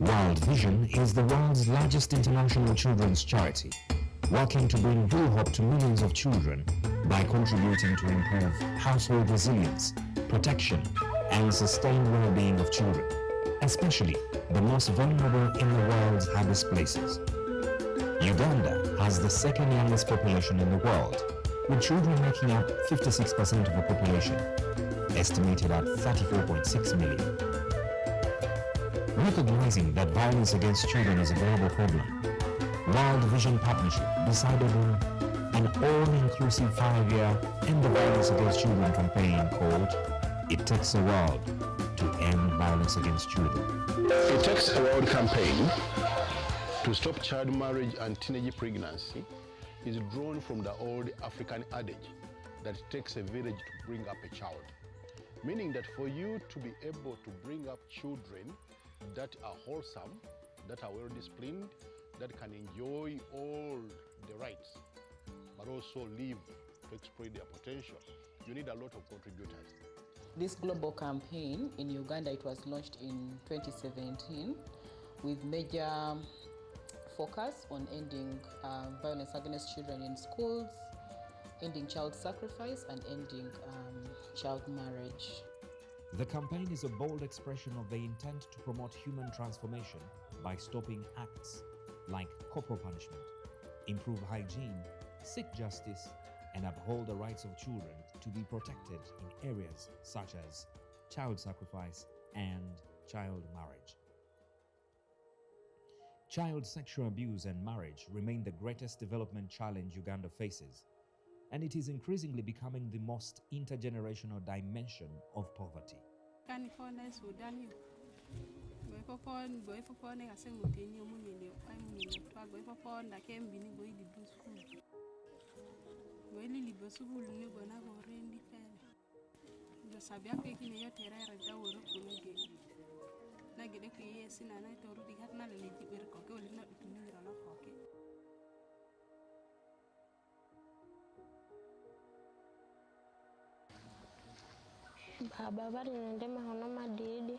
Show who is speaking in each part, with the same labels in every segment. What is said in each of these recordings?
Speaker 1: World Vision is the world's largest international children's charity, working to bring real hope to millions of children by contributing to improve household resilience, protection, and sustained well-being of children, especially the most vulnerable in the world's hardest places. Uganda has the second youngest population in the world, with children making up 56% of the population, estimated at 34.6 million. Recognizing that violence against children is a global problem, World Vision Partnership decided on an all-inclusive 5-year End the Violence Against Children campaign called It Takes a World to End Violence Against Children.
Speaker 2: It Takes a World campaign to stop child marriage and teenage pregnancy is drawn from the old African adage that it takes a village to bring up a child. Meaning that for you to be able to bring up children that are wholesome, that are well disciplined, that can enjoy all the rights, but also live to exploit their potential, you need a lot of contributors.
Speaker 3: This global campaign in Uganda, it was launched in 2017 with major focus on ending violence against children in schools, ending child sacrifice, and ending child marriage.
Speaker 1: The campaign is a bold expression of the intent to promote human transformation by stopping acts like corporal punishment, improve hygiene, seek justice, and uphold the rights of children to be protected in areas such as child sacrifice and child marriage. Child sexual abuse and marriage remain the greatest development challenge Uganda faces, and it is increasingly becoming the most intergenerational dimension of poverty.
Speaker 4: Baba bari nende mahono madidi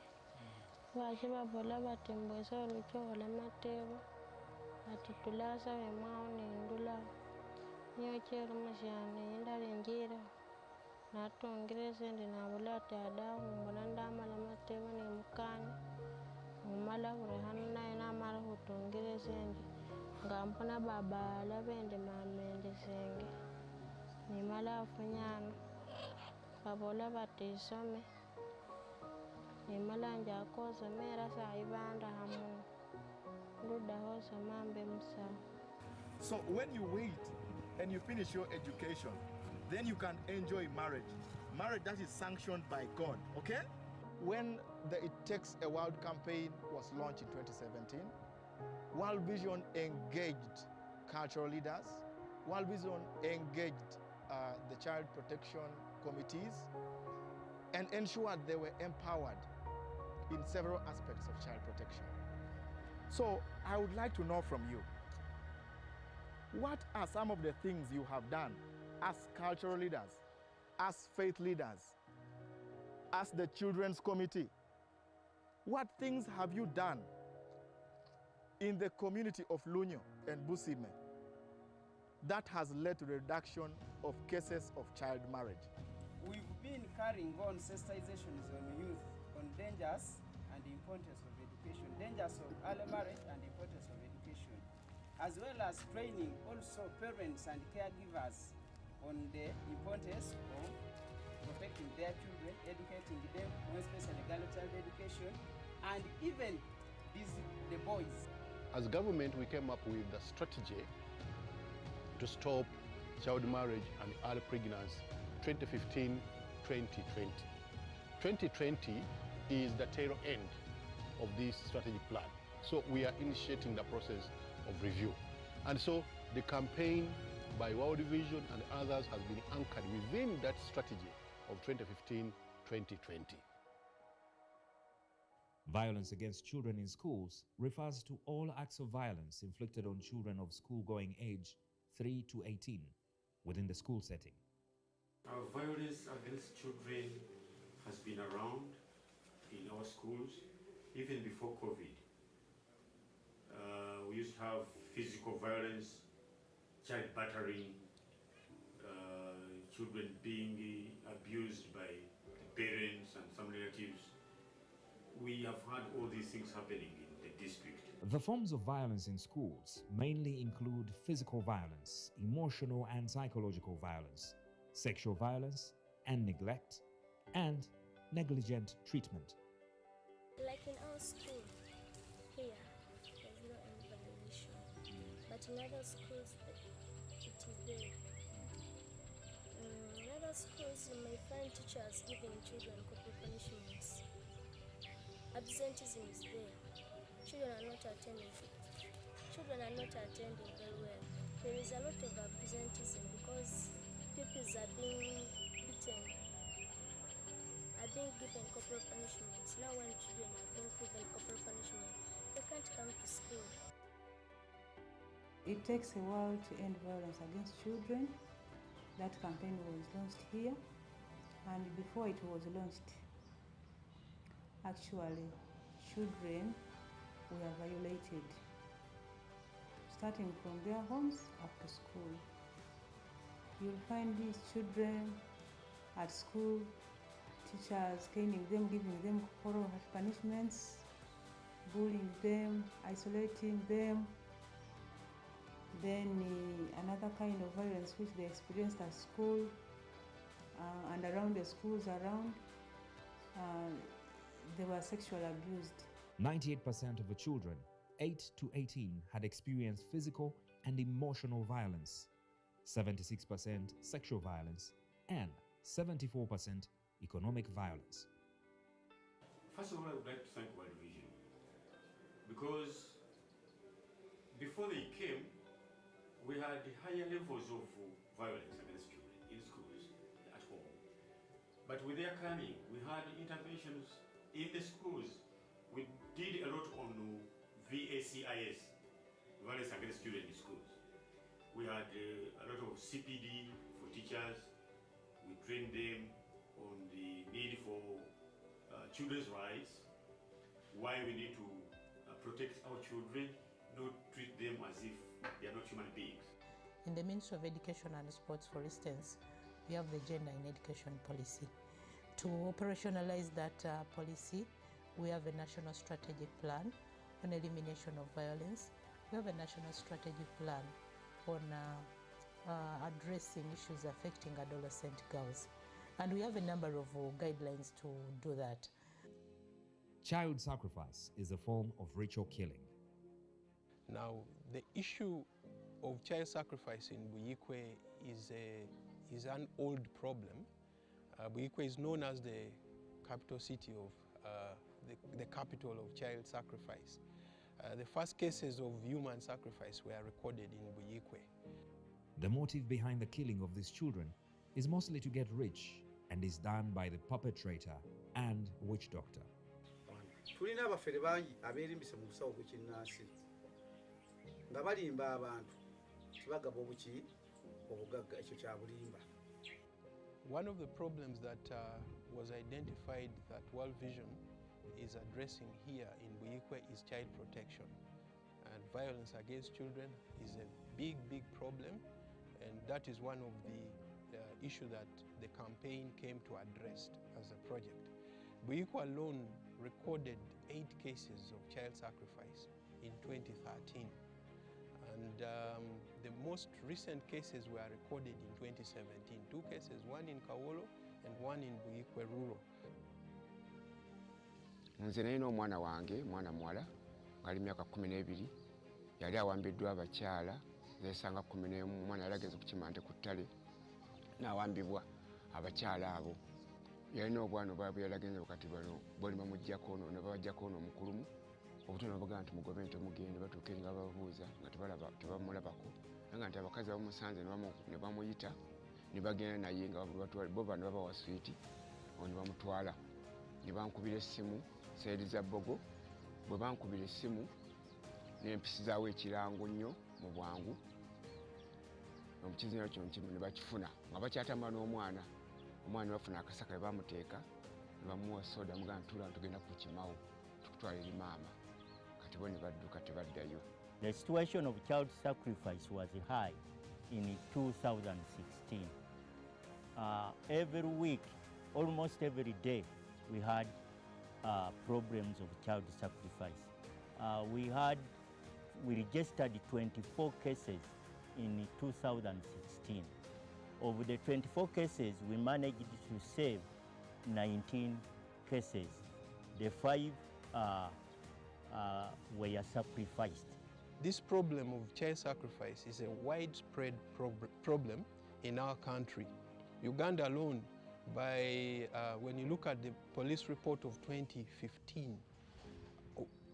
Speaker 4: baje babola batembeza oluchola matebo atitulasa wemao nindula nyochero mashane indalenjira natongere sende nabola tada mbona ndamala matebo ne mukanya umala urehana naye namara hutongere sende ngampona baba labende mamende senge nimala afunyana babola batisome nimalanja akoza mera saibanda hamu nduda hosa mambe msa.
Speaker 5: So when you wait and you finish your education, then you can enjoy marriage. Marriage that is sanctioned by God, okay? When the It Takes a World campaign was launched in 2017, World Vision engaged cultural leaders. World Vision engaged the child protection committees and ensured they were empowered in several aspects of child protection. So I would like to know from you, what are some of the things you have done as cultural leaders, as faith leaders, as the children's committee? What things have you done in the community of Lunyo and Busime that has led to the reduction of cases of child marriage?
Speaker 6: We've been carrying on sensitizations on youth on dangers and the importance of education, dangers of early marriage and the importance of education, as well as training also parents and caregivers on the importance of protecting their children, educating them, more especially girl child education, and even the boys.
Speaker 2: As government, we came up with a strategy to stop child marriage and early pregnancy 2015-2020. 2020 is the tail end of this strategic plan. So we are initiating the process of review. And so the campaign by World Vision and others has been anchored within that strategy of 2015-2020.
Speaker 1: Violence against children in schools refers to all acts of violence inflicted on children of school-going age 3 to 18 within the school setting.
Speaker 7: Violence against children has been around in our schools even before COVID. We used to have physical violence, child battering, children being abused by the parents and some relatives. We have had all these things happening in the district.
Speaker 1: The forms of violence in schools mainly include physical violence, emotional and psychological violence, sexual violence and neglect, and negligent treatment.
Speaker 4: Like in our school here, there's no any violation, but in other schools it is there. In other schools you may find teachers giving children corporal punishments. Absenteeism is there. Children are not attending very well. There is a lot of absenteeism because pupils are being beaten, are being given corporal punishments. Now when children are being given corporal punishment, they can't come to school.
Speaker 8: It takes a while to end violence against children. That campaign was launched here, and before it was launched, actually, children were violated, starting from their homes up to school. You'll find these children at school, teachers caning them, giving them corporal punishments, bullying them, isolating them. Then another kind of violence which they experienced at school and around the schools around, they were sexually abused.
Speaker 1: 98% of the children 8 to 18 had experienced physical and emotional violence, 76% sexual violence, and 74% economic violence.
Speaker 7: First of all, I would like to thank World Vision, because before they came, we had higher levels of violence against children in schools, at home. But with their coming, we had interventions in the schools. We did a lot on VACIS, violence against children in schools. We had a lot of CPD for teachers. We trained them on the need for children's rights, why we need to protect our children, not treat them as if they are not human beings.
Speaker 9: In the Ministry of Education and Sports, for instance, we have the Gender in Education policy. To operationalize that policy, we have a national strategic plan on elimination of violence. We have a national strategic plan on addressing issues affecting adolescent girls. And we have a number of guidelines to do that.
Speaker 1: Child sacrifice is a form of ritual killing.
Speaker 2: Now, the issue of child sacrifice in Buyikwe is an old problem. Buyikwe is known as the capital city of the capital of child sacrifice. The first cases of human sacrifice were recorded in Buyikwe.
Speaker 1: The motive behind the killing of these children is mostly to get rich and is done by the perpetrator and witch doctor.
Speaker 10: Tulina abafere bangi abeerimbise mu busawo bw'ekinnansi nga balimba abantu kibagaba obuki obugagga ekyo kya bulimba.
Speaker 2: One of the problems that was identified that World Vision is addressing here in Buyikwe is child protection. And violence against children is a big, big problem, and that is one of the issues that the campaign came to address as a project. Buyikwe alone recorded 8 cases of child sacrifice in 2013. And the most recent cases were recorded in 2017. 2 cases, one in Kawolo and one in Buyikwe Rural.
Speaker 11: Nze nalina omwana wange, mwana muwala, ali myaka 12, yali awambiddwa abakyala, zesanga 11, omwana yali ageze ku kimante ku ttale, n'awambibwa abakyala abo. Yalina obwana obwabwe yali agenze wakati bano, bali bamuggyako ono, ne babaggyako ono omukulumu, obutono bagaa nti mugobe nti mugende, batuuka eri nga babuuza nga tebamulabako, nga nti abakazi bamusanze ne bamuyita, ne bagenda naye nga bo bano babawa swiiti, ne bamutwala, ne bankubira essimu, Saidi Zabbogo, bwe bankubira essimu, n'empisizaawo ekirango nnyo mu bwangu, omukizinero kino kimu ne bakifuna, nga bakyatamba n'omwana, omwana ne bafuna akasaka ne bamuteeka, ne bamuwa soda mugamba tula tugenda kukimawo, tukutwala eri maama. kati bo ne badduka tebaddayo.
Speaker 12: The situation of child sacrifice was high in 2016. Every week, almost every day, we had problems of child sacrifice. We registered 24 cases in 2016. Of the 24 cases, we managed to save 19 cases. The 5 were sacrificed.
Speaker 13: This problem of child sacrifice is a widespread problem in our country. Uganda alone, when you look at the police report of 2015,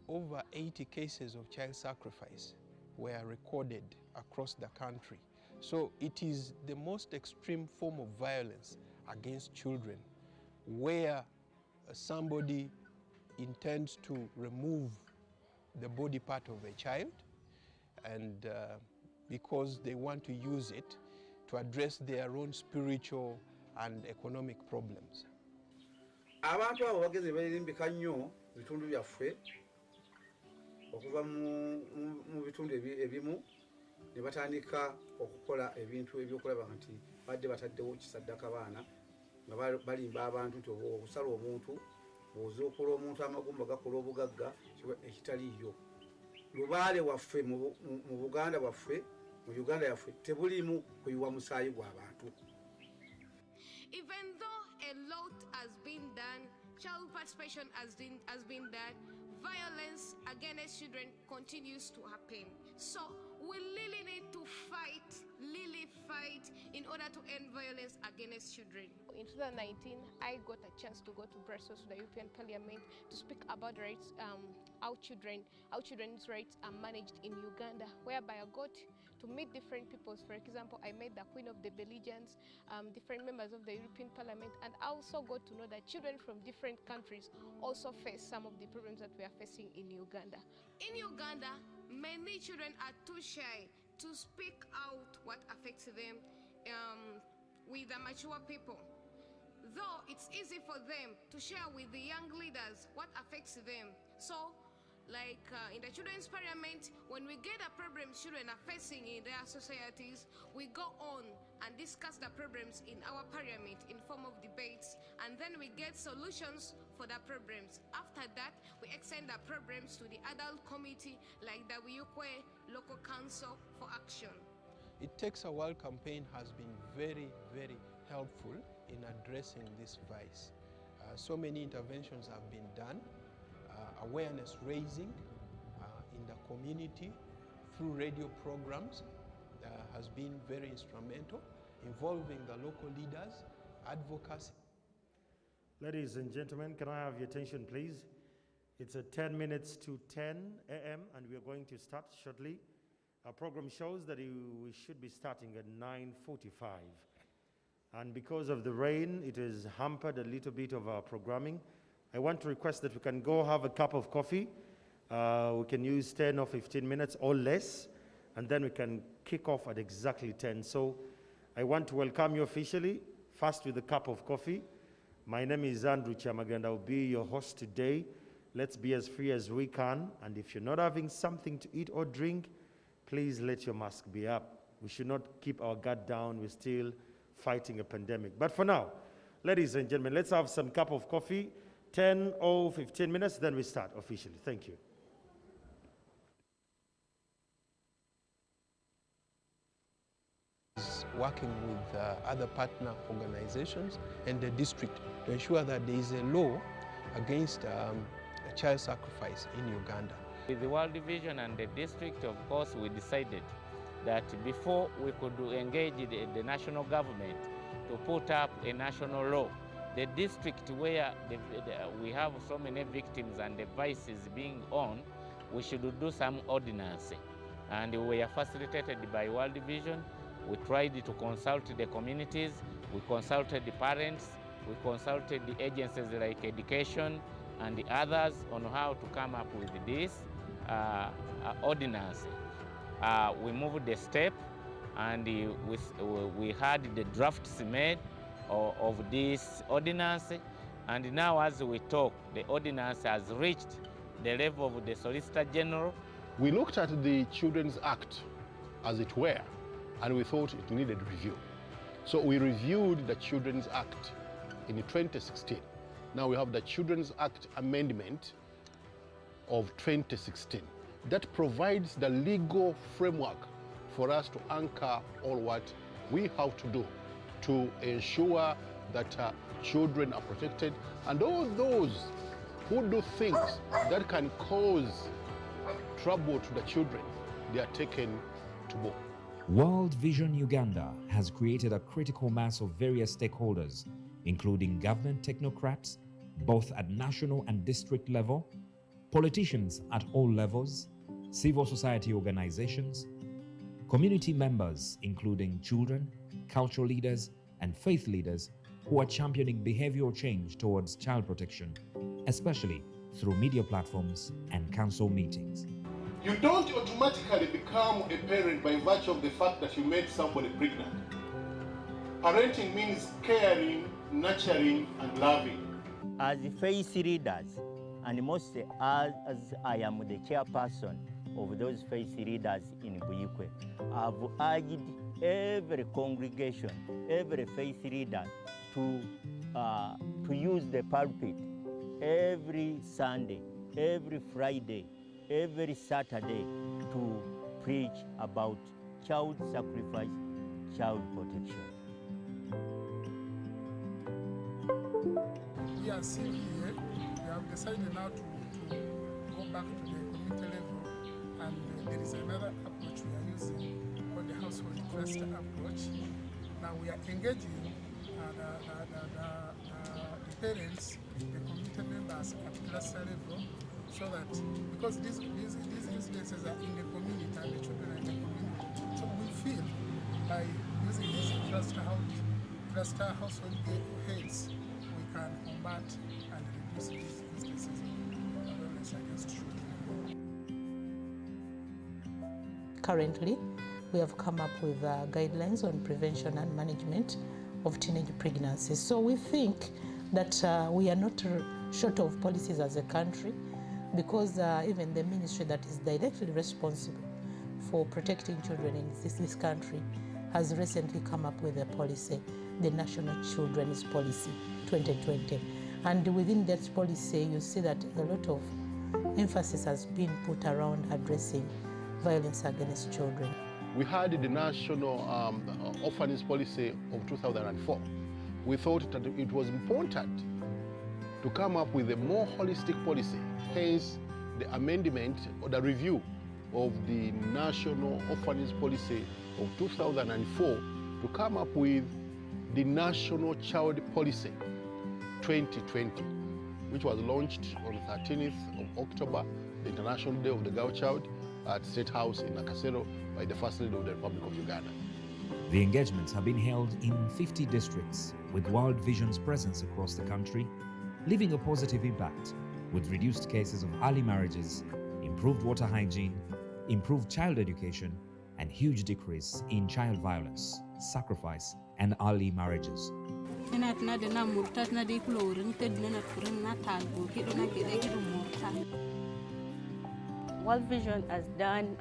Speaker 13: over 80 cases of child sacrifice were recorded across the country. So it is the most extreme form of violence against children, where somebody intends to remove the body part of a child, and because they want to use it to address their own spiritual and economic problems.
Speaker 10: Abantu abo bageze beerimbika nnyo bitundu byaffe okuva mu bitundu ebimu ne batandika okukola ebintu ebyokulaba nti badde bataddewo kisaddaka baana nga balimba abantu nti okusala omuntu bw'ozuukula omuntu amagumba gakola obugagga ekitaliiyo. Lubaale waffe mu Buganda waffe mu Uganda yaffe tebulimu kuyiwa musaayi gw'abantu.
Speaker 14: Even though a lot has been done, child participation has been done, violence against children continues to happen. So we really need to fight in order to end violence against children. In 2019, I got a chance to go to Brussels to the European Parliament to speak about rights, how children's rights are managed in Uganda, whereby I got to meet different peoples. For example, I met the Queen of the Belgians, different members of the European Parliament, and I also got to know that children from different countries also face some of the problems that we are facing in Uganda. In Uganda, many children are too shy to speak out what affects them with the mature people. Though it's easy for them to share with the young leaders what affects them. So, like in the Children's Parliament, when we get the problems children are facing in their societies, we go on and discuss the problems in our parliament in form of debates, and then we get solutions for the problems. After that, we extend the problems to the adult committee, like the Wiyukwe Local Council for Action.
Speaker 13: It Takes a While campaign has been very, very helpful in addressing this vice. So many interventions have been done. Awareness raising in the community through radio programs has been very instrumental, involving the local leaders, advocacy.
Speaker 15: Ladies and gentlemen, can I have your attention, please? It's 10 minutes to 10 a.m. and we are going to start shortly. Our program shows that we should be starting at 9:45. And because of the rain, it has hampered a little bit of our programming. I want to request that we can go have a cup of coffee. We can use 10 or 15 minutes or less, and then we can kick off at exactly 10. So I want to welcome you officially, first with a cup of coffee. My name is Andrew Chamaganda. I'll be your host today. Let's be as free as we can. And if you're not having something to eat or drink, please let your mask be up. We should not keep our guard down. We're still fighting a pandemic. But for now, ladies and gentlemen, let's have some cup of coffee. 10 or 15 minutes, then we start officially. Thank you.
Speaker 13: Working with other partner organizations and the district to ensure that there is a law against child sacrifice in Uganda.
Speaker 16: With the World Vision and the district, of course, we decided that before we could engage the national government to put up a national law, the district where we have so many victims and the vices being on, we should do some ordinance. And we are facilitated by World Vision. We tried to consult the communities, we consulted the parents, we consulted the agencies like education and the others on how to come up with this ordinance. We moved the step and we had the drafts made of this ordinance, and now as we talk, the ordinance has reached the level of the Solicitor General.
Speaker 2: We looked at the Children's Act, as it were, and we thought it needed review. So we reviewed the Children's Act in 2016. Now we have the Children's Act Amendment of 2016 that provides the legal framework for us to anchor all what we have to do to ensure that children are protected, and all those who do things that can cause trouble to the children, they are taken to book.
Speaker 1: World Vision Uganda has created a critical mass of various stakeholders, including government technocrats, both at national and district level, politicians at all levels, civil society organizations, community members including children, cultural leaders, and faith leaders who are championing behavioral change towards child protection, especially through media platforms and council meetings.
Speaker 2: You don't automatically become a parent by virtue of the fact that you made somebody pregnant. Parenting means caring, nurturing, and loving.
Speaker 12: As faith leaders, and mostly as I am the chairperson of those faith leaders in Buyikwe, I've urged every congregation, every faith leader to use the pulpit every Sunday, every Friday, every Saturday to preach about child sacrifice, child protection.
Speaker 17: We are still here. We have decided now to go back to the community level, and there is another approach we are using called the household cluster approach. Now we are engaging the parents, the community members at cluster level, so that because these incidences are in the community and the children are in the community, so we feel by using these cluster household heads, we can combat and reduce these instances of violence against children.
Speaker 9: Currently, we have come up with guidelines on prevention and management of teenage pregnancies. So we think that we are not short of policies as a country, because even the ministry that is directly responsible for protecting children in this country has recently come up with a policy, the National Children's Policy 2020. And within that policy, you see that a lot of emphasis has been put around addressing violence against children.
Speaker 2: We had the National Orphanage Policy of 2004. We thought that it was important to come up with a more holistic policy, hence the amendment or the review of the National Orphanage Policy of 2004 to come up with the National Child Policy 2020, which was launched on the 13th of October, the International Day of the Girl Child, at State House in Nakasero by the First Lady of the Republic of Uganda.
Speaker 1: The engagements have been held in 50 districts, with World Vision's presence across the country, leaving a positive impact with reduced cases of early marriages, improved water hygiene, improved child education, and huge decrease in child violence, sacrifice, and early marriages.
Speaker 18: World Vision has done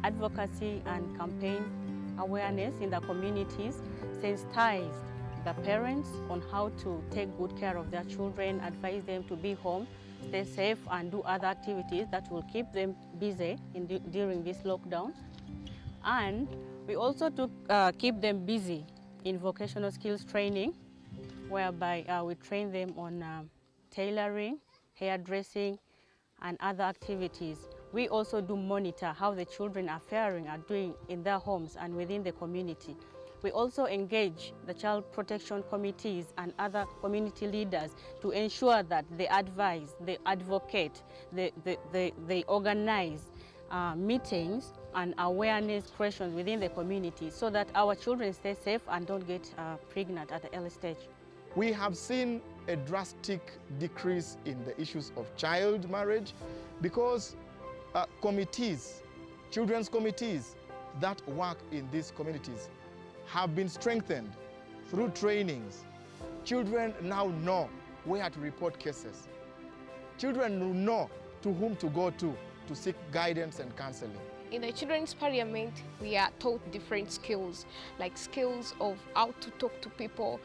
Speaker 18: advocacy and campaign awareness in the communities, sensitized the parents on how to take good care of their children, advise them to be home, stay safe, and do other activities that will keep them busy during this lockdown. And we also keep them busy in vocational skills training, whereby we train them on tailoring, hairdressing, and other activities. We also do monitor how the children are faring, are doing in their homes and within the community. We also engage the child protection committees and other community leaders to ensure that they advise, they advocate, they organize meetings and awareness questions within the community so that our children stay safe and don't get pregnant at the early stage.
Speaker 5: We have seen a drastic decrease in the issues of child marriage because committees, children's committees that work in these communities have been strengthened through trainings. Children now know where to report cases. Children know to whom to go to seek guidance and counseling.
Speaker 14: In the Children's Parliament, we are taught different skills, like skills of how to talk to people,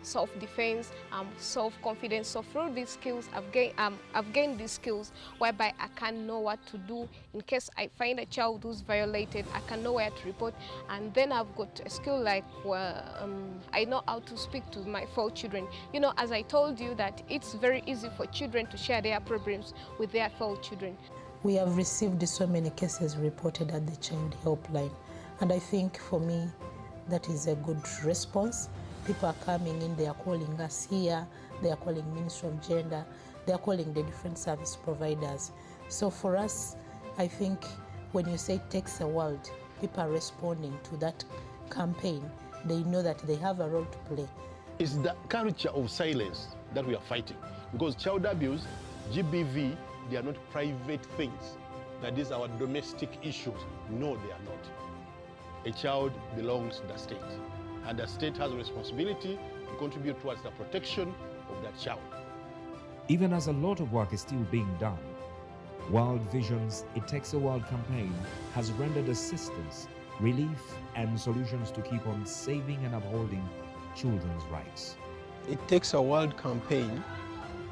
Speaker 14: self-defense, self-confidence. So through these skills, I've gained these skills whereby I can know what to do in case I find a child who's violated. I can know where to report, and then I've got a skill like I know how to speak to my fellow children. You know, as I told you that it's very easy for children to share their problems with their fellow children.
Speaker 9: We have received so many cases reported at the Child Helpline, and I think for me that is a good response. People are coming in, they are calling us here, they are calling Ministry of Gender, they are calling the different service providers. So for us, I think when you say it takes a world, people are responding to that campaign. They know that they have a role to play.
Speaker 2: It's the culture of silence that we are fighting, because child abuse, GBV, they are not private things, that is our domestic issues. No, they are not. A child belongs to the state, and the state has a responsibility to contribute towards the protection of that child.
Speaker 1: Even as a lot of work is still being done, World Vision's It Takes a World campaign has rendered assistance, relief, and solutions to keep on saving and upholding children's rights.
Speaker 13: It Takes a World campaign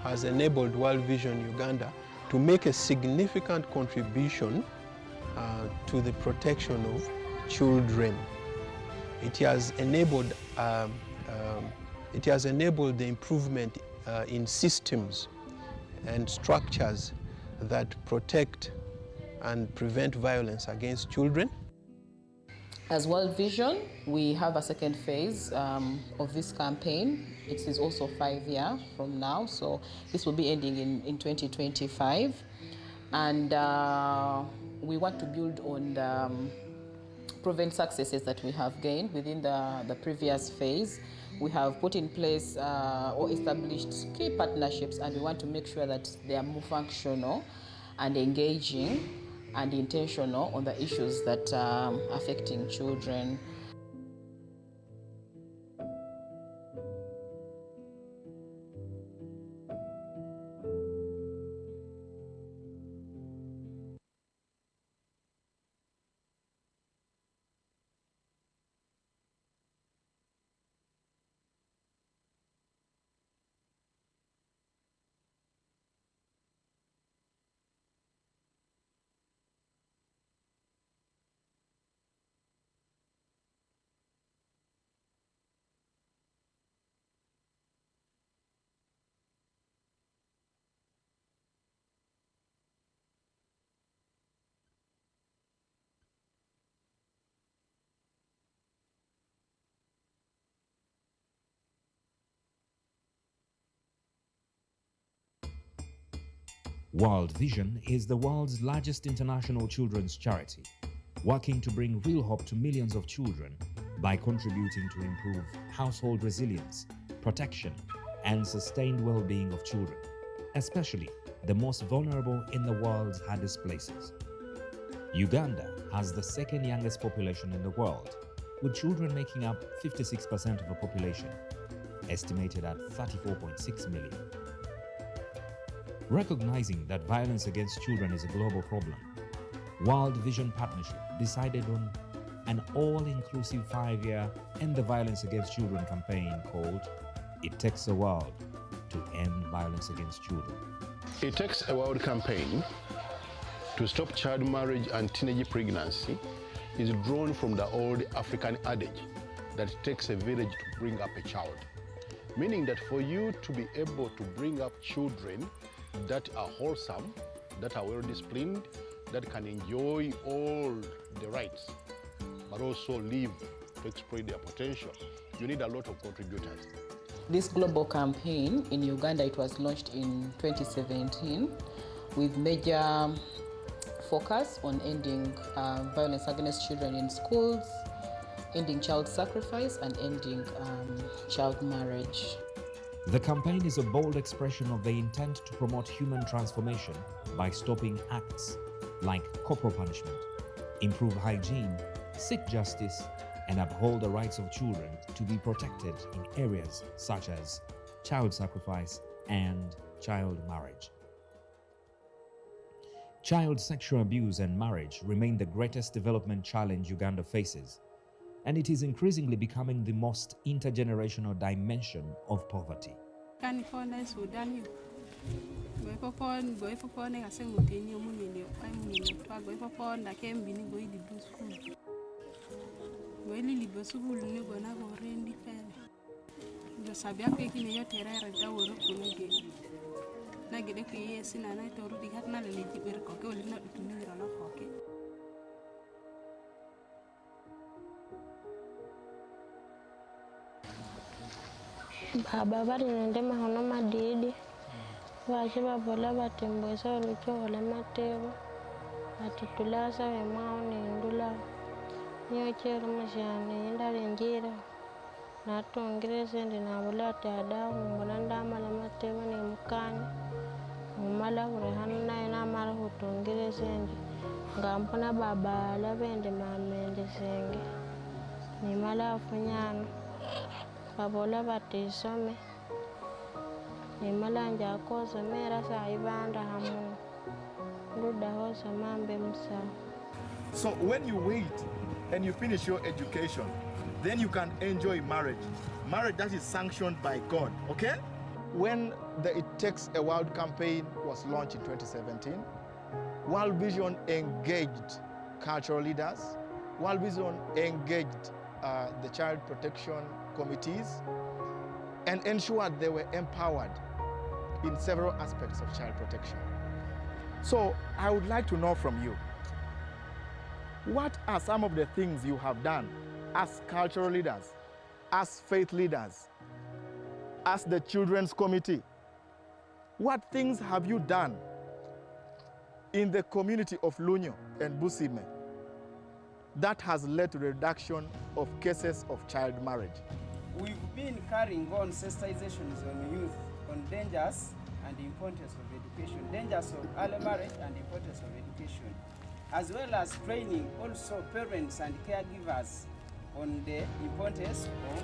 Speaker 13: has enabled World Vision Uganda to make a significant contribution to the protection of children. It has enabled the improvement in systems and structures that protect and prevent violence against children.
Speaker 3: As World Vision, we have a second phase of this campaign. It is also 5 years from now, so this will be ending in 2025. And we want to build on the proven successes that we have gained within the previous phase. We have put in place or established key partnerships, and we want to make sure that they are more functional and engaging and intentional on the issues that are affecting children.
Speaker 1: World Vision is the world's largest international children's charity, working to bring real hope to millions of children by contributing to improve household resilience, protection, and sustained well-being of children, especially the most vulnerable in the world's hardest places. Uganda has the second youngest population in the world, with children making up 56% of the population, estimated at 34.6 million. Recognizing that violence against children is a global problem, World Vision Partnership decided on an all-inclusive 5-year End the Violence Against Children campaign called It Takes a World to End Violence Against Children.
Speaker 2: It Takes a World campaign to stop child marriage and teenage pregnancy is drawn from the old African adage that it takes a village to bring up a child. Meaning that for you to be able to bring up children that are wholesome, that are well disciplined, that can enjoy all the rights, but also live to exploit their potential, you need a lot of contributors.
Speaker 3: This global campaign in Uganda, it was launched in 2017 with major focus on ending violence against children in schools, ending child sacrifice, and ending child marriage.
Speaker 1: The campaign is a bold expression of the intent to promote human transformation by stopping acts like corporal punishment, improve hygiene, seek justice, and uphold the rights of children to be protected in areas such as child sacrifice and child marriage. Child sexual abuse and marriage remain the greatest development challenge Uganda faces, and it is increasingly becoming the most intergenerational dimension of poverty.
Speaker 4: Baba bari nende mahono madidi baje babola batembwesa oluchola matebo ati tulasa wemao nindula nyochero mashane indalenjira natongere sende nabola ati adamu mbona ndamala matebo ne mukani umala urehana naye namala kutongere sende ngampona baba labende mamende senge nimala afunyana babola batisome nimala njakosa mera saibanda hamu ndudahosa mambe musa.
Speaker 5: So when you wait and you finish your education, then you can enjoy marriage. Marriage that is sanctioned by God, okay? When the It Takes a World campaign was launched in 2017, World Vision engaged cultural leaders. World Vision engaged the child protection committees and ensured they were empowered in several aspects of child protection. So I would like to know from you, what are some of the things you have done as cultural leaders, as faith leaders, as the children's committee? What things have you done in the community of Lunyo and Busime that has led to the reduction of cases of child marriage?
Speaker 6: We've been carrying on sensitizations on youth on dangers and the importance of education, dangers of early marriage and the importance of education, as well as training also parents and caregivers on the importance of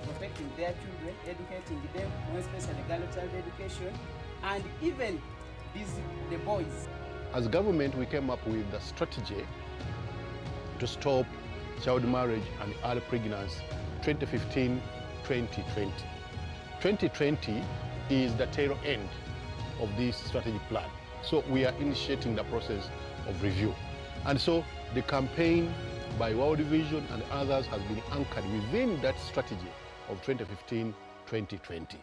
Speaker 6: protecting their children, educating them, more especially girl child education, and even the boys.
Speaker 2: As government, we came up with a strategy to stop child marriage and early pregnancy 2015-2020. 2020 is the tail end of this strategy plan. So we are initiating the process of review. And so the campaign by World Vision and others has been anchored within that strategy of 2015-2020.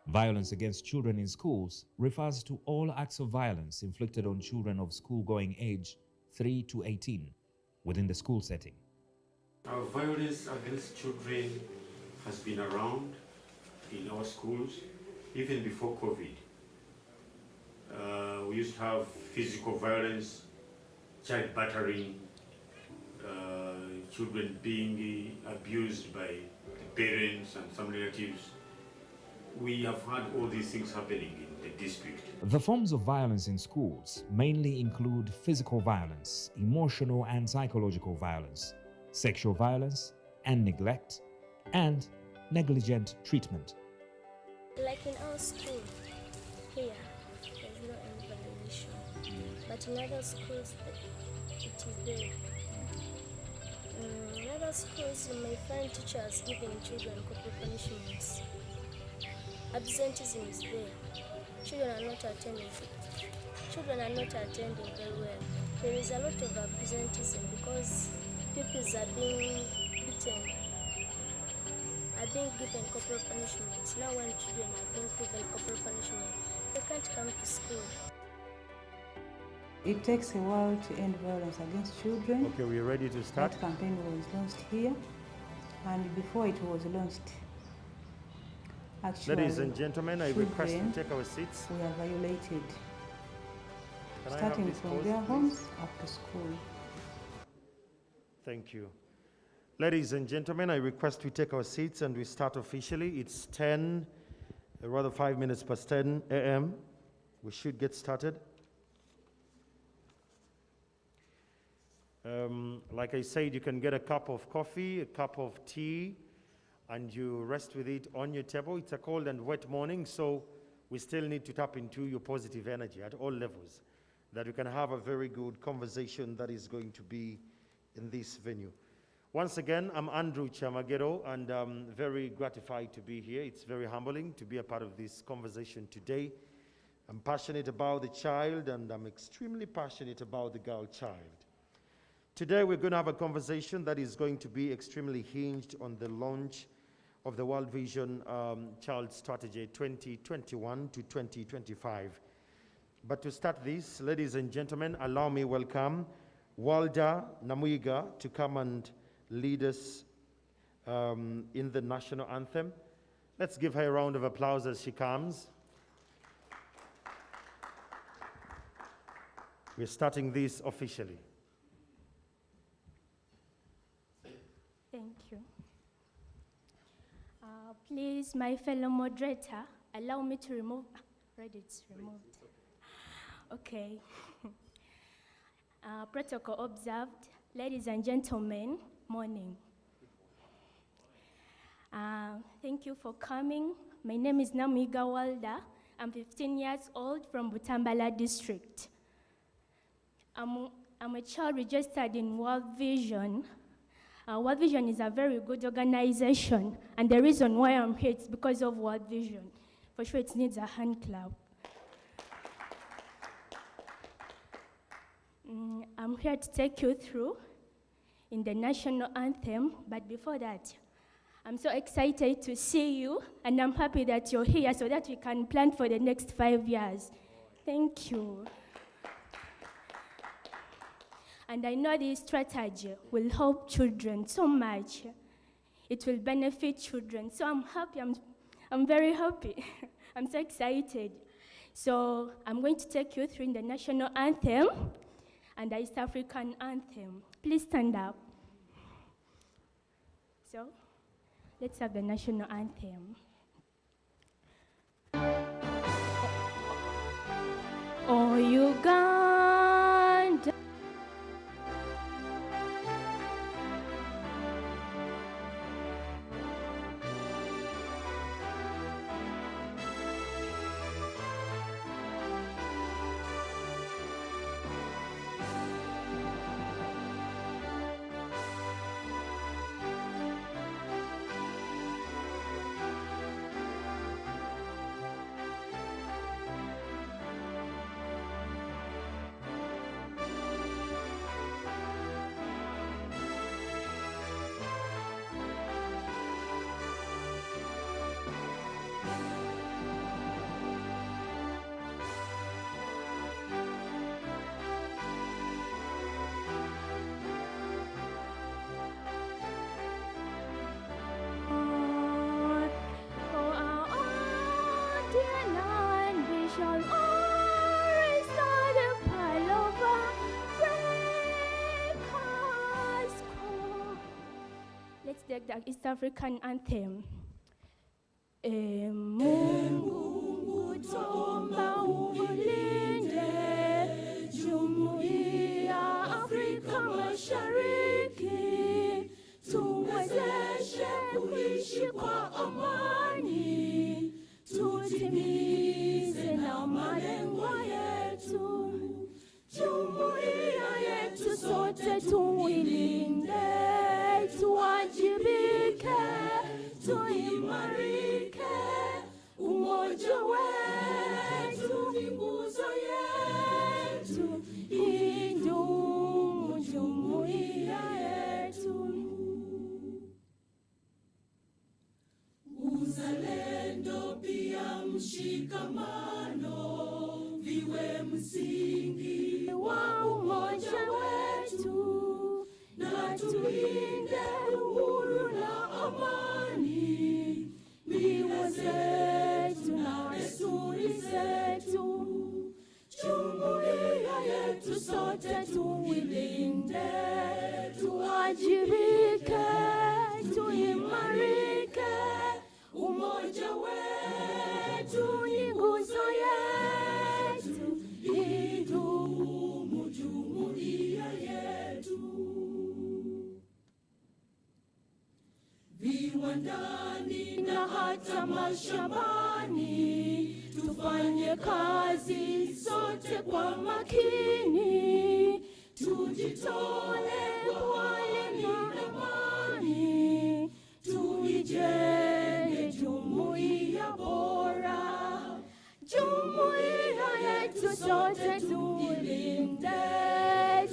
Speaker 1: Violence against children in schools refers to all acts of violence inflicted on children of school-going age 3 to 18 within the school setting.
Speaker 7: Violence against children has been around in our schools even before COVID. We used to have physical violence, child battering, children being abused by the parents and some relatives. We have had all these things happening in the district.
Speaker 1: The forms of violence in schools mainly include physical violence, emotional and psychological violence, sexual violence and neglect, and negligent treatment.
Speaker 4: Like in our school, here, there's no any violation. But in other schools, it is there. In other schools, you may find teachers giving children corporal punishments. Absenteeism is there. Children are not attending very well. There is a lot of absenteeism because pupils are being beaten, are being given corporal punishments. Now when children are being given corporal punishment, they can't come to school.
Speaker 8: It takes a while to end violence against children.
Speaker 15: Okay, we are ready to start.
Speaker 8: That campaign was launched here, and before it was launched, actually,
Speaker 15: ladies and gentlemen, I request to take our seats.
Speaker 8: We are violated,
Speaker 15: Can
Speaker 8: starting from their homes up to school.
Speaker 15: Thank you. Ladies and gentlemen, I request we take our seats and we start officially. It's 5 minutes past 10 a.m. We should get started. Like I said, you can get a cup of coffee, a cup of tea, and you rest with it on your table. It's a cold and wet morning, so we still need to tap into your positive energy at all levels, that we can have a very good conversation that is going to be in this venue. Once again, I'm Andrew Chamagero, and I'm very gratified to be here. It's very humbling to be a part of this conversation today. I'm passionate about the child, and I'm extremely passionate about the girl child. Today, we're going to have a conversation that is going to be extremely hinged on the launch of the World Vision Child Strategy 2021 to 2025. But to start this, ladies and gentlemen, allow me welcome Walda Namuiga to come and lead us in the national anthem. Let's give her a round of applause as she comes. We're starting this officially.
Speaker 4: Thank you. Please, my fellow moderator, allow me to remove. Already it's removed. Okay. Protocol observed. Ladies and gentlemen, morning. Thank you for coming. My name is Namuiga Walda. I'm 15 years old from Butambala district. I'm a child registered in World Vision. World Vision is a very good organization, and the reason why I'm here is because of World Vision. For sure, it needs a hand clap. I'm here to take you through in the national anthem, but before that, I'm so excited to see you, and I'm happy that you're here so that we can plan for the next 5 years. Thank you. And I know this strategy will help children so much. It will benefit children. So I'm happy, I'm very happy. I'm so excited. So I'm going to take you through in the national anthem and the East African anthem. Please stand up. So let's have the national anthem. Oh, Uganda. Let's take the East African anthem. Mungu tuomba ulinde Jumuiya Afrika Mashariki, tuwezeshe kuishi kwa amani, tutimize na malengo yetu. Jumuiya yetu sote tuilinde, tuwajibike, tuimarike. Umoja wetu ni nguzo yetu, idumu jumuiya yetu. Uzalendo pia mshikamano viwe msingi wa umoja wetu, na tuinde uhuru na amani, mila zetu na desturi zetu. Jumuiya yetu sote tuilinde, tuwajibike, tuimarike. Umoja wetu ni nguzo yetu, idumu jumuiya yetu. Viwandani na hata mashambani,
Speaker 19: tufanye kazi sote kwa makini, tujitole pole na amani, tuijenge jumuiya bora, jumuiya yetu sote tuilinde,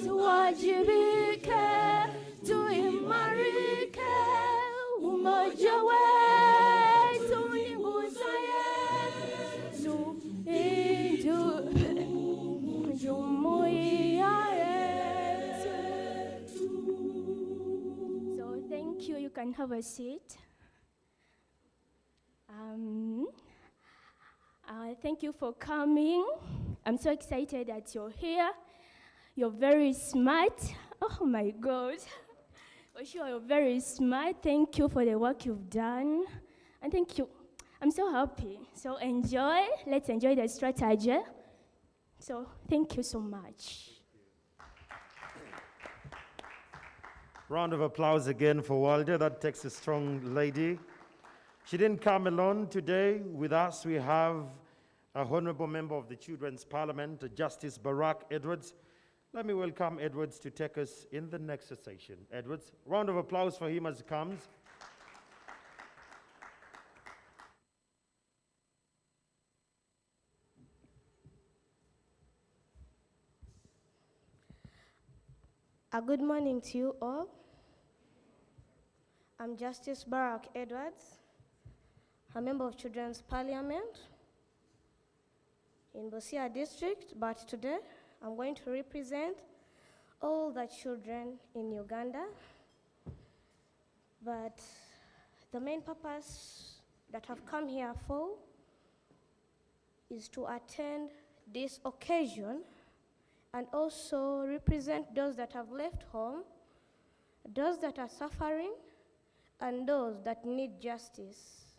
Speaker 19: tuwajibike, tuimarike, umoja wetu ni nguzo yetu, jumuiya yetu.
Speaker 4: So thank you. You can have a seat. Thank you for coming. I'm so excited that you're here. You're very smart. Oh my God. For sure, you're very smart. Thank you for the work you've done. And thank you. I'm so happy. So enjoy. Let's enjoy the strategy. So thank you so much.
Speaker 15: Round of applause again for Walda. That takes a strong lady. She didn't come alone today. With us, we have a honorable member of the Children's Parliament, Justice Barack Edwards. Let me welcome Edwards to take us in the next session. Edwards, round of applause for him as he comes.
Speaker 4: Good morning to you all. I'm Justice Barack Edwards, a member of Children's Parliament in Busia District, but today I'm going to represent all the children in Uganda. But the main purpose that I've come here for is to attend this occasion and also represent those that have left home, those that are suffering, and those that need justice.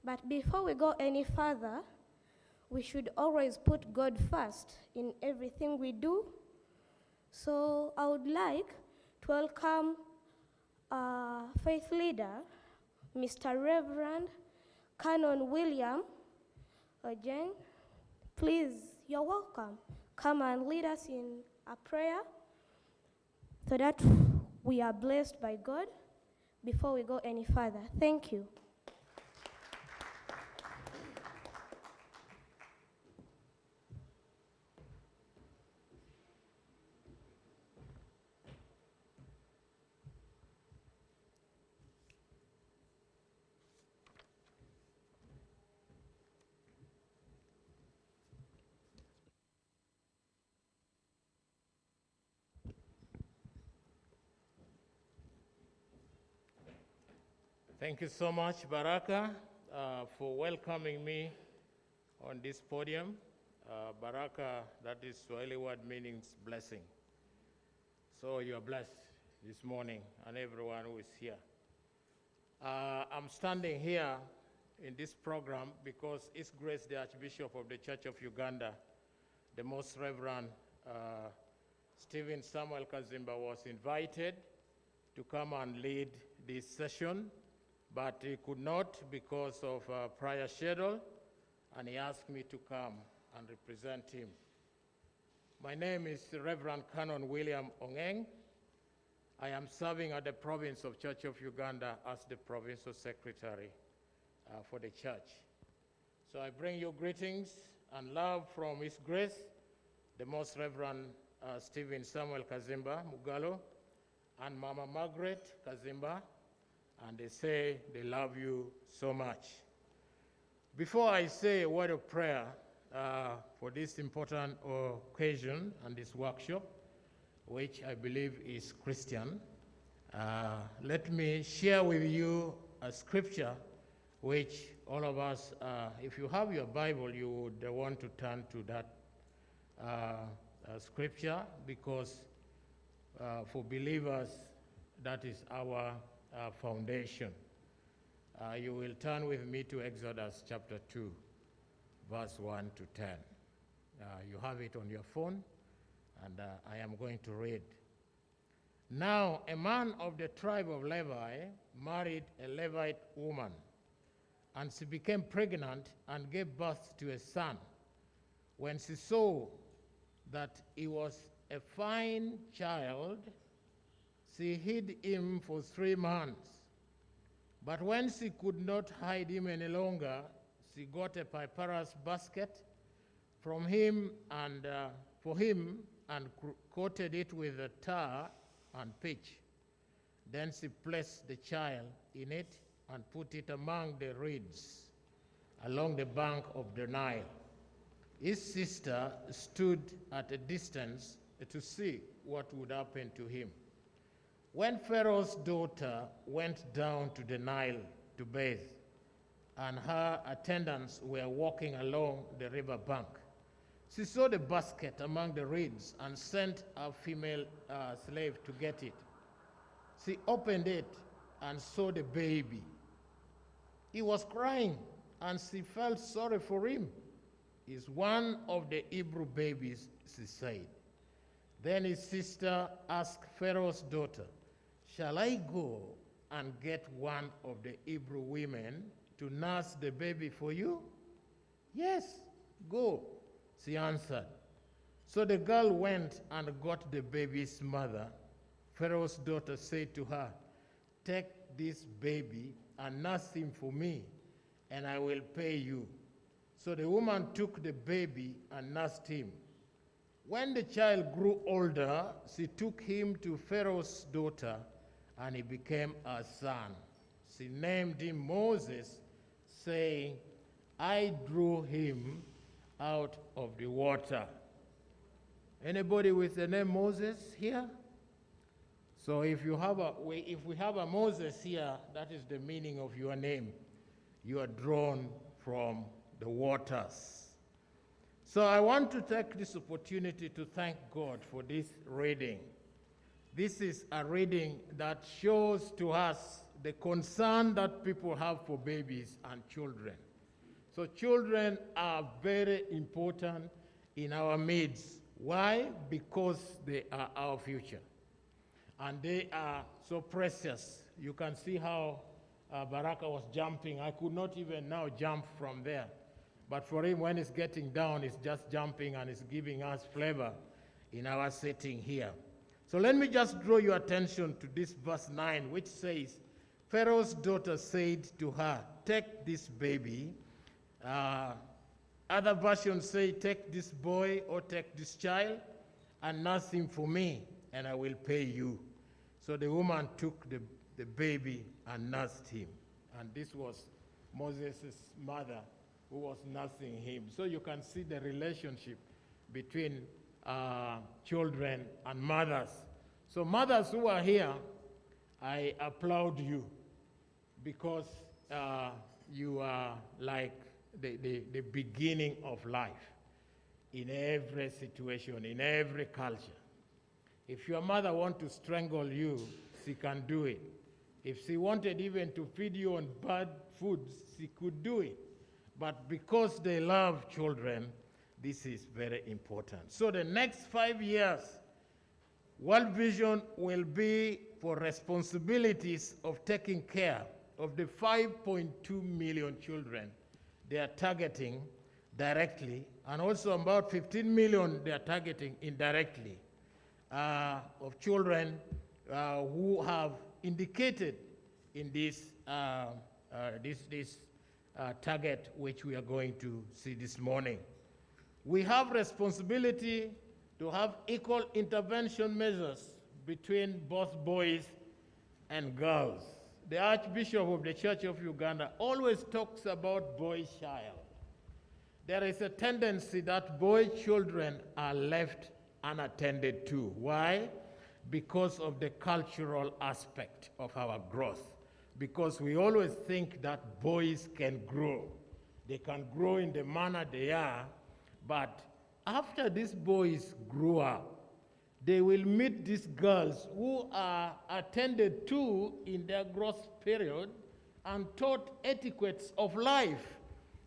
Speaker 4: But before we go any further, we should always put God first in everything we do. So I would like to welcome faith leader, Mr. Reverend Canon William Ojeng. Please, you're welcome. Come and lead us in a prayer so that we are blessed by God before we go any further. Thank you.
Speaker 20: Thank you so much, Baraka, for welcoming me on this podium. Baraka, that is Swahili word means blessing. So you are blessed this morning, and everyone who is here. I'm standing here in this program because His Grace the Archbishop of the Church of Uganda, the Most Reverend Stephen Samuel Kazimba, was invited to come and lead this session, but he could not because of a prior schedule, and he asked me to come and represent him. My name is Reverend Canon William Ongeng. I am serving at the province of Church of Uganda as the provincial secretary for the church. So I bring you greetings and love from His Grace, the Most Reverend Stephen Samuel Kazimba Mugalo, and Mama Margaret Kazimba, and they say they love you so much. Before I say a word of prayer for this important occasion and this workshop, which I believe is Christian, let me share with you a scripture which all of us, if you have your Bible, you would want to turn to that scripture, because for believers, that is our foundation. You will turn with me to Exodus chapter 2, verse 1 to 10. You have it on your phone, and I am going to read. Now, a man of the tribe of Levi married a Levite woman, and she became pregnant and gave birth to a son. When she saw that he was a fine child, she hid him for 3 months. But when she could not hide him any longer, she got a papyrus basket from him and for him and coated it with a tar and pitch. Then she placed the child in it and put it among the reeds along the bank of the Nile. His sister stood at a distance to see what would happen to him. When Pharaoh's daughter went down to the Nile to bathe, and her attendants were walking along the river bank, she saw the basket among the reeds and sent a female slave to get it. She opened it and saw the baby. He was crying, and she felt sorry for him. He's one of the Hebrew babies, she said. Then his sister asked Pharaoh's daughter, "Shall I go and get one of the Hebrew women to nurse the baby for you?" "Yes, go," she answered. So the girl went and got the baby's mother. Pharaoh's daughter said to her, "Take this baby and nurse him for me, and I will pay you." So the woman took the baby and nursed him. When the child grew older, she took him to Pharaoh's daughter, and he became her son. She named him Moses, saying, "I drew him out of the water." Anybody with the name Moses here? So if we have a Moses here, that is the meaning of your name. You are drawn from the waters. So I want to take this opportunity to thank God for this reading. This is a reading that shows to us the concern that people have for babies and children. So children are very important in our midst. Why? Because they are our future. And they are so precious. You can see how Baraka was jumping. I could not even now jump from there. But for him, when he's getting down, he's just jumping and he's giving us flavor in our setting here. So let me just draw your attention to this verse 9, which says, Pharaoh's daughter said to her, "Take this baby." Other versions say, "Take this boy," or "Take this child and nurse him for me, and I will pay you." So the woman took the baby and nursed him. And this was Moses' mother who was nursing him. So you can see the relationship between children and mothers. So mothers who are here, I applaud you, because you are like the beginning of life in every situation, in every culture. If your mother wants to strangle you, she can do it. If she wanted even to feed you on bad foods, she could do it. But because they love children, this is very important. So the next 5 years, World Vision will be for responsibilities of taking care of the 5.2 million children they are targeting directly, and also about 15 million they are targeting indirectly, of children who have indicated in this target which we are going to see this morning. We have responsibility to have equal intervention measures between both boys and girls. The Archbishop of the Church of Uganda always talks about boy child. There is a tendency that boy children are left unattended to. Why? Because of the cultural aspect of our growth. Because we always think that boys can grow. They can grow in the manner they are, but after these boys grow up, they will meet these girls who are attended to in their growth period and taught etiquettes of life,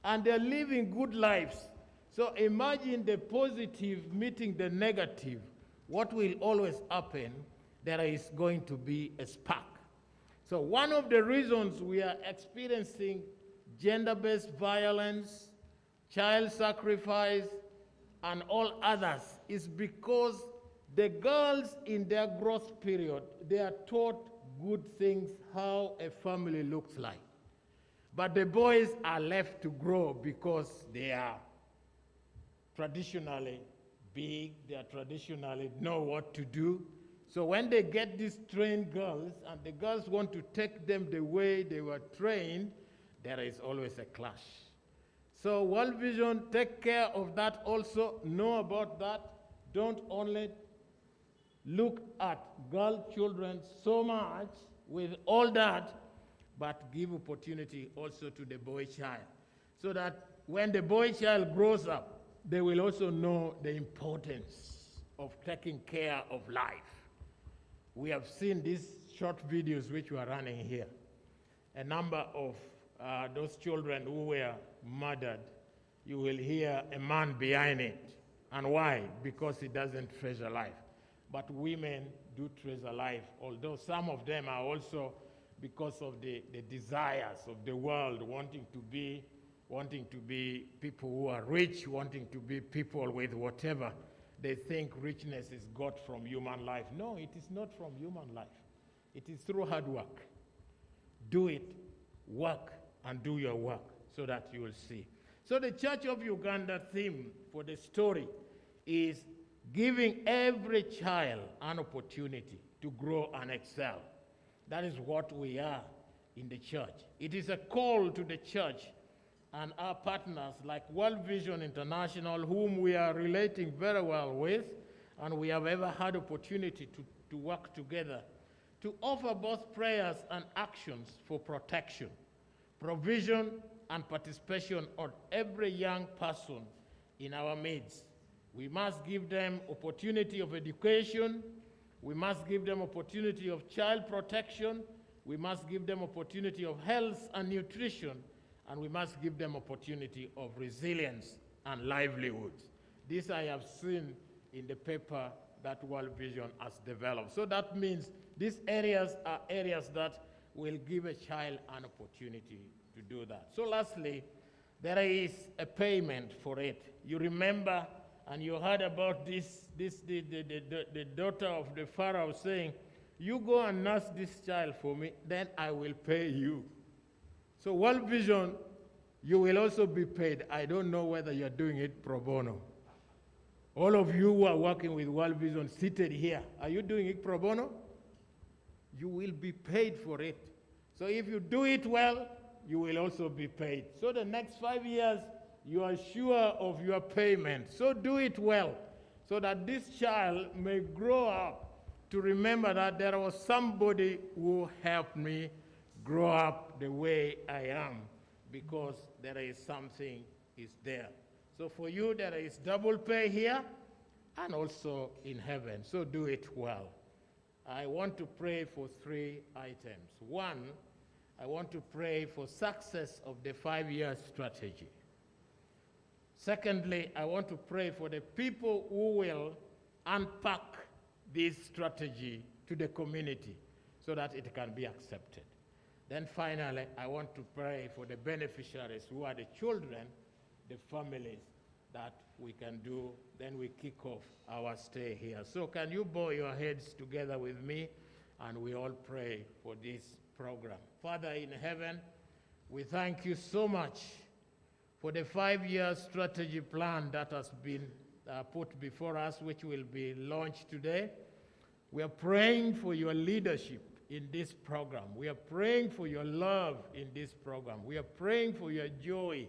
Speaker 20: and they're living good lives. So imagine the positive meeting the negative. What will always happen? There is going to be a spark. So one of the reasons we are experiencing gender-based violence, child sacrifice, and all others is because the girls in their growth period, they are taught good things, how a family looks like. But the boys are left to grow because they are traditionally big, they are traditionally know what to do. So when they get these trained girls and the girls want to take them the way they were trained, there is always a clash. So World Vision, take care of that also, know about that. Don't only look at girl children so much with all that, but give opportunity also to the boy child, so that when the boy child grows up, they will also know the importance of taking care of life. We have seen these short videos which were running here. A number of those children who were murdered, you will hear a man behind it. And why? Because he doesn't treasure life. But women do treasure life, although some of them are also because of the desires of the world, wanting to be people who are rich, wanting to be people with whatever. They think richness is got from human life. No, it is not from human life. It is through hard work. Do it, work, and do your work so that you will see. So the Church of Uganda theme for the story is giving every child an opportunity to grow and excel. That is what we are in the church. It is a call to the church and our partners like World Vision International, whom we are relating very well with, and we have ever had opportunity to work together, to offer both prayers and actions for protection, provision, and participation of every young person in our midst. We must give them opportunity of education. We must give them opportunity of child protection. We must give them opportunity of health and nutrition. And we must give them opportunity of resilience and livelihoods. This I have seen in the paper that World Vision has developed. So that means these areas are areas that will give a child an opportunity to do that. So lastly, there is a payment for it. You remember, and you heard about the daughter of the Pharaoh saying, you go and nurse this child for me, then I will pay you. So World Vision, you will also be paid. I don't know whether you're doing it pro bono. All of you who are working with World Vision seated here, are you doing it pro bono? You will be paid for it. So if you do it well, you will also be paid. So the next 5 years, you are sure of your payment. So do it well, so that this child may grow up to remember that there was somebody who helped me grow up the way I am, because there is something is there. So for you, there is double pay here and also in heaven. So do it well. I want to pray for 3 items. One, I want to pray for success of the 5-year strategy. Secondly, I want to pray for the people who will unpack this strategy to the community so that it can be accepted. Then finally, I want to pray for the beneficiaries who are the children, the families, that we can do. Then we kick off our stay here. So can you bow your heads together with me, and we all pray for this program. Father in heaven, we thank you so much for the 5-year strategy plan that has been put before us, which will be launched today. We are praying for your leadership in this program. We are praying for your love in this program. We are praying for your joy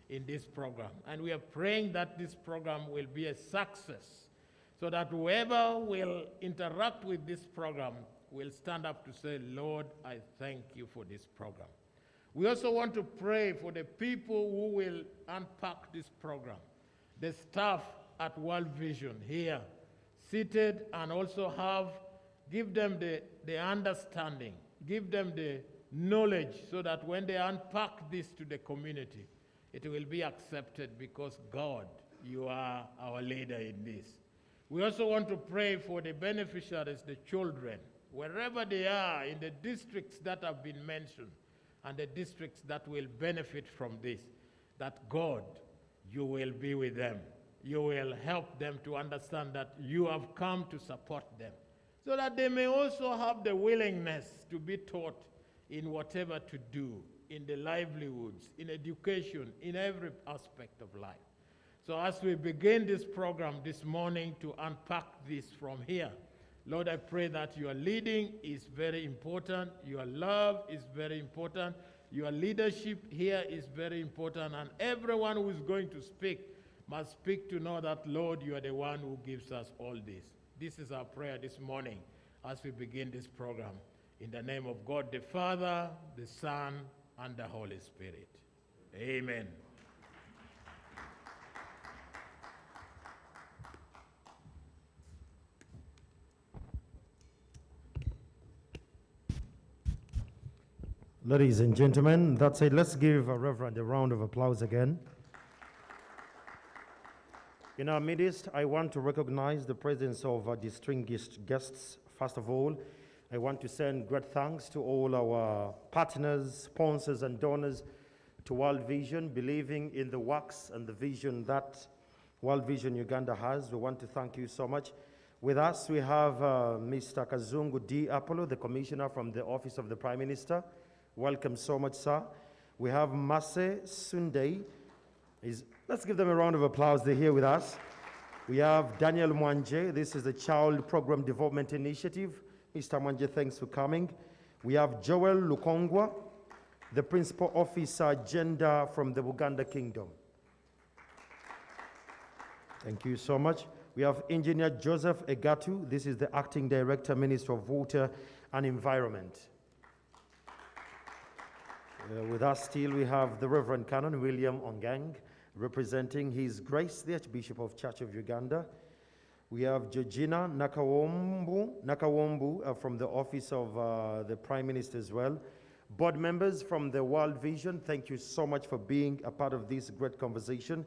Speaker 20: in this program. And we are praying that this program will be a success, so that whoever will interact with this program will stand up to say, Lord, I thank you for this program. We also want to pray for the people who will unpack this program, the staff at World Vision here, seated, and also give them the understanding, give them the knowledge, so that when they unpack this to the community, it will be accepted, because God, you are our leader in this. We also want to pray for the beneficiaries, the children, wherever they are in the districts that have been mentioned, and the districts that will benefit from this, that God, you will be with them. You will help them to understand that you have come to support them, so that they may also have the willingness to be taught in whatever to do, in the livelihoods, in education, in every aspect of life. So as we begin this program this morning to unpack this from here, Lord, I pray that your leading is very important, your love is very important, your leadership here is very important, and everyone who is going to speak must speak to know that, Lord, you are the one who gives us all this. This is our prayer this morning as we begin this program. In the name of God the Father, the Son, and the Holy Spirit. Amen.
Speaker 15: Ladies and gentlemen, that's it. Let's give a Reverend a round of applause again. In our midst, I want to recognize the presence of our distinguished guests. First of all, I want to send great thanks to all our partners, sponsors, and donors to World Vision, believing in the works and the vision that World Vision Uganda has. We want to thank you so much. With us, we have Mr. Kazungu D. Apollo, the Commissioner from the Office of the Prime Minister. Welcome so much, sir. We have Mase Sunday. Let's give them a round of applause. They're here with us. We have Daniel Mwanje. This is the Child Program Development Initiative. Mr. Mwanje, thanks for coming. We have Joel Lukongwa, the Principal Officer Gender from the Uganda Kingdom. Thank you so much. We have Engineer Joseph Egatu. This is the Acting Director, Minister of Water and Environment. With us still, we have the Reverend Canon William Ongang, representing His Grace, the Archbishop of Church of Uganda. We have Georgina Nakawombu from the Office of the Prime Minister as well. Board members from the World Vision, thank you so much for being a part of this great conversation.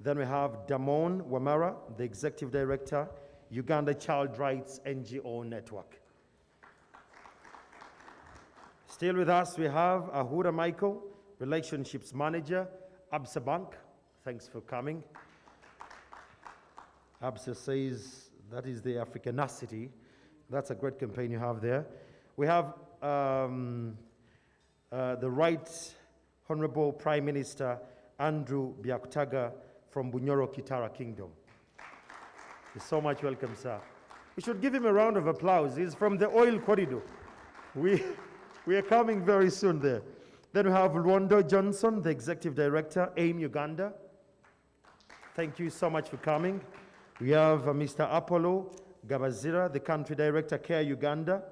Speaker 15: Then we have Damon Wamara, the Executive Director, Uganda Child Rights NGO Network. Still with us, we have Ahura Michael, Relationships Manager, Absa Bank. Thanks for coming. Absa says that is the Africanacity. That's a great campaign you have there. We have the Right Honorable Prime Minister Andrew Byakutaga from Bunyoro Kitara Kingdom. You're so much welcome, sir. We should give him a round of applause. He's from the oil corridor. We are coming very soon there. Then we have Luondo Johnson, the Executive Director, AIM Uganda. Thank you so much for coming. We have Mr. Apollo Gabazira, the Country Director, CARE Uganda.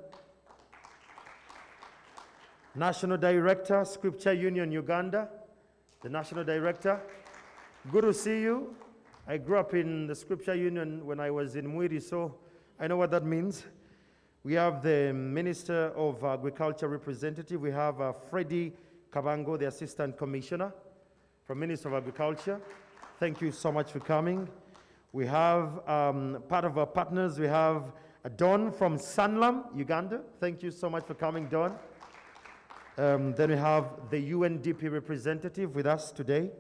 Speaker 15: National Director, Scripture Union Uganda, the National Director. Good to see you. I grew up in the Scripture Union when I was in Mwiri, so I know what that means. We have the Minister of Agriculture representative. We have Freddie Kabango, the Assistant Commissioner from Minister of Agriculture. Thank you so much for coming. We have part of our partners. We have Don from Sanlam, Uganda. Thank you so much for coming, Don. Then we have the UNDP representative with us today.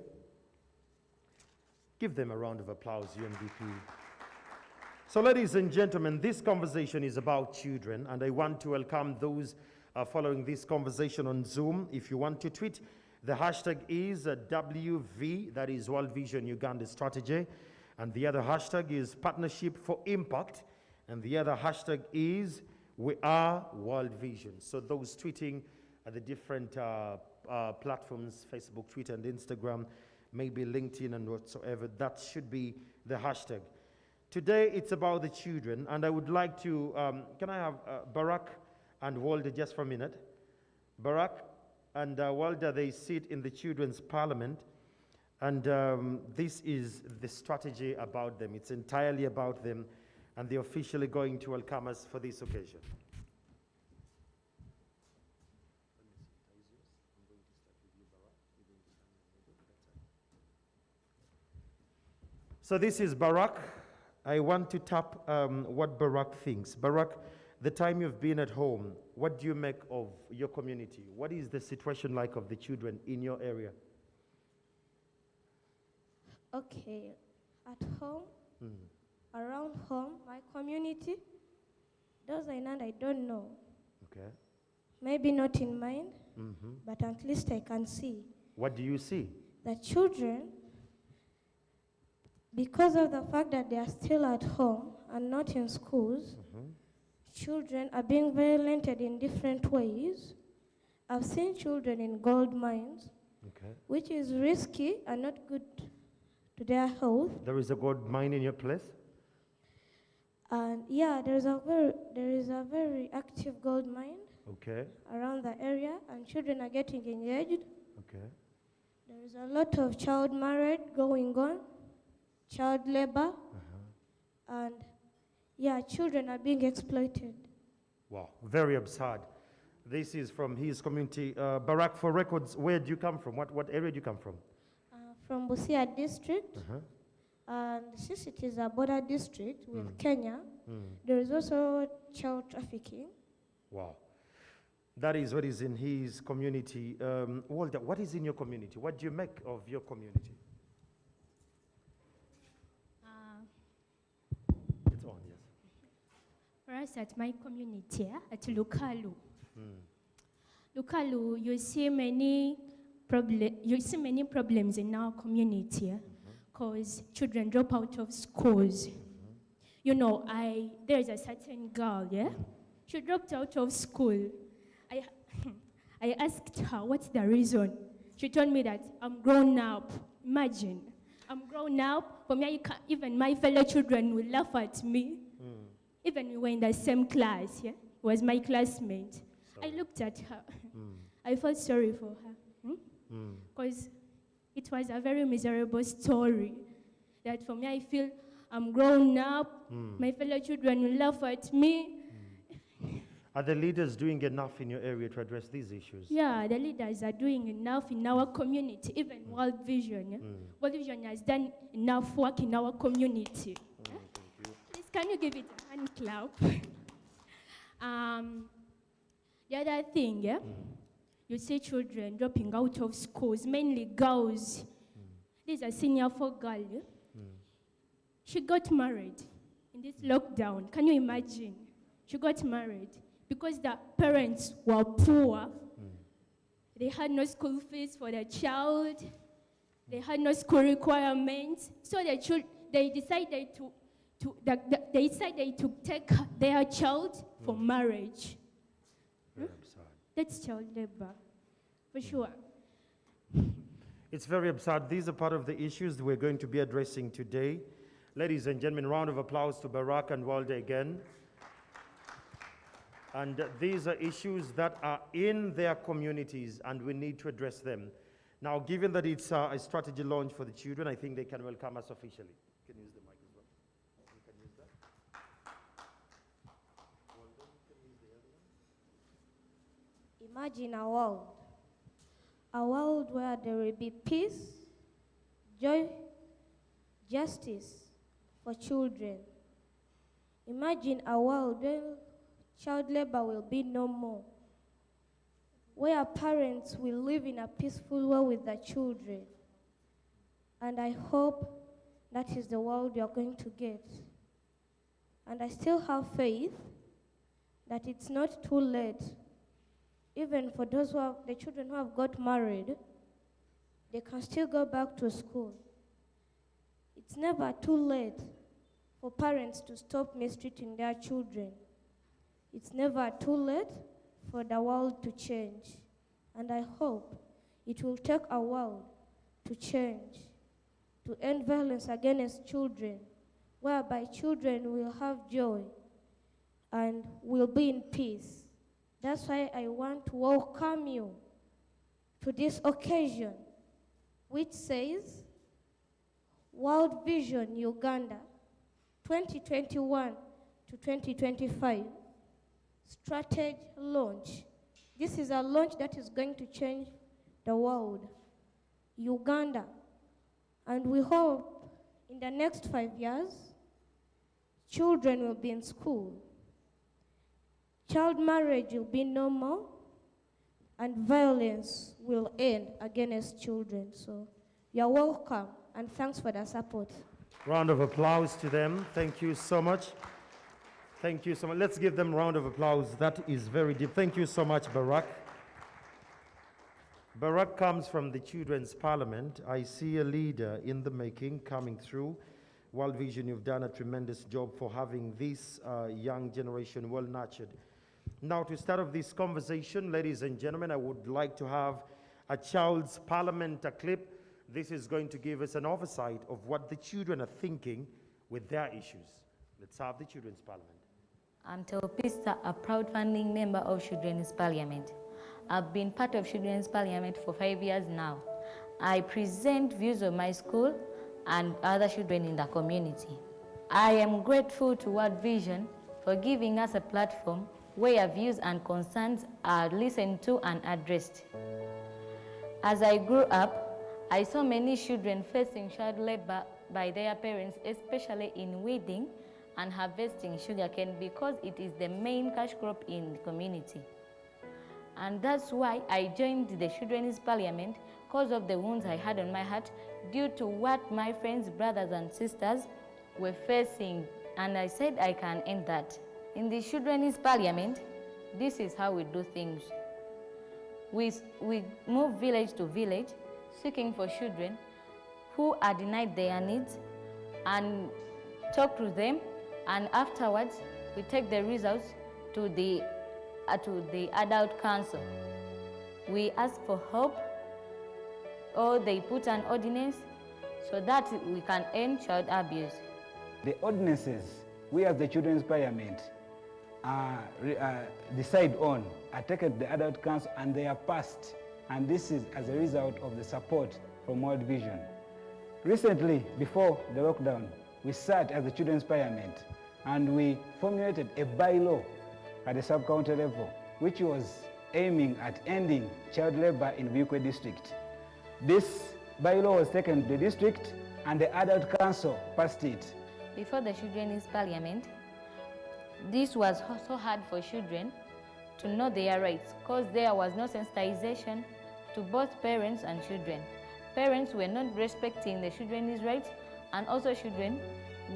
Speaker 15: Give them a round of applause, UNDP. So ladies and gentlemen, this conversation is about children, and I want to welcome those following this conversation on Zoom. If you want to tweet, the hashtag is WV, that is World Vision Uganda Strategy, and the other hashtag is Partnership for Impact, and the other hashtag is We Are World Vision. So those tweeting at the different platforms, Facebook, Twitter, and Instagram, maybe LinkedIn and whatsoever, that should be the hashtag. Today, it's about the children, and I would like to, can I have Barack and Walter just for a minute? Barack and Walter, they sit in the Children's Parliament, and this is the strategy about them. It's entirely about them, and they're officially going to welcome us for this occasion. So this is Barack. I want to tap what Barack thinks. Barack, the time you've been at home, what do you make of your community? What is the situation like of the children in your area?
Speaker 4: Okay, at home, around home, my community, those I don't know.
Speaker 15: Okay.
Speaker 4: Maybe not in mine, but at least I can see.
Speaker 15: What do you see?
Speaker 4: The children, because of the fact that they are still at home and not in schools, children are being violented in different ways. I've seen children in gold mines, which is risky and not good to their health.
Speaker 15: There is a gold mine in your place?
Speaker 4: And yeah, there is a very active gold mine around the area, and children are getting engaged. There is a lot of child marriage going on, child labor, and yeah, children are being exploited.
Speaker 15: Wow, very absurd. This is from his community. Barak, for records, where do you come from? What area do you come from?
Speaker 4: From Busia district, and since it is a border district with Kenya, there is also child trafficking.
Speaker 15: Wow. That is what is in his community. Walter, what is in your community? What do you make of your community? It's on, yes.
Speaker 21: For us at my community, at Lukalu, Lukalu, you see many problems in our community because children drop out of schools. You know, there's a certain girl, yeah? She dropped out of school. I asked her, what's the reason? She told me that I'm grown up. Imagine, I'm grown up. For me, even my fellow children will laugh at me. Even we were in the same class, yeah? He was my classmate. I looked at her. I felt sorry for her. Because it was a very miserable story. That for me, I feel I'm grown up. My fellow children will laugh at me.
Speaker 15: Are the leaders doing enough in your area to address these issues?
Speaker 21: Yeah, the leaders are doing enough in our community, even World Vision. Yeah? World Vision has done enough work in our community. Yeah? Please, can you give it a hand clap? The other thing, yeah? You see children dropping out of schools, mainly girls. This is a senior 4 girl. Yeah? She got married in this lockdown. Can you imagine? She got married because the parents were poor. They had no school fees for their child. They had no school requirements. So they decided to take their child for marriage. That's child labor, for sure.
Speaker 15: It's very absurd. These are part of the issues we're going to be addressing today. Ladies and gentlemen, round of applause to Barak and Walde again. And these are issues that are in their communities, and we need to address them. Now, given that it's a strategy launch for the children, I think they can welcome us officially. You can use the mic as well. You can use that. Walde, you can use the other one.
Speaker 4: Imagine a world where there will be peace, joy, justice for children. Imagine a world where child labor will be no more, where parents will live in a peaceful way with their children. And I hope that is the world we are going to get. And I still have faith that it's not too late. Even for those the children who have got married, they can still go back to school. It's never too late for parents to stop mistreating their children. It's never too late for the world to change. And I hope it will take a world to change, to end violence against children, whereby children will have joy and will be in peace. That's why I want to welcome you to this occasion, which says World Vision Uganda 2021 to 2025 strategy launch. This is a launch that is going to change the world, Uganda. And we hope in the next 5 years, children will be in school.
Speaker 11: child marriage will be normal, and violence will end against children. So you're welcome, and thanks for the support.
Speaker 15: Round of applause to them. Thank you so much. Thank you so much. Let's give them a round of applause. That is very deep. Thank you so much, Barack. Barack comes from the Children's Parliament. I see a leader in the making coming through. World Vision, you've done a tremendous job for having this young generation well nurtured. Now, to start off this conversation, ladies and gentlemen, I would like to have a Child's Parliament clip. This is going to give us an oversight of what the children are thinking with their issues. Let's have the Children's Parliament.
Speaker 22: I'm Teopista, a proud founding member of Children's Parliament. I've been part of Children's Parliament for 5 years now. I present views of my school and other children in the community. I am grateful to World Vision for giving us a platform where views and concerns are listened to and addressed. As I grew up, I saw many children facing child labor by their parents, especially in weeding and harvesting sugarcane because it is the main cash crop in the community. And that's why I joined the Children's Parliament, because of the wounds I had on my heart due to what my friends, brothers and sisters were facing, and I said I can end that. In the Children's Parliament, this is how we do things. We move village to village, seeking for children who are denied their needs and talk to them, and afterwards we take the results to the adult council. We ask for help, or they put an ordinance so that we can end child abuse.
Speaker 23: The ordinances we as the Children's Parliament decide on are taken to the adult council and they are passed, and this is as a result of the support from World Vision. Recently, before the lockdown, we sat as the Children's Parliament and we formulated a bylaw at the sub-county level, which was aiming at ending child labor in Bukwe district. This bylaw was taken to the district and the adult council passed it.
Speaker 22: Before the Children's Parliament, this was so hard for children to know their rights because there was no sensitization to both parents and children. Parents were not respecting the children's rights, and also children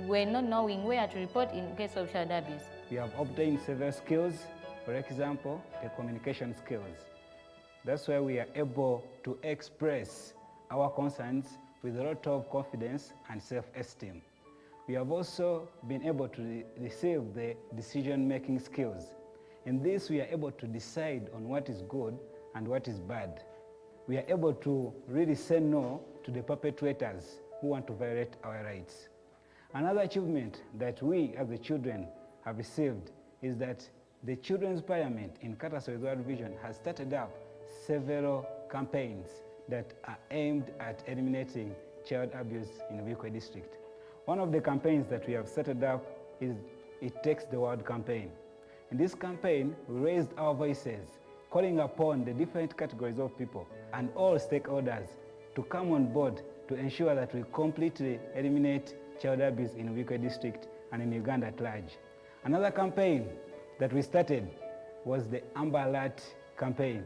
Speaker 22: were not knowing where to report in case of child abuse.
Speaker 23: We have obtained several skills, for example, the communication skills. That's why we are able to express our concerns with a lot of confidence and self-esteem. We have also been able to receive the decision-making skills. In this, we are able to decide on what is good and what is bad. We are able to really say no to the perpetrators who want to violate our rights. Another achievement that we as the children have received is that the Children's Parliament in Kataso with World Vision has started up several campaigns that are aimed at eliminating child abuse in the Bukwe district. One of the campaigns that we have started up is It Takes the World campaign. In this campaign, we raised our voices, calling upon the different categories of people and all stakeholders to come on board to ensure that we completely eliminate child abuse in Bukwe district and in Uganda at large. Another campaign that we started was the Amber Alert campaign.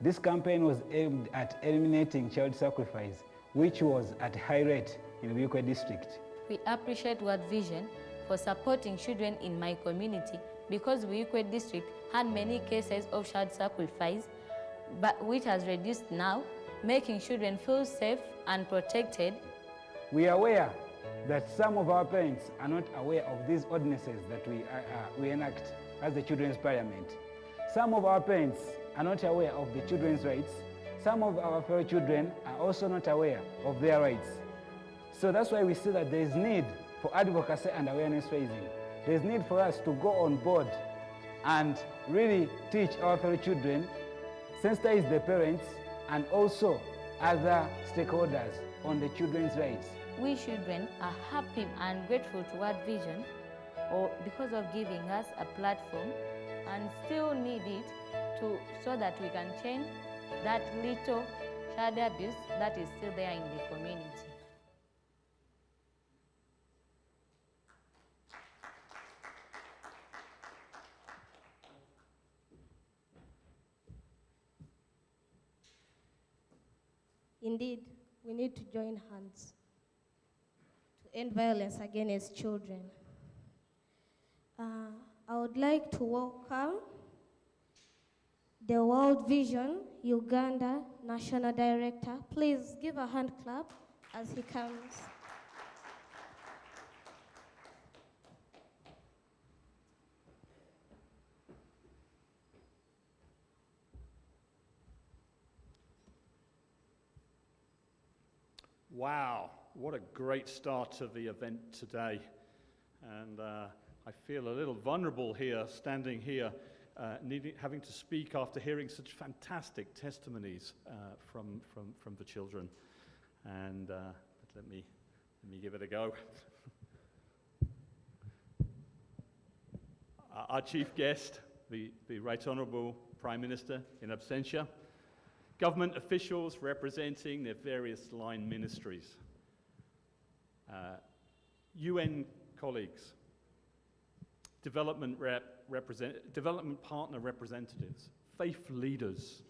Speaker 23: This campaign was aimed at eliminating child sacrifice, which was at high rate in Bukwe district.
Speaker 22: We appreciate World Vision for supporting children in my community because Bukwe district had many cases of child sacrifice, but which has reduced now, making children feel safe and protected.
Speaker 23: We are aware that some of our parents are not aware of these ordinances that we enact as the Children's Parliament. Some of our parents are not aware of the children's rights. Some of our fellow children are also not aware of their rights. So that's why we see that there is need for advocacy and awareness raising. There is need for us to go on board and really teach our fellow children, sensitize the parents, and also other stakeholders on the children's rights.
Speaker 22: We children are happy and grateful to World Vision because of giving us a platform, and still need it so that we can change that little child abuse that is still there in the community.
Speaker 11: Indeed, we need to join hands to end violence against children. I would like to welcome the World Vision Uganda National Director. Please give a hand clap as he comes.
Speaker 10: Wow, what a great start to the event today. And I feel a little vulnerable here, standing here, having to speak after hearing such fantastic testimonies from the children. And let me give it a go. Our chief guest, the Right Honourable Prime Minister in absentia, government officials representing their various line ministries, UN colleagues, development partner representatives, faith leaders,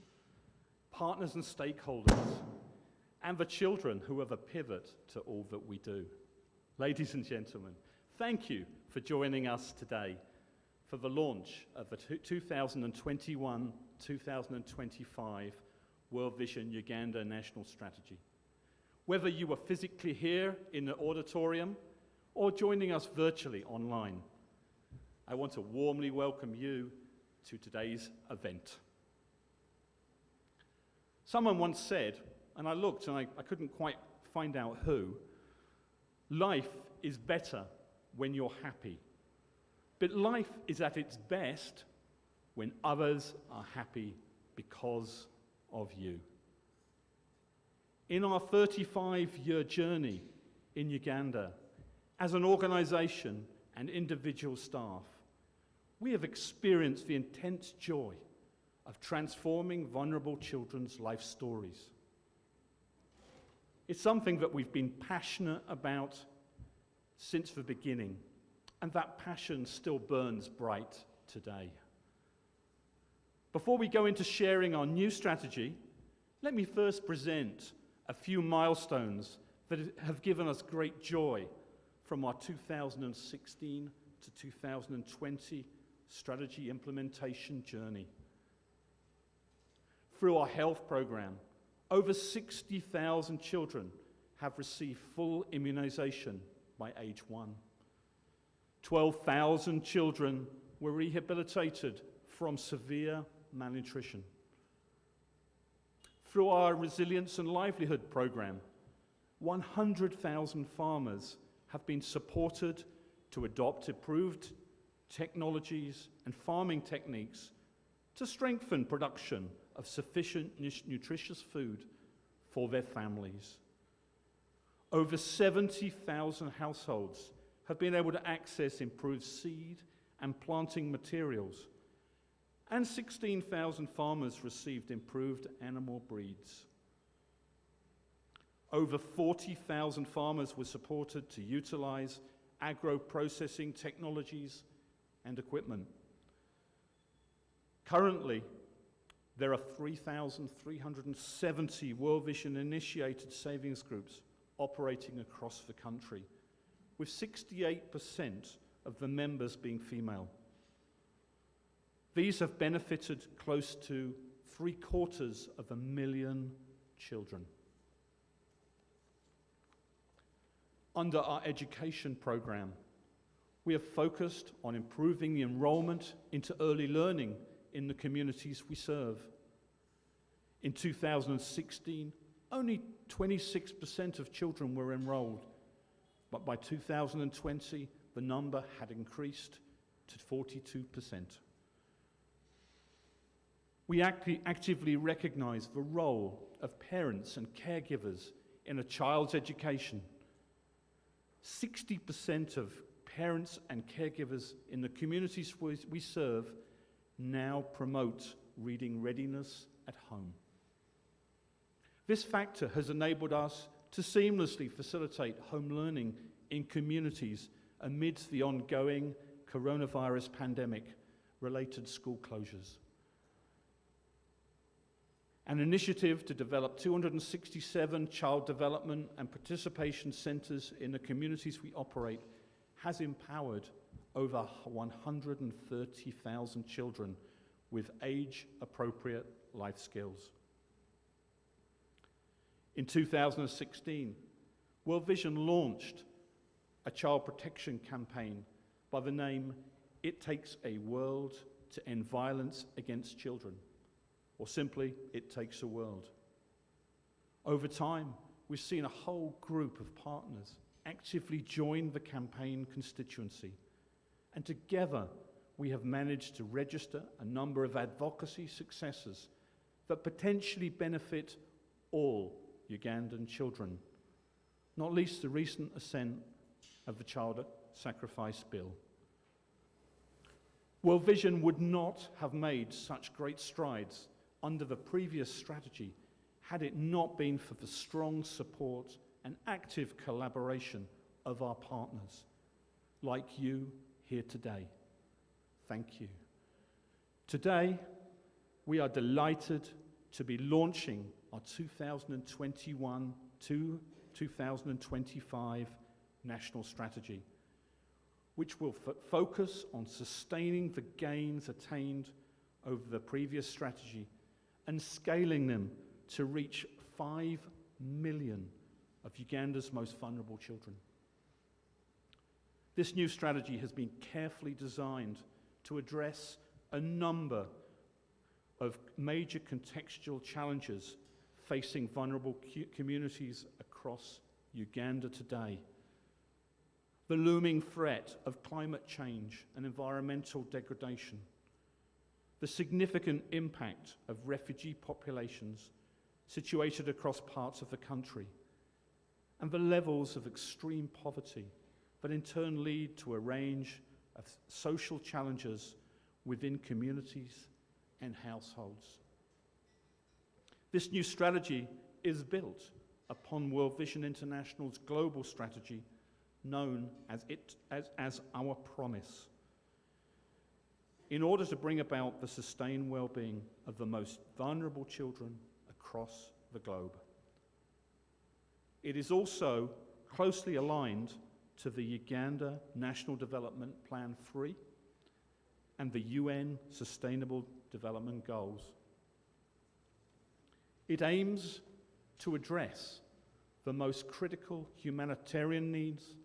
Speaker 10: partners and stakeholders, and the children who are the pivot to all that we do. Ladies and gentlemen, thank you for joining us today for the launch of the 2021-2025 World Vision Uganda National Strategy. Whether you are physically here in the auditorium or joining us virtually online, I want to warmly welcome you to today's event. Someone once said, and I looked and I couldn't quite find out who, life is better when you're happy, but life is at its best when others are happy because of you. In our 35-year journey in Uganda, as an organization and individual staff, we have experienced the intense joy of transforming vulnerable children's life stories. It's something that we've been passionate about since the beginning, and that passion still burns bright today. Before we go into sharing our new strategy, let me first present a few milestones that have given us great joy from our 2016 to 2020 strategy implementation journey. Through our health program, over 60,000 children have received full immunization by age 1. 12,000 children were rehabilitated from severe malnutrition. Through our Resilience and Livelihood program, 100,000 farmers have been supported to adopt improved technologies and farming techniques to strengthen production of sufficient nutritious food for their families. Over 70,000 households have been able to access improved seed and planting materials, and 16,000 farmers received improved animal breeds. Over 40,000 farmers were supported to utilize agro-processing technologies and equipment. Currently, there are 3,370 World Vision initiated savings groups operating across the country, with 68% of the members being female. These have benefited close to 750,000 children. Under our education program, we have focused on improving the enrollment into early learning in the communities we serve. In 2016, only 26% of children were enrolled, but by 2020, the number had increased to 42%. We actively recognize the role of parents and caregivers in a child's education. 60% of parents and caregivers in the communities we serve now promote reading readiness at home. This factor has enabled us to seamlessly facilitate home learning in communities amidst the ongoing coronavirus pandemic-related school closures. An initiative to develop 267 child development and participation centres in the communities we operate has empowered over 130,000 children with age-appropriate life skills. In 2016, World Vision launched a child protection campaign by the name It Takes a World to End Violence Against Children, or simply, It Takes a World. Over time, we've seen a whole group of partners actively join the campaign constituency, and together we have managed to register a number of advocacy successes that potentially benefit all Ugandan children, not least the recent assent of the Child Sacrifice Bill. World Vision would not have made such great strides under the previous strategy had it not been for the strong support and active collaboration of our partners, like you here today. Thank you. Today, we are delighted to be launching our 2021 to 2025 national strategy, which will focus on sustaining the gains attained over the previous strategy and scaling them to reach 5 million of Uganda's most vulnerable children. This new strategy has been carefully designed to address a number of major contextual challenges facing vulnerable communities across Uganda today. The looming threat of climate change and environmental degradation, the significant impact of refugee populations situated across parts of the country, and the levels of extreme poverty that in turn lead to a range of social challenges within communities and households. This new strategy is built upon World Vision International's global strategy known as Our Promise, in order to bring about the sustained well-being of the most vulnerable children across the globe. It is also closely aligned to the Uganda National Development Plan 3 and the UN Sustainable Development Goals. It aims to address the most critical humanitarian needs,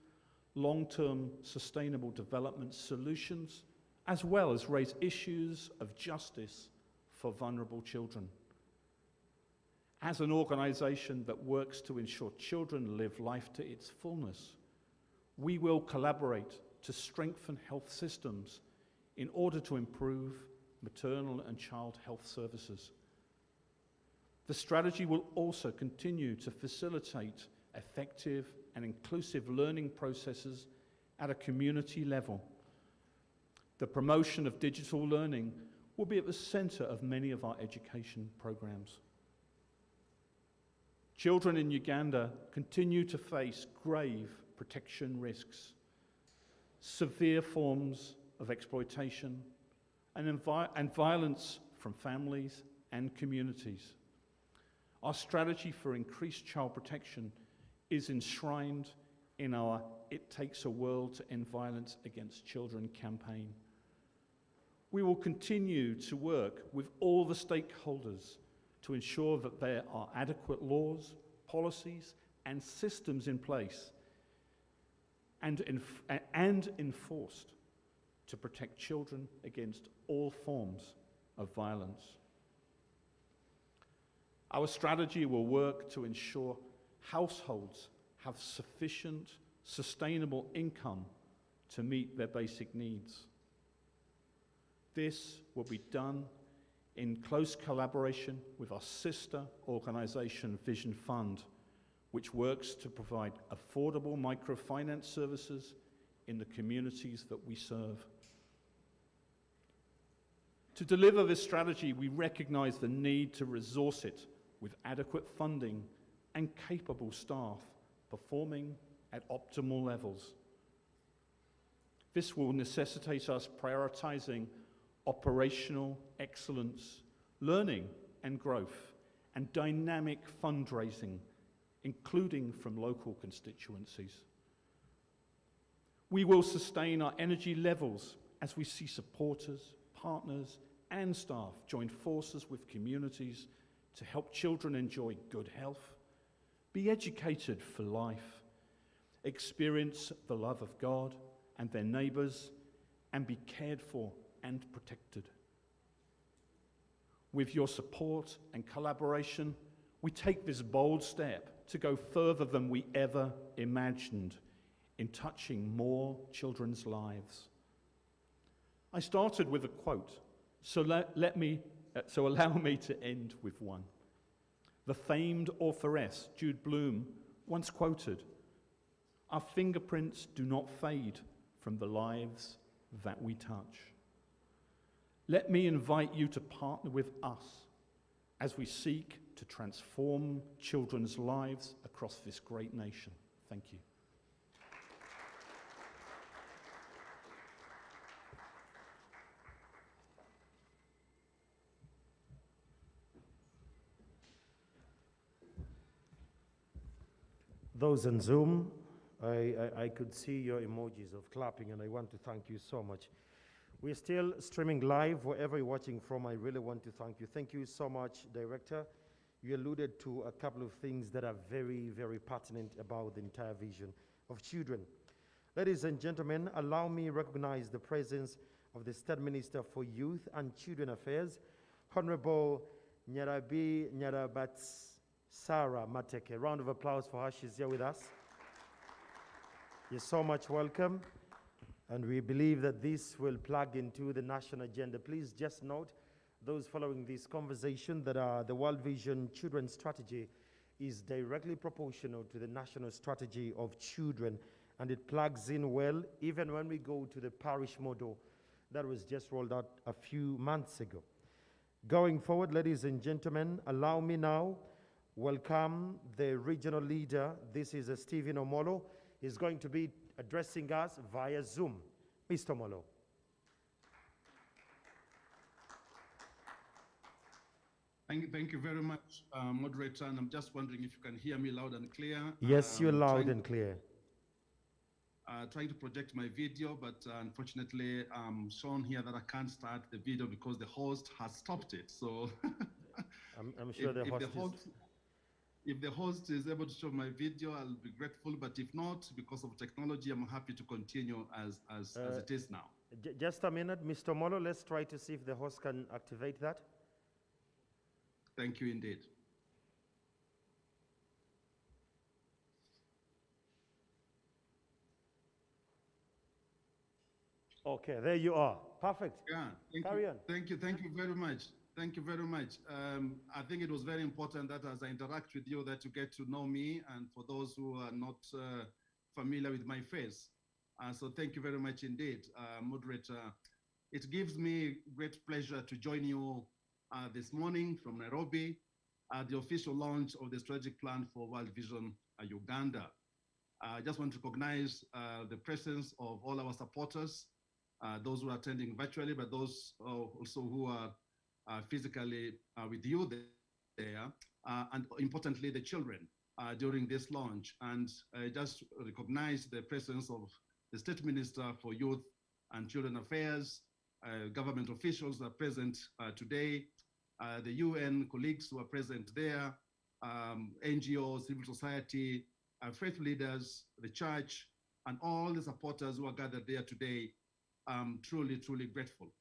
Speaker 10: long-term sustainable development solutions, as well as raise issues of justice for vulnerable children. As an organisation that works to ensure children live life to its fullness, we will collaborate to strengthen health systems in order to improve maternal and child health services. The strategy will also continue to facilitate effective and inclusive learning processes at a community level. The promotion of digital learning will be at the centre of many of our education programs. Children in Uganda continue to face grave protection risks, severe forms of exploitation, and violence from families and communities. Our strategy for increased child protection is enshrined in our It Takes a World to End Violence Against Children campaign. We will continue to work with all the stakeholders to ensure that there are adequate laws, policies, and systems in place and enforced to protect children against all forms of violence. Our strategy will work to ensure households have sufficient, sustainable income to meet their basic needs. This will be done in close collaboration with our sister organisation Vision Fund, which works to provide affordable microfinance services in the communities that we serve. To deliver this strategy, we recognise the need to resource it with adequate funding and capable staff performing at optimal levels. This will necessitate us prioritising operational excellence, learning and growth and dynamic fundraising, including from local constituencies. We will sustain our energy levels as we see supporters, partners, and staff join forces with communities to help children enjoy good health, be educated for life, experience the love of God and their neighbours, and be cared for and protected. With your support and collaboration, we take this bold step to go further than we ever imagined in touching more children's lives. I started with a quote, so allow me to end with one. The famed authoress Jude Bloom once quoted, "Our fingerprints do not fade from the lives that we touch." Let me invite you to partner with us as we seek to transform children's lives across this great nation. Thank you.
Speaker 15: Those on Zoom, I could see your emojis of clapping, and I want to thank you so much. We're still streaming live wherever you're watching from. I really want to thank you. Thank you so much, Director. You alluded to a couple of things that are very, very pertinent about the entire vision of children. Ladies and gentlemen, allow me to recognize the presence of the State Minister for Youth and Children Affairs, Honorable Nyarabi Nyarabats Sarah Mateke. A round of applause for her. She's here with us. You're so much welcome. And we believe that this will plug into the national agenda. Please just note, those following this conversation, that the World Vision Children's Strategy is directly proportional to the national strategy of children, and it plugs in well even when we go to the parish model that was just rolled out a few months ago. Going forward, ladies and gentlemen, allow me now welcome the regional leader. This is Stephen Omolo. He's going to be addressing us via Zoom. Mr. Omolo.
Speaker 12: Thank you very much, moderator. And I'm just wondering if you can hear me loud and clear.
Speaker 15: Yes, you're loud and clear.
Speaker 12: Trying to project my video, but unfortunately, I'm shown here that I can't start the video because the host has stopped it. So
Speaker 15: I'm sure
Speaker 12: if the host is able to show my video, I'll be grateful. But if not, because of technology, I'm happy to continue as it is now.
Speaker 15: Just a minute, Mr. Molo. Let's try to see if the host can activate that.
Speaker 12: Thank you indeed.
Speaker 15: Okay, there you are. Perfect.
Speaker 12: Yeah,
Speaker 15: Carry on.
Speaker 12: Thank you very much. Thank you very much. I think it was very important that as I interact with you, that you get to know me, and for those who are not familiar with my face. So thank you very much indeed, moderator. It gives me great pleasure to join you this morning from Nairobi at the official launch of the strategic plan for World Vision Uganda. I just want to recognize the presence of all our supporters, those who are attending virtually, but those also who are physically with you there, and importantly, the children during this launch. And just recognize the presence of the State Minister for Youth and Children Affairs, government officials are present today, the UN colleagues who are present there, NGOs, civil society, faith leaders, the church, and all the supporters who are gathered there today. I'm truly, truly grateful.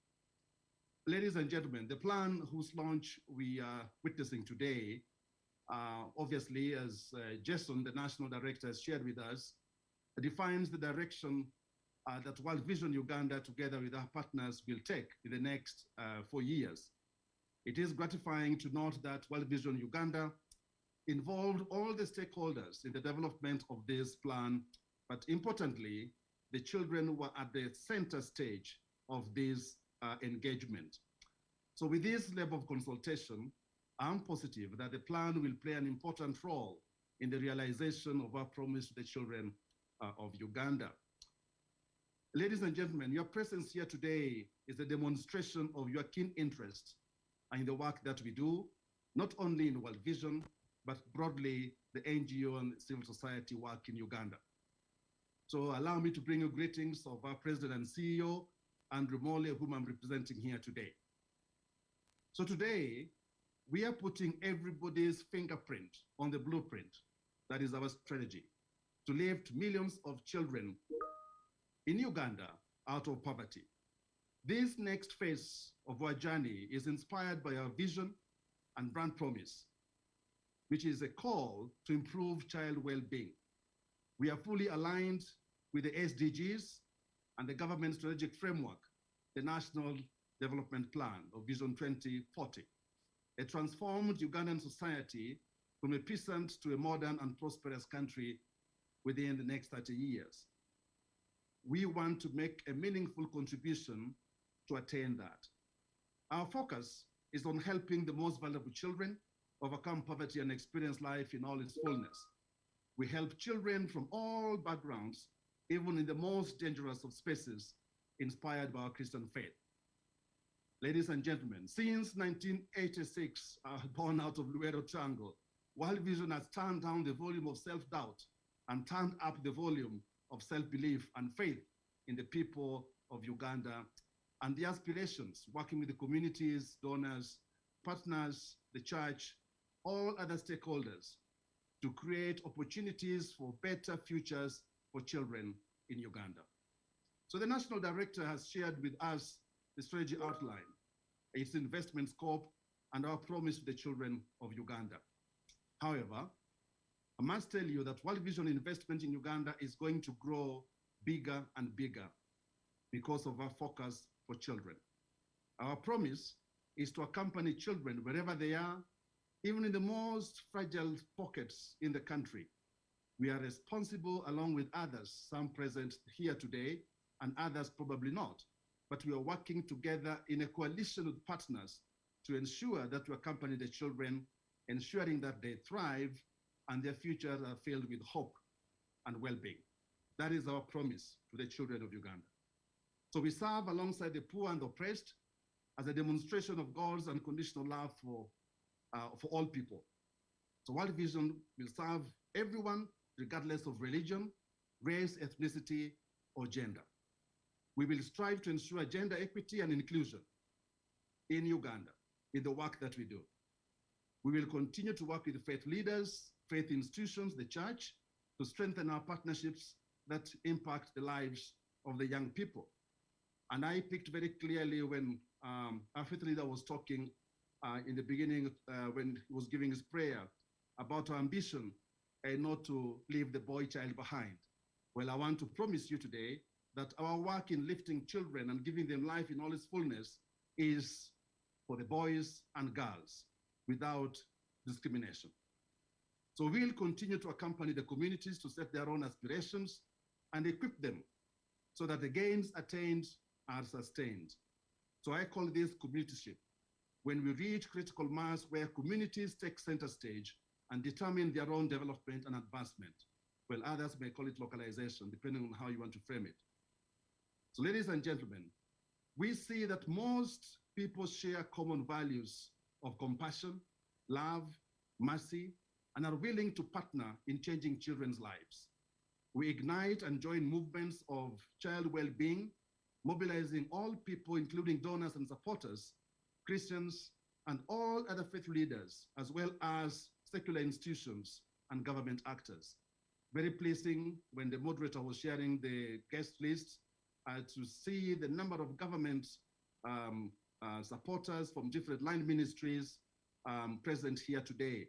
Speaker 12: Ladies and gentlemen, the plan whose launch we are witnessing today, obviously, as Jason, the national director, has shared with us, defines the direction that World Vision Uganda, together with our partners, will take in the next 4 years. It is gratifying to note that World Vision Uganda involved all the stakeholders in the development of this plan, but importantly, the children were at the center stage of this engagement. So with this level of consultation, I'm positive that the plan will play an important role in the realization of our promise to the children of Uganda. Ladies and gentlemen, your presence here today is a demonstration of your keen interest in the work that we do, not only in World Vision, but broadly the NGO and civil society work in Uganda. So allow me to bring you greetings of our President and CEO, Andrew Mole, whom I'm representing here today. So today, we are putting everybody's fingerprint on the blueprint. That is our strategy, to lift millions of children in Uganda out of poverty. This next phase of our journey is inspired by our vision and brand promise, which is a call to improve child well-being. We are fully aligned with the SDGs and the government strategic framework, the National Development Plan of Vision 2040, a transformed Ugandan society from a peasant to a modern and prosperous country within the next 30 years. We want to make a meaningful contribution to attain that. Our focus is on helping the most vulnerable children overcome poverty and experience life in all its fullness. We help children from all backgrounds, even in the most dangerous of spaces, inspired by our Christian faith. Ladies and gentlemen, since 1986, born out of Luero Triangle, World Vision has turned down the volume of self-doubt and turned up the volume of self-belief and faith in the people of Uganda and the aspirations, working with the communities, donors, partners, the church, all other stakeholders to create opportunities for better futures for children in Uganda. So the National Director has shared with us the strategy outline, its investment scope, and our promise to the children of Uganda. However, I must tell you that World Vision investment in Uganda is going to grow bigger and bigger because of our focus for children. Our promise is to accompany children wherever they are, even in the most fragile pockets in the country. We are responsible along with others, some present here today and others probably not, but we are working together in a coalition with partners to ensure that we accompany the children, ensuring that they thrive and their futures are filled with hope and well-being. That is our promise to the children of Uganda. So we serve alongside the poor and the oppressed as a demonstration of God's unconditional love for all people. So World Vision will serve everyone regardless of religion, race, ethnicity, or gender. We will strive to ensure gender equity and inclusion in Uganda in the work that we do. We will continue to work with faith leaders, faith institutions, the church, to strengthen our partnerships that impact the lives of the young people. And I picked very clearly when our faith leader was talking in the beginning when he was giving his prayer about our ambition not to leave the boy child behind. Well, I want to promise you today that our work in lifting children and giving them life in all its fullness is for the boys and girls without discrimination. So we'll continue to accompany the communities to set their own aspirations and equip them so that the gains attained are sustained. So I call this communityship. When we reach critical mass where communities take center stage and determine their own development and advancement. Well, others may call it localization, depending on how you want to frame it. So ladies and gentlemen, we see that most people share common values of compassion, love, mercy, and are willing to partner in changing children's lives. We ignite and join movements of child well-being, mobilizing all people, including donors and supporters, Christians, and all other faith leaders, as well as secular institutions and government actors. Very pleasing when the moderator was sharing the guest list to see the number of government supporters from different line ministries present here today.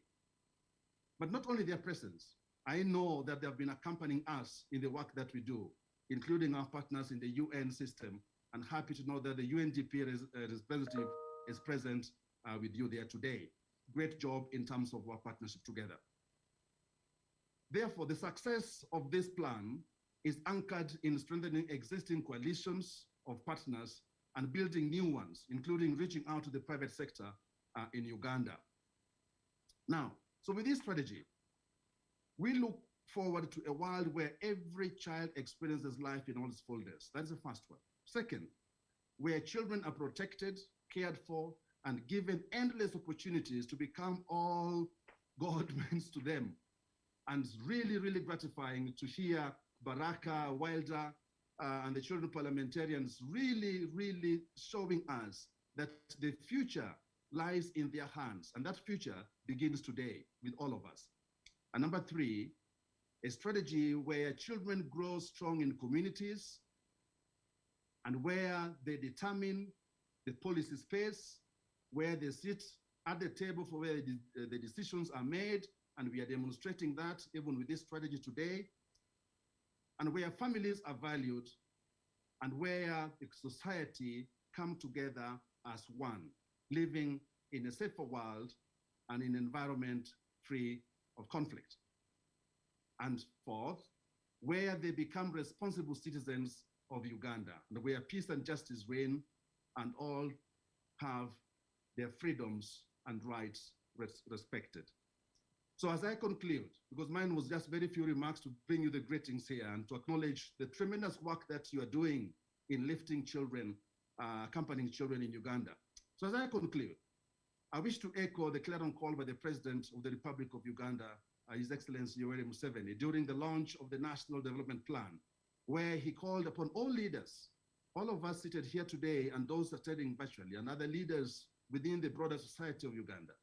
Speaker 12: But not only their presence, I know that they have been accompanying us in the work that we do, including our partners in the UN system, and happy to know that the UNDP representative is present with you there today. Great job in terms of our partnership together. Therefore, the success of this plan is anchored in strengthening existing coalitions of partners and building new ones, including reaching out to the private sector in Uganda. Now, so with this strategy, we look forward to a world where every child experiences life in all its fullness. That's the first one. Second, where children are protected, cared for, and given endless opportunities to become all God means to them. And it's really, really gratifying to hear Baraka, Wilder, and the children parliamentarians really, really showing us that the future lies in their hands, and that future begins today with all of us. And number three, a strategy where children grow strong in communities and where they determine the policy space, where they sit at the table for where the decisions are made, and we are demonstrating that even with this strategy today, and where families are valued, and where the society come together as one, living in a safer world and in an environment free of conflict. And fourth, where they become responsible citizens of Uganda, and where peace and justice reign and all have their freedoms and rights respected. So as I conclude, because mine was just very few remarks to bring you the greetings here and to acknowledge the tremendous work that you are doing in lifting children, accompanying children in Uganda. So as I conclude, I wish to echo the clarion call by the President of the Republic of Uganda, His Excellency Yoweri Museveni, during the launch of the National Development Plan, where he called upon all leaders, all of us seated here today and those attending virtually, and other leaders within the broader society of Uganda,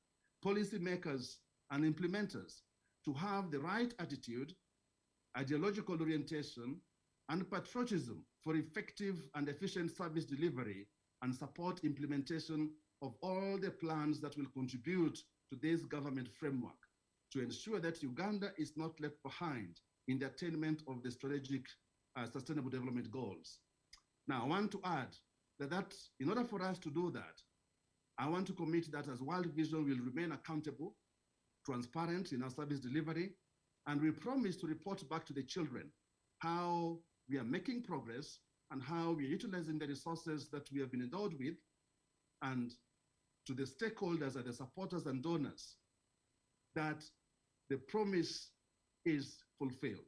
Speaker 12: policymakers and implementers, to have the right attitude, ideological orientation, and patriotism for effective and efficient service delivery and support implementation of all the plans that will contribute to this government framework to ensure that Uganda is not left behind in the attainment of the strategic sustainable development goals. Now, I want to add that in order for us to do that, I want to commit that as World Vision will remain accountable, transparent in our service delivery, and we promise to report back to the children how we are making progress and how we are utilizing the resources that we have been endowed with, and to the stakeholders and the supporters and donors that the promise is fulfilled.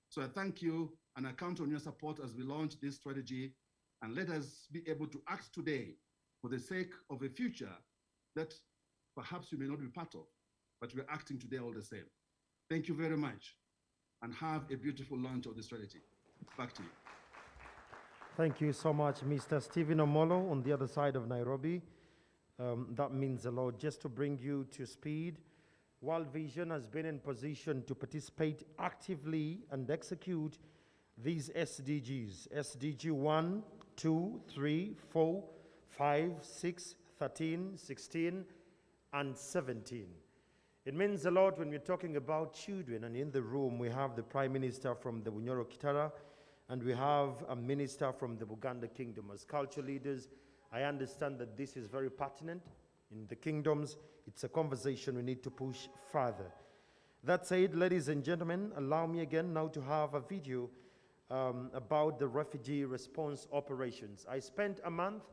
Speaker 12: So I thank you and I count on your support as we launch this strategy, and let us be able to act today for the sake of a future that perhaps you may not be part of, but we're acting today all the same. Thank you very much and have a beautiful launch of the strategy. Back to you.
Speaker 15: Thank you so much, Mr. Stephen Omolo on the other side of Nairobi. That means a lot. Just to bring you to speed, World Vision has been in position to participate actively and execute these SDGs. SDG 1, 2, 3, 4, 5, 6, 13, 16, and 17. It means a lot when we're talking about children, and in the room we have the Prime Minister from the Bunyoro Kitara, and we have a minister from the Buganda Kingdom. As culture leaders, I understand that this is very pertinent in the kingdoms. It's a conversation we need to push further. That said, ladies and gentlemen, allow me again now to have a video about the refugee response operations. I spent a month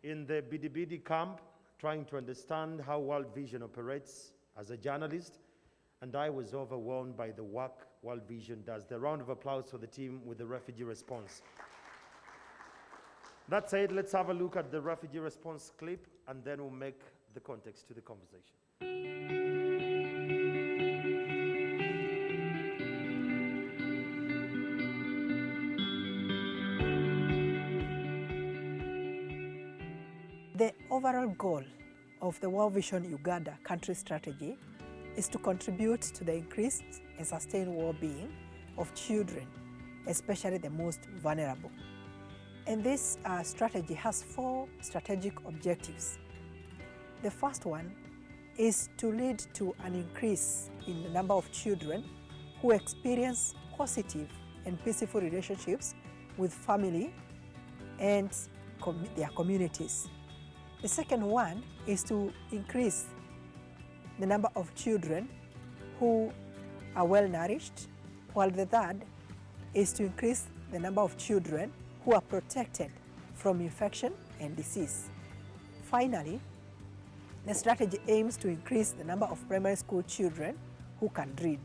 Speaker 15: in the Bidibidi camp trying to understand how World Vision operates as a journalist, and I was overwhelmed by the work World Vision does. The round of applause for the team with the refugee response. That said, let's have a look at the refugee response clip, and then we'll make the context to the conversation.
Speaker 16: The overall goal of the World Vision Uganda country strategy is to contribute to the increased and sustained well-being of children, especially the most vulnerable. And this strategy has 4 strategic objectives. The first one is to lead to an increase in the number of children who experience positive and peaceful relationships with family and their communities. The second one is to increase the number of children who are well nourished, while the third is to increase the number of children who are protected from infection and disease. Finally, the strategy aims to increase the number of primary school children who can read.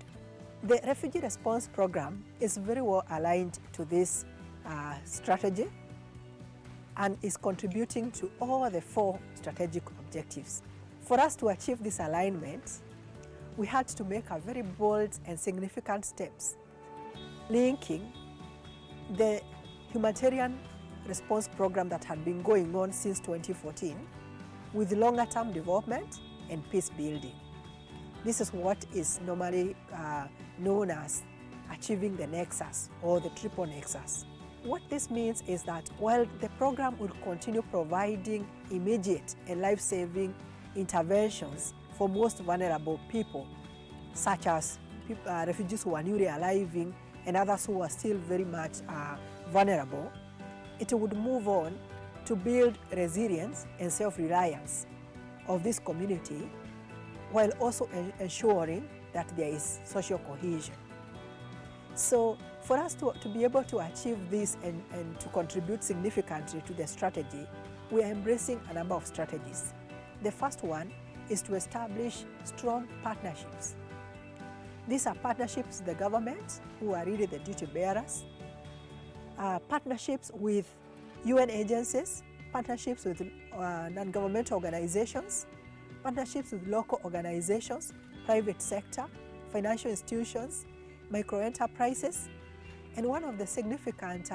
Speaker 16: The Refugee Response Program is very well aligned to this strategy. and is contributing to all the 4 strategic objectives. For us to achieve this alignment, we had to make a very bold and significant steps, linking the humanitarian response program that had been going on since 2014 with longer-term development and peace building. This is what is normally known as achieving the nexus or the triple nexus. What this means is that while the program will continue providing immediate and life-saving interventions for most vulnerable people, such as refugees who are newly arriving and others who are still very much vulnerable, it would move on to build resilience and self-reliance of this community while also ensuring that there is social cohesion. So for us to be able to achieve this and to contribute significantly to the strategy, we are embracing a number of strategies. The first one is to establish strong partnerships. These are partnerships with the government, who are really the duty bearers, partnerships with UN agencies, partnerships with non-governmental organizations, partnerships with local organizations, private sector, financial institutions, micro-enterprises, and one of the significant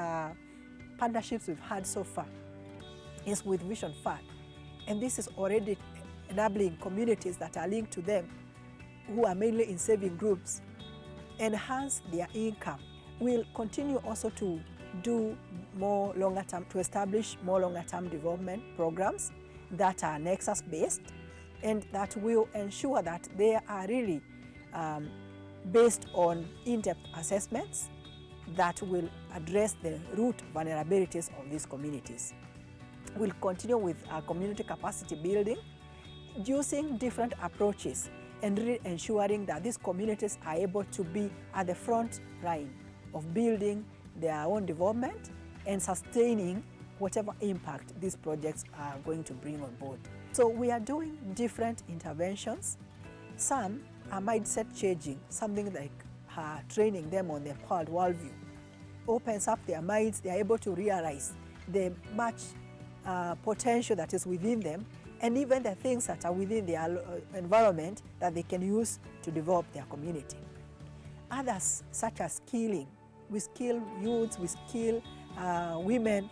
Speaker 16: partnerships we've had so far is with Vision Fund. And this is already enabling communities that are linked to them, who are mainly in saving groups, enhance their income. We'll continue also to do more longer term, to establish more longer term development programs that are nexus-based and that will ensure that they are really based on in-depth assessments that will address the root vulnerabilities of these communities. We'll continue with community capacity building, using different approaches and really ensuring that these communities are able to be at the front line of building their own development and sustaining whatever impact these projects are going to bring on board. So we are doing different interventions. Some are mindset changing, something like training them on the empowered worldview. Opens up their minds, they are able to realize the much potential that is within them, and even the things that are within their environment that they can use to develop their community. Others, such as skilling, we skill youths, we skill women,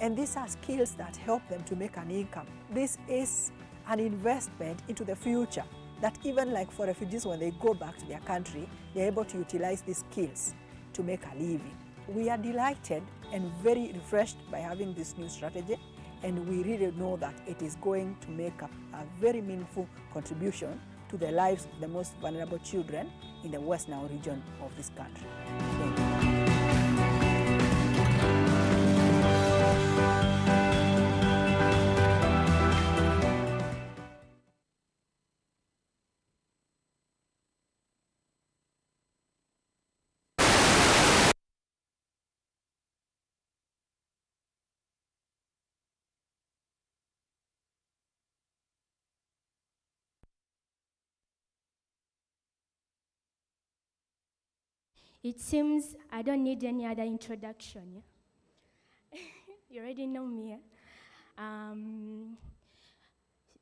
Speaker 16: and these are skills that help them to make an income. This is an investment into the future, that even like for refugees, when they go back to their country, they're able to utilize these skills to make a living. We are delighted and very refreshed by having this new strategy, and we really know that it is going to make a very meaningful contribution to the lives of the most vulnerable children in the West Nile region of this country. Thank you.
Speaker 21: It seems I don't need any other introduction. Yeah? You already know me. Yeah?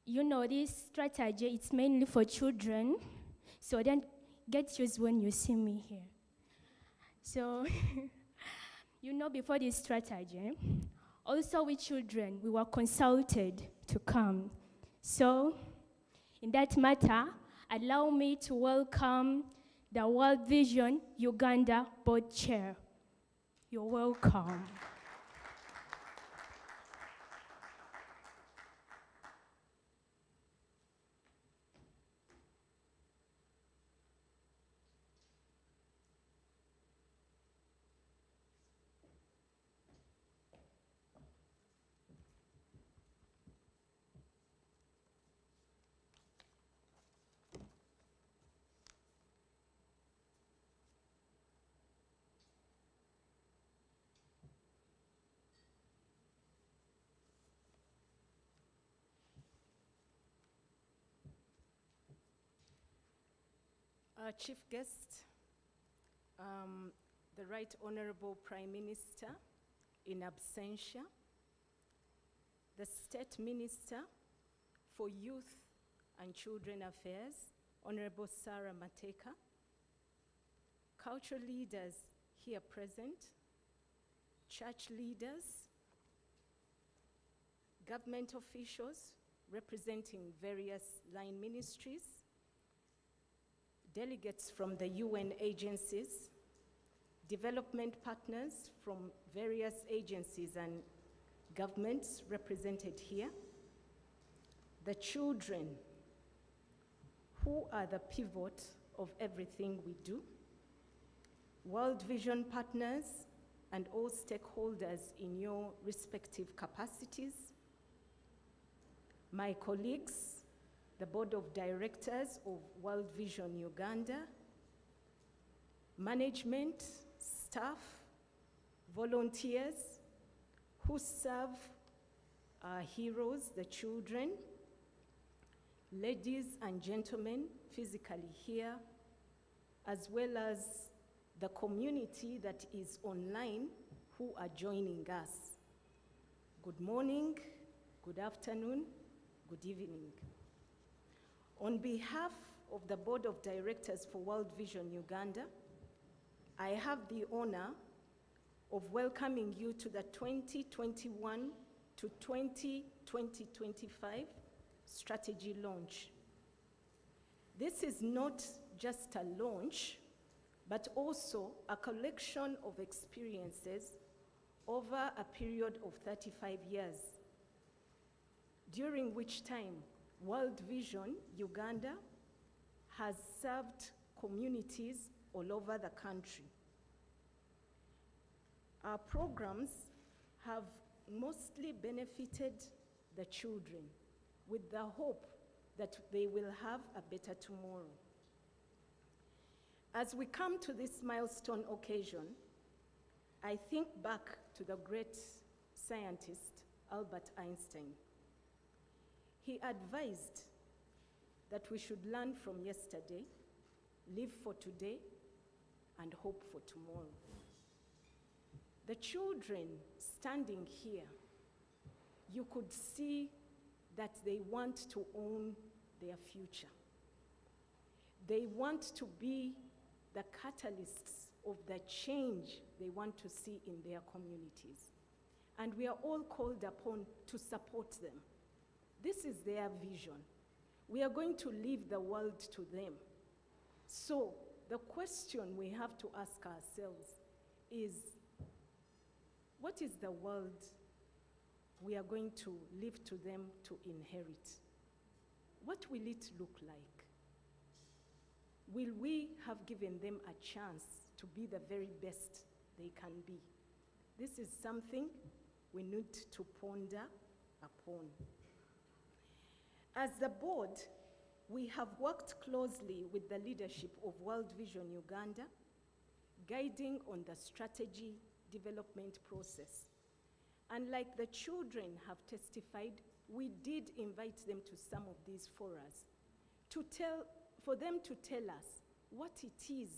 Speaker 21: You know, this strategy, it's mainly for children, so don't get used when you see me here. So, you know, before this strategy, also with children, we were consulted to come. So, in that matter, allow me to welcome the World Vision Uganda Board Chair. You're welcome.
Speaker 14: Chief guest, the Right Honorable Prime Minister in absentia, the State Minister for Youth and Children Affairs, Honorable Sarah Mateka, cultural leaders here present, church leaders, government officials representing various line ministries, delegates from the UN agencies, development partners from various agencies and governments represented here, the children who are the pivot of everything we do, World Vision partners and all stakeholders in your respective capacities, my colleagues, the Board of Directors of World Vision Uganda, management, staff, volunteers who serve our heroes, the children, ladies and gentlemen physically here, as well as the community that is online who are joining us. Good morning, good afternoon, good evening. On behalf of the Board of Directors for World Vision Uganda, I have the honor of welcoming you to the 2021 to 2025 strategy launch. This is not just a launch, but also a collection of experiences over a period of 35 years, during which time World Vision Uganda has served communities all over the country. Our programs have mostly benefited the children with the hope that they will have a better tomorrow. As we come to this milestone occasion, I think back to the great scientist, Albert Einstein. He advised that we should learn from yesterday, live for today, and hope for tomorrow. The children standing here, you could see that they want to own their future. They want to be the catalysts of the change they want to see in their communities. And we are all called upon to support them. This is their vision. We are going to leave the world to them. So the question we have to ask ourselves is, what is the world we are going to leave to them to inherit? What will it look like? Will we have given them a chance to be the very best they can be? This is something we need to ponder upon. As the board, we have worked closely with the leadership of World Vision Uganda, guiding on the strategy development process. And like the children have testified, we did invite them to some of these forums for them to tell us what it is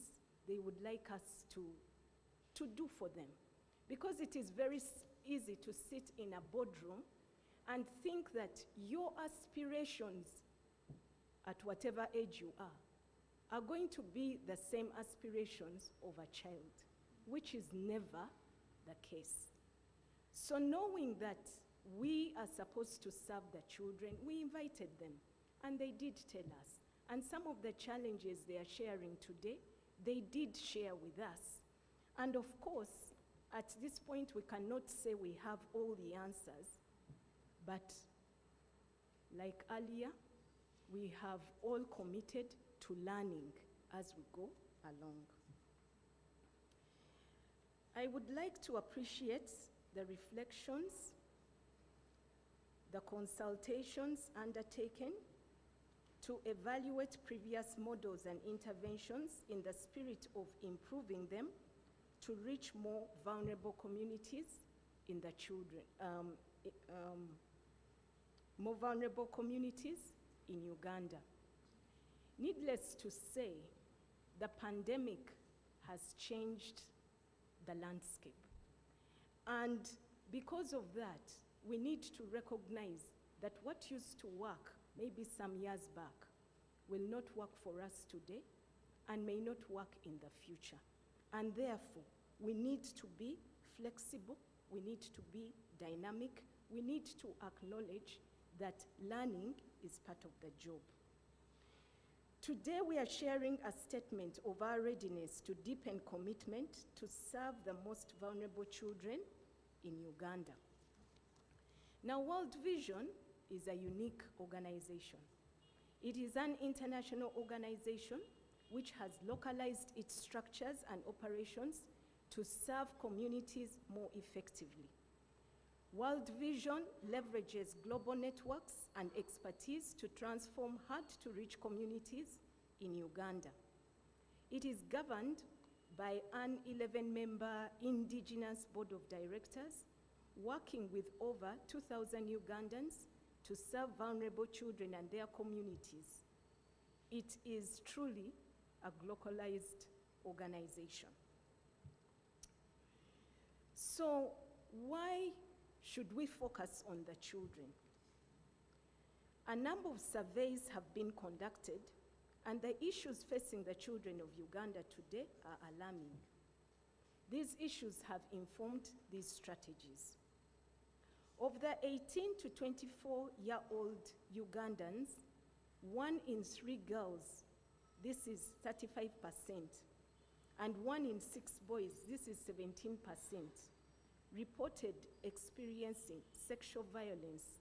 Speaker 14: they would like us to do for them. Because it is very easy to sit in a boardroom and think that your aspirations at whatever age you are going to be the same aspirations of a child, which is never the case. So knowing that we are supposed to serve the children, we invited them, and they did tell us. And some of the challenges they are sharing today, they did share with us. And of course, at this point, we cannot say we have all the answers, but like earlier, we have all committed to learning as we go along. I would like to appreciate the reflections, the consultations undertaken to evaluate previous models and interventions in the spirit of improving them to reach more vulnerable communities in the children, more vulnerable communities in Uganda. Needless to say, the pandemic has changed the landscape. And because of that, we need to recognize that what used to work maybe some years back will not work for us today and may not work in the future. And therefore, we need to be flexible, we need to be dynamic, we need to acknowledge that learning is part of the job. Today we are sharing a statement of our readiness to deepen commitment to serve the most vulnerable children in Uganda. Now, World Vision is a unique organization. It is an international organization which has localized its structures and operations to serve communities more effectively. World Vision leverages global networks and expertise to transform hard-to-reach communities in Uganda. It is governed by an 11-member indigenous board of directors working with over 2,000 Ugandans to serve vulnerable children and their communities. It is truly a globalized organization. So why should we focus on the children? A number of surveys have been conducted, and the issues facing the children of Uganda today are alarming. These issues have informed these strategies. Of the 18 to 24-year-old Ugandans, 1 in 3 girls, this is 35%, and 1 in 6 boys, this is 17%, reported experiencing sexual violence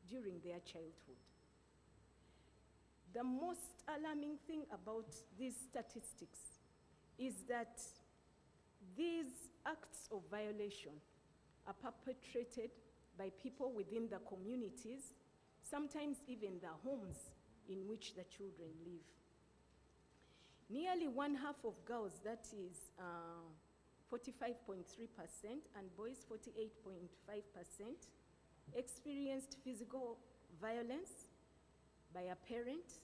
Speaker 14: during their childhood. The most alarming thing about these statistics is that these acts of violation are perpetrated by people within the communities, sometimes even the homes in which the children live. Nearly 1/2 of girls, that is 45.3%, and boys 48.5%, experienced physical violence by a parent,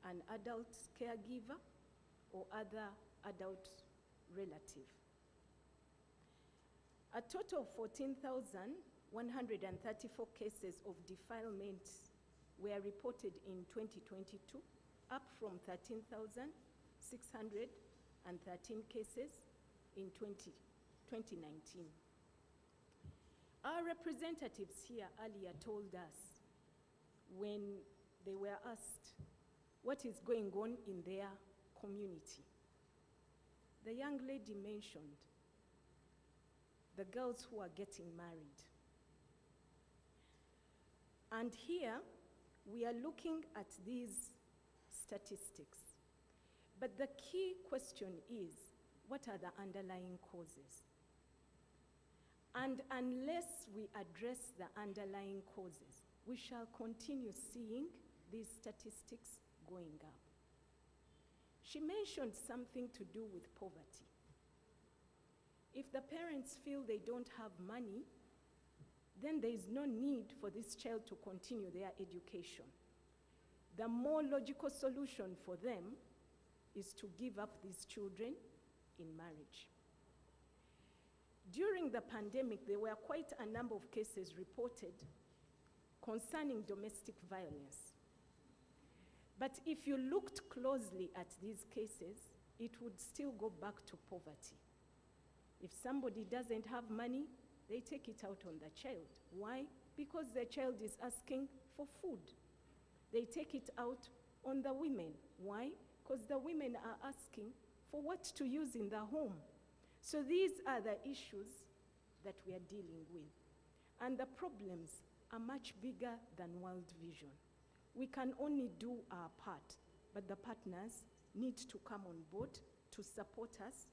Speaker 14: an adult caregiver, or other adult relative. A total of 14,134 cases of defilement were reported in 2022, up from 13,613 cases in 2019. Our representatives here earlier told us when they were asked what is going on in their community. The young lady mentioned the girls who are getting married. And here we are looking at these statistics. But the key question is, what are the underlying causes? And unless we address the underlying causes, we shall continue seeing these statistics going up. She mentioned something to do with poverty. If the parents feel they don't have money, then there is no need for this child to continue their education. The more logical solution for them is to give up these children in marriage. During the pandemic, there were quite a number of cases reported concerning domestic violence. But if you looked closely at these cases, it would still go back to poverty. If somebody doesn't have money, they take it out on the child. Why? Because the child is asking for food. They take it out on the women. Why? Because the women are asking for what to use in the home. So these are the issues that we are dealing with. And the problems are much bigger than World Vision. We can only do our part, but the partners need to come on board to support us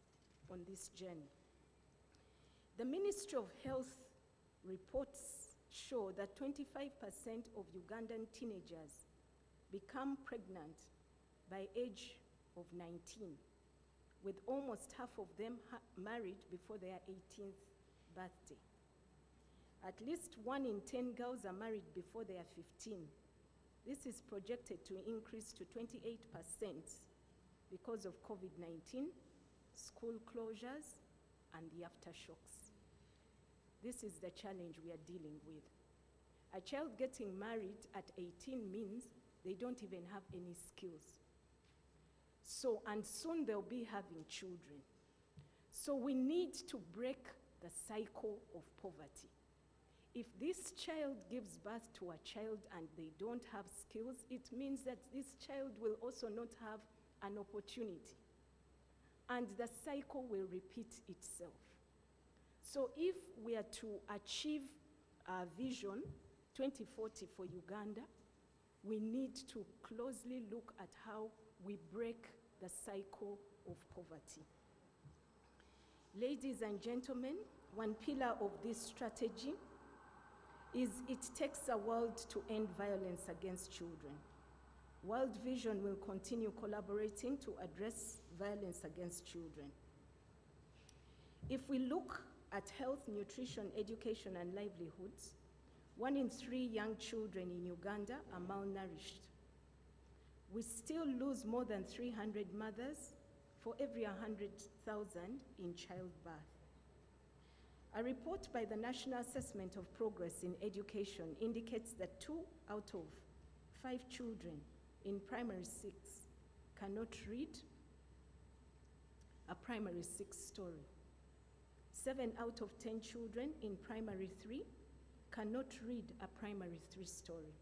Speaker 14: on this journey. The Ministry of Health reports show that 25% of Ugandan teenagers become pregnant by age of 19, with almost half of them married before their 18th birthday. At least 1 in 10 girls are married before they are 15. This is projected to increase to 28% because of COVID-19, school closures, and the aftershocks. This is the challenge we are dealing with. A child getting married at 18 means they don't even have any skills. So, and soon they'll be having children. So we need to break the cycle of poverty. If this child gives birth to a child and they don't have skills, it means that this child will also not have an opportunity. And the cycle will repeat itself. So if we are to achieve our vision 2040 for Uganda, we need to closely look at how we break the cycle of poverty. Ladies and gentlemen, one pillar of this strategy is it takes a world to end violence against children. World Vision will continue collaborating to address violence against children. If we look at health, nutrition, education, and livelihoods, 1 in 3 young children in Uganda are malnourished. We still lose more than 300 mothers for every 100,000 in childbirth. A report by the National Assessment of Progress in Education indicates that 2 out of 5 children in primary 6 cannot read a primary 6 story. 7 out of 10 children in primary 3 cannot read a primary 3 story.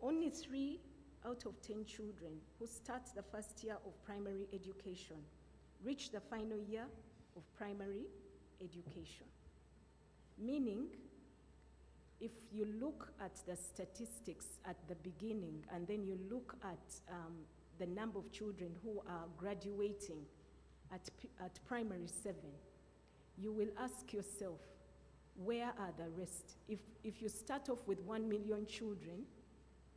Speaker 14: Only 3 out of 10 children who start the first year of primary education reach the final year of primary education. Meaning, if you look at the statistics at the beginning and then you look at the number of children who are graduating at primary 7, you will ask yourself, where are the rest? If you start off with 1 million children,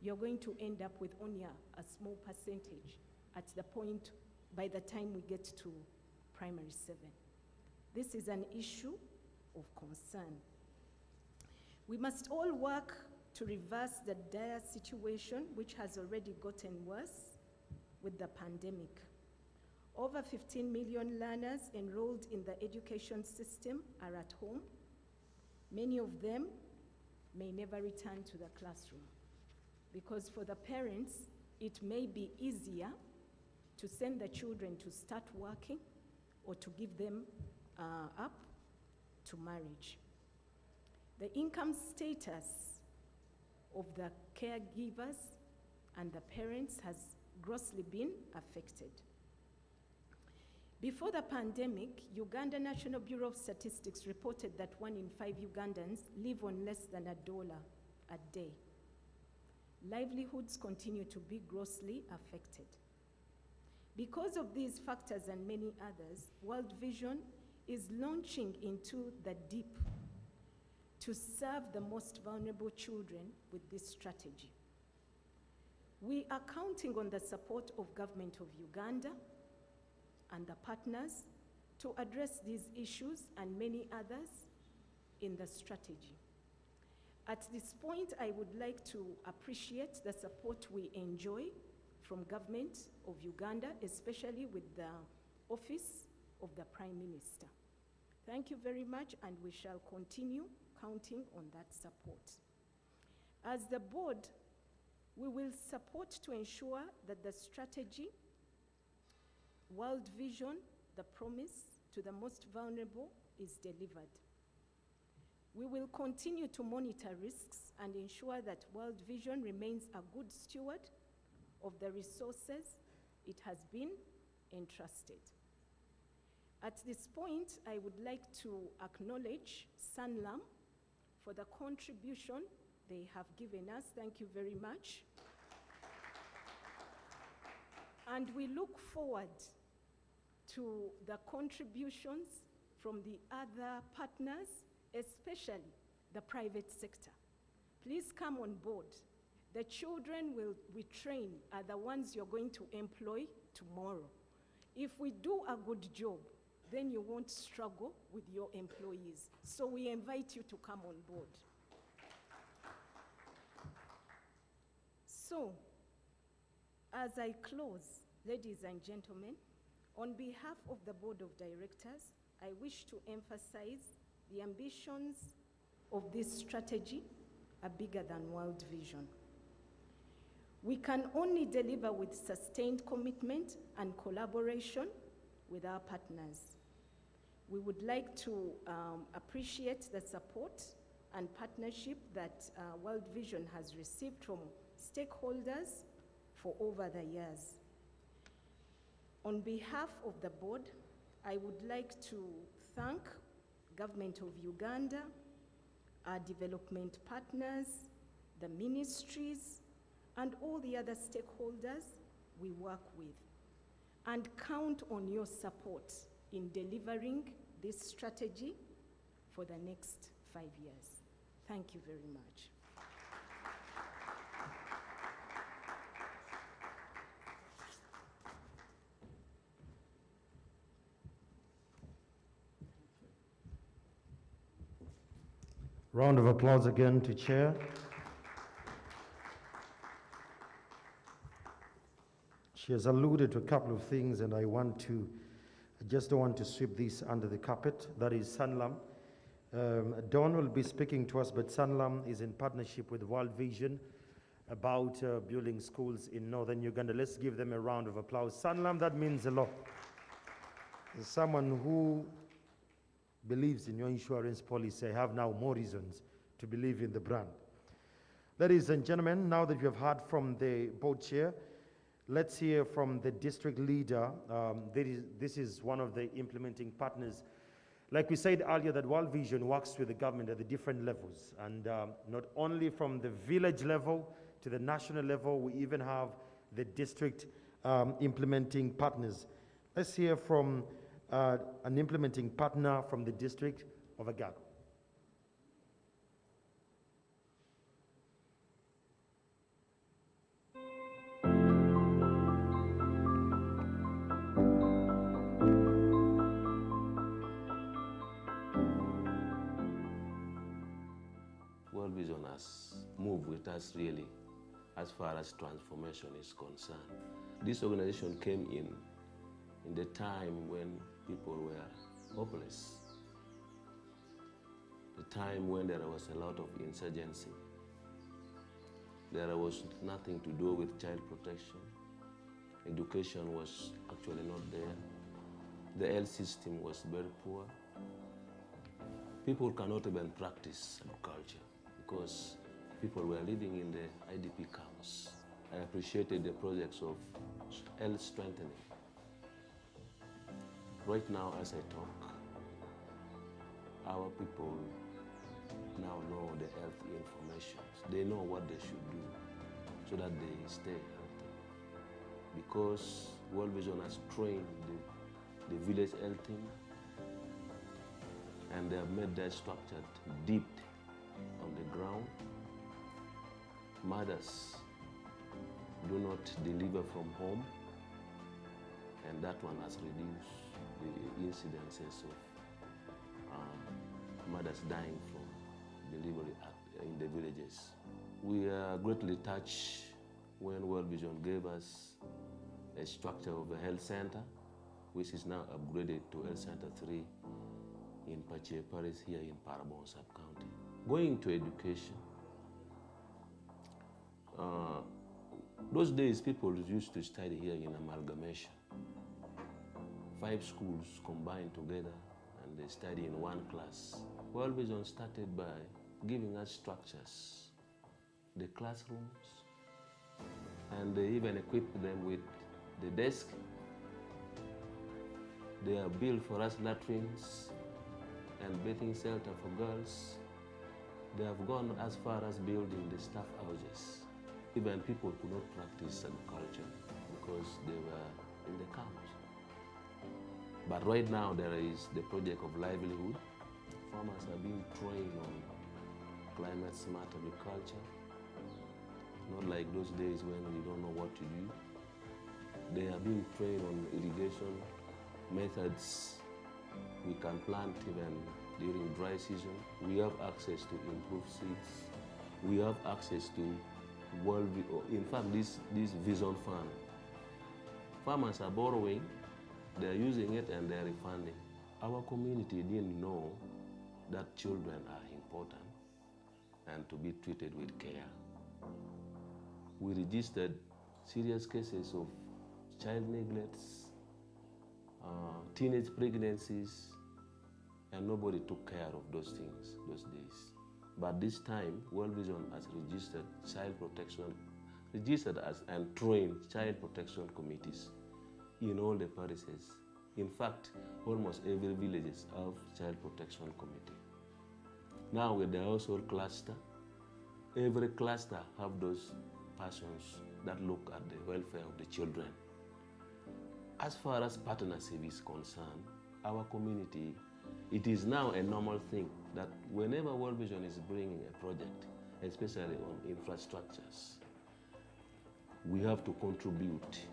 Speaker 14: you're going to end up with only a small percentage at the point by the time we get to primary 7. This is an issue of concern. We must all work to reverse the dire situation which has already gotten worse with the pandemic. Over 15 million learners enrolled in the education system are at home. Many of them may never return to the classroom because for the parents, it may be easier to send the children to start working or to give them up to marriage. The income status of the caregivers and the parents has grossly been affected. Before the pandemic, Uganda National Bureau of Statistics reported that 1 in 5 Ugandans live on less than $1 a day. Livelihoods continue to be grossly affected. Because of these factors and many others, World Vision is launching into the deep to serve the most vulnerable children with this strategy. We are counting on the support of Government of Uganda and the partners to address these issues and many others in the strategy. At this point, I would like to appreciate the support we enjoy from Government of Uganda, especially with the Office of the Prime Minister. Thank you very much, and we shall continue counting on that support. As the board, we will support to ensure that the strategy, World Vision, the promise to the most vulnerable, is delivered. We will continue to monitor risks and ensure that World Vision remains a good steward of the resources it has been entrusted. At this point, I would like to acknowledge Sanlam for the contribution they have given us. Thank you very much. And we look forward to the contributions from the other partners, especially the private sector. Please come on board. The children we train are the ones you're going to employ tomorrow. If we do a good job, then you won't struggle with your employees. So we invite you to come on board. So, as I close, ladies and gentlemen, on behalf of the Board of Directors, I wish to emphasize the ambitions of this strategy a bigger than World Vision. We can only deliver with sustained commitment and collaboration with our partners. We would like to appreciate the support and partnership that World Vision has received from stakeholders for over the years. On behalf of the board, I would like to thank Government of Uganda, our development partners, the ministries, and all the other stakeholders we work with, and count on your support in delivering this strategy for the next 5 years. Thank you very much.
Speaker 15: Round of applause again to Chair. She has alluded to a couple of things, and I just don't want to sweep this under the carpet. That is Sanlam. Dawn will be speaking to us, but Sanlam is in partnership with World Vision about building schools in northern Uganda. Let's give them a round of applause. Sanlam, that means a lot. As someone who believes in your insurance policy, I have now more reasons to believe in the brand. Ladies and gentlemen, now that you have heard from the board chair, let's hear from the district leader. This is one of the implementing partners. Like we said earlier, that World Vision works with the government at the different levels, and not only from the village level to the national level, we even have the district implementing partners. Let's hear from an implementing partner from the district of Agago.
Speaker 9: World Vision has moved with us really as far as transformation is concerned. This organization came in the time when people were hopeless, the time when there was a lot of insurgency. There was nothing to do with child protection. Education was actually not there. The health system was very poor. People cannot even practice agriculture because people were living in the IDP camps. I appreciated the projects of health strengthening. Right now, as I talk, our people now know the health information. They know what they should do so that they stay healthy. Because World Vision has trained the village health team, and they have made that structure deep on the ground. Mothers do not deliver from home, and that one has reduced the incidences of mothers dying from delivery in the villages. We are greatly touched when World Vision gave us a structure of a health center, which is now upgraded to Health Center 3 in Pache Parish here in Parabon sub-county. Going to education, those days people used to study here in amalgamation. 5 schools combined together and they study in one class. World Vision started by giving us structures, the classrooms, and they even equipped them with the desk. They have built for us latrines and bathing shelter for girls. They have gone as far as building the staff houses. Even people could not practice agriculture because they were in the camps. But right now there is the project of livelihood. Farmers are being trained on climate smart agriculture. Not like those days when you don't know what to do. They are being trained on irrigation methods. We can plant even during dry season. We have access to improved seeds. We have access to in fact, this Vison fund. Farmers are borrowing, they're using it and they're refunding. Our community didn't know that children are important. and to be treated with care. We registered serious cases of child neglects, teenage pregnancies, and nobody took care of those things those days. But this time, World Vision has registered as and trained child protection committees in all the parishes. In fact, almost every village have child protection committee. Now with the household cluster, every cluster have those persons that look at the welfare of the children. As far as partnership is concerned, our community, it is now a normal thing that whenever World Vision is bringing a project, especially on infrastructures, we have to contribute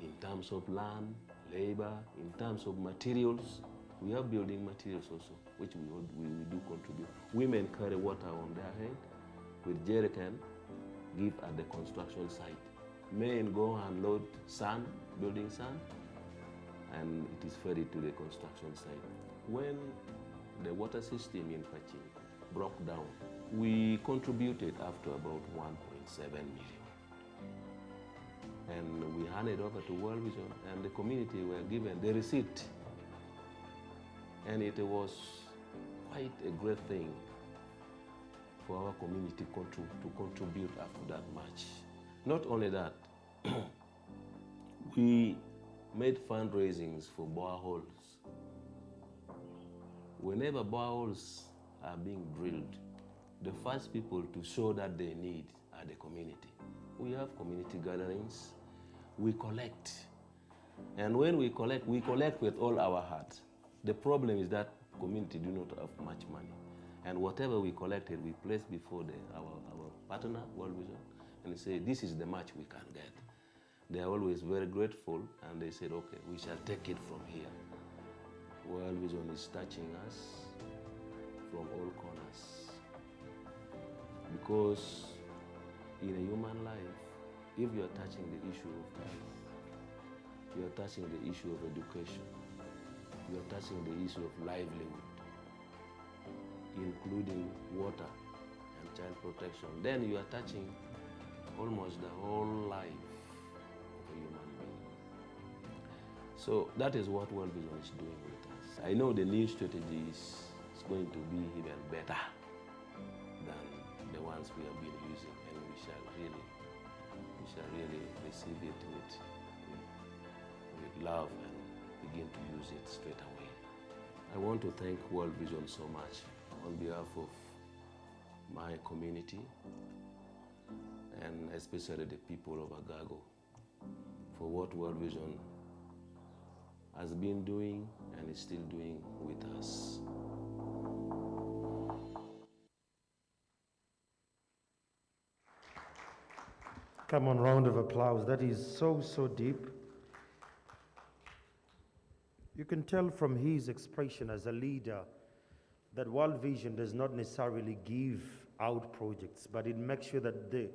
Speaker 9: in terms of land, labor, in terms of materials. We have building materials also, which we do contribute. Women carry water on their head with jerrycan, give at the construction site. Men go and load sand, building sand, and it is ferried to the construction site. When the water system in Paching broke down, we contributed after about 1.7 million. And we handed over to World Vision, and the community were given the receipt. And it was quite a great thing for our community to contribute after that much. Not only that, we made fundraisings for boreholes. Whenever boreholes are being drilled, the first people to show that they need are the community. We have community gatherings, we collect. And when we collect with all our heart. The problem is that community do not have much money. And whatever we collected, we place before our partner, World Vision, and they say, this is the much we can get. They are always very grateful, and they said, okay, we shall take it from here. World Vision is touching us from all corners. Because in a human life, if you are touching the issue of health, you are touching the issue of education, you are touching the issue of livelihood, including water and child protection, then you are touching almost the whole life of a human being. So that is what World Vision is doing with us. I know the new strategy is going to be even better than the ones we have been using, and we shall really receive it with love and begin to use it straight away. I want to thank World Vision so much on behalf of my community and especially the people of Agago for what World Vision has been doing and is still doing with us.
Speaker 15: Come on, round of applause. That is so, so deep. You can tell from his expression as a leader that World Vision does not necessarily give out projects, but it makes sure that the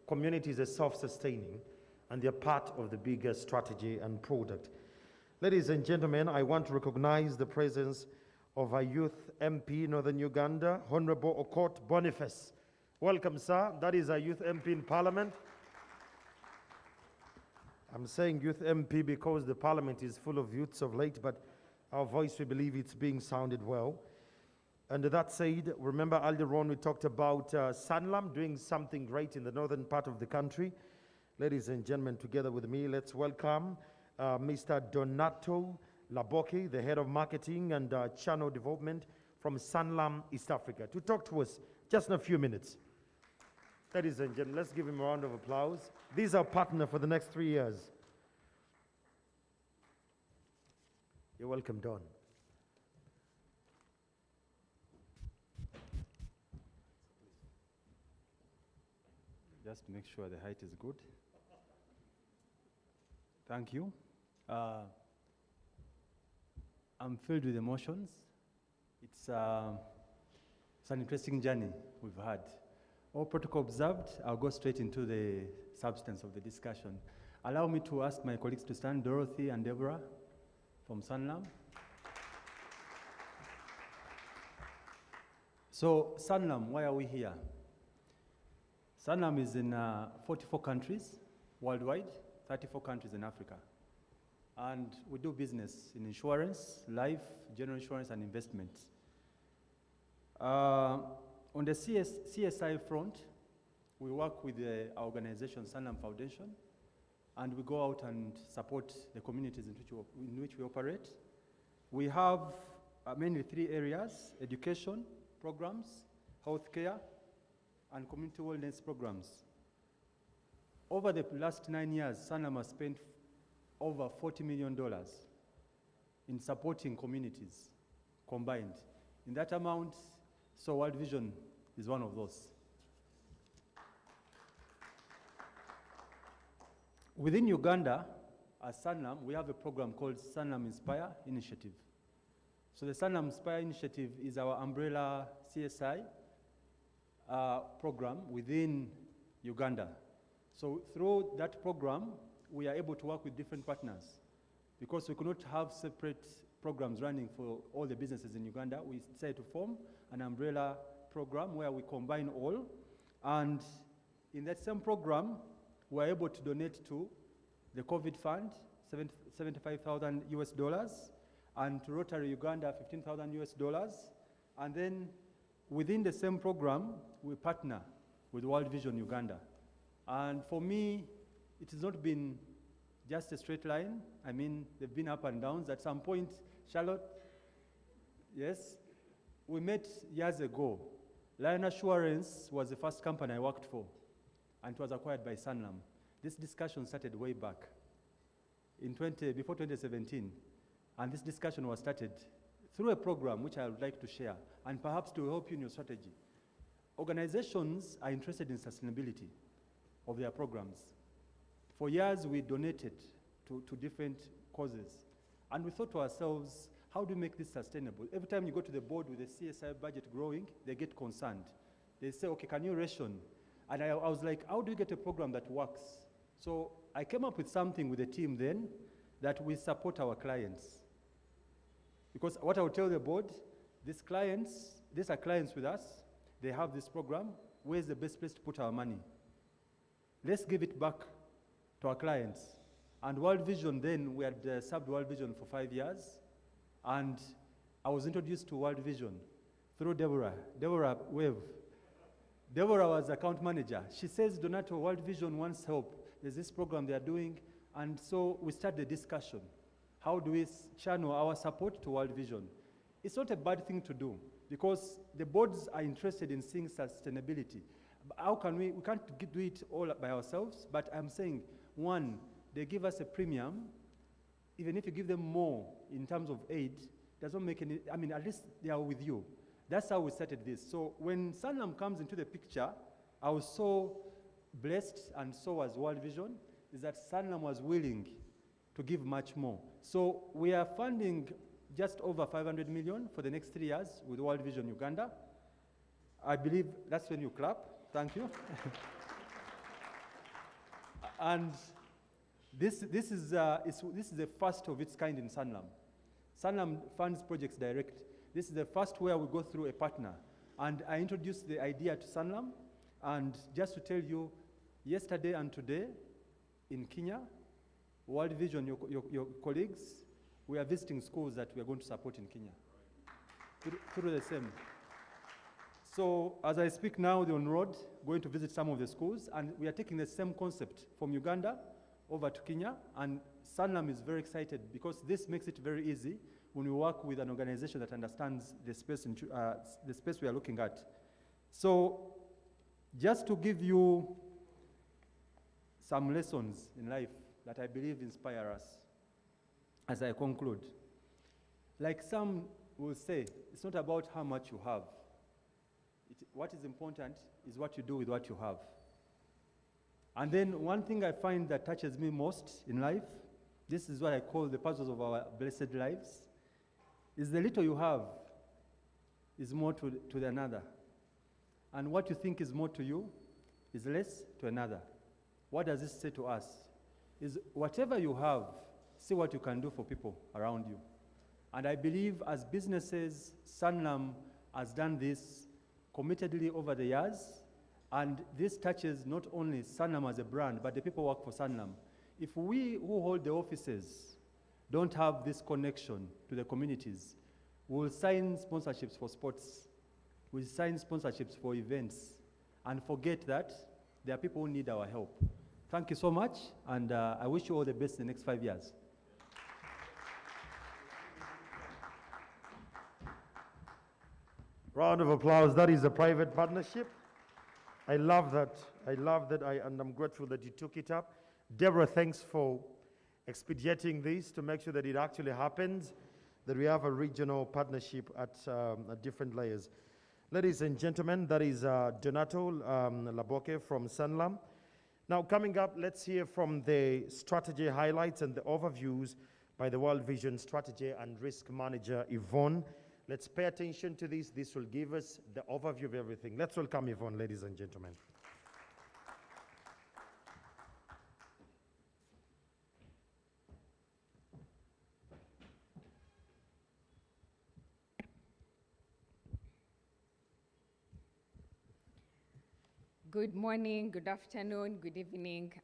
Speaker 15: communities are self-sustaining and they're part of the bigger strategy and product. Ladies and gentlemen, I want to recognize the presence of our youth MP, Northern Uganda, Honorable Okot Boniface. Welcome, sir. That is our youth MP in Parliament. I'm saying youth MP because the Parliament is full of youths of late, but our voice, we believe it's being sounded well. And that said, remember earlier on we talked about Sanlam doing something great in the northern part of the country. Ladies and gentlemen, together with me, let's welcome Mr. Donato Laboke, the head of marketing and channel development from Sanlam East Africa, to talk to us just in a few minutes. Ladies and gentlemen, let's give him a round of applause. These are our partner for the next 3 years. You're welcome, Don.
Speaker 13: Just to make sure the height is good. Thank you. I'm filled with emotions. It's an interesting journey we've had. All protocol observed, I'll go straight into the substance of the discussion. Allow me to ask my colleagues to stand, Dorothy and Deborah from Sanlam. So Sanlam, why are we here? Sanlam is in 44 countries worldwide, 34 countries in Africa. And we do business in insurance, life, general insurance, and investments. On the CSI front, we work with our organization, Sanlam Foundation, and we go out and support the communities in which we operate. We have mainly 3 areas: education programs, healthcare, and community wellness programs. Over the last 9 years, Sanlam has spent over $40 million in supporting communities combined. In that amount, so World Vision is one of those. Within Uganda, as Sanlam, we have a program called Sanlam Inspire Initiative. So the Sanlam Inspire Initiative is our umbrella CSI program within Uganda. So through that program, we are able to work with different partners. Because we could not have separate programs running for all the businesses in Uganda, we decided to form an umbrella program where we combine all. And in that same program, we're able to donate to the COVID Fund, $75,000 US, and to Rotary Uganda, $15,000 US. And then within the same program, we partner with World Vision Uganda. And for me, it has not been just a straight line. I mean, they've been up and downs. At some point, Charlotte, yes, we met years ago. Lion Assurance was the first company I worked for, and it was acquired by Sanlam. This discussion started way back before 2017, and this discussion was started through a program which I would like to share, and perhaps to help you in your strategy. Organizations are interested in sustainability of their programs. For years, we donated to different causes, and we thought to ourselves, how do we make this sustainable? Every time you go to the board with the CSI budget growing, they get concerned. They say, okay, can you ration? And I was like, how do you get a program that works? So I came up with something with the team then that we support our clients. Because what I would tell the board, these are clients with us, they have this program, where's the best place to put our money? Let's give it back to our clients. And World Vision then, we had subbed World Vision for 5 years, and I was introduced to World Vision through Deborah Wave. Deborah was account manager. She says, Donato, World Vision wants help. There's this program they are doing, and so we started the discussion. How do we channel our support to World Vision? It's not a bad thing to do, because the boards are interested in seeing sustainability. How can we can't do it all by ourselves, but I'm saying, one, they give us a premium. Even if you give them more in terms of aid, doesn't make any, I mean, at least they are with you. That's how we started this. So when Sanlam comes into the picture, I was so blessed, and so was World Vision, is that Sanlam was willing to give much more. So we are funding just over 500 million for the next 3 years with World Vision Uganda. I believe that's when you clap. Thank you. And this is the first of its kind in Sanlam. Sanlam funds projects direct. This is the first where we go through a partner. And I introduced the idea to Sanlam, and just to tell you, yesterday and today in Kenya, World Vision, your colleagues, we are visiting schools that we are going to support in Kenya through the same. So as I speak now, they're on road, going to visit some of the schools, and we are taking the same concept from Uganda over to Kenya, and Sanlam is very excited because this makes it very easy when we work with an organization that understands the space we are looking at. So just to give you some lessons in life that I believe inspire us as I conclude. Like some will say, it's not about how much you have. What is important is what you do with what you have. And then one thing I find that touches me most in life, this is what I call the puzzles of our blessed lives, is the little you have is more to another. And what you think is more to you is less to another. What does this say to us? Is whatever you have, see what you can do for people around you. And I believe as businesses, Sanlam has done this committedly over the years, And this touches not only Sanlam as a brand, but the people who work for Sanlam. If we who hold the offices don't have this connection to the communities, we'll sign sponsorships for sports, we'll sign sponsorships for events, and forget that there are people who need our help. Thank you so much, and I wish you all the best in the next 5 years.
Speaker 15: Round of applause. That is a private partnership. I love that. And I'm grateful that you took it up. Deborah, thanks for expediting this to make sure that it actually happens, that we have a regional partnership at different layers. Ladies and gentlemen, that is Donato Laboke from Sanlam. Now, coming up, let's hear from the strategy highlights and the overviews by the World Vision Strategy and Risk Manager, Yvonne. Let's pay attention to this. This will give us the overview of everything. Let's welcome Yvonne, ladies and gentlemen.
Speaker 3: Good morning, good afternoon, good evening,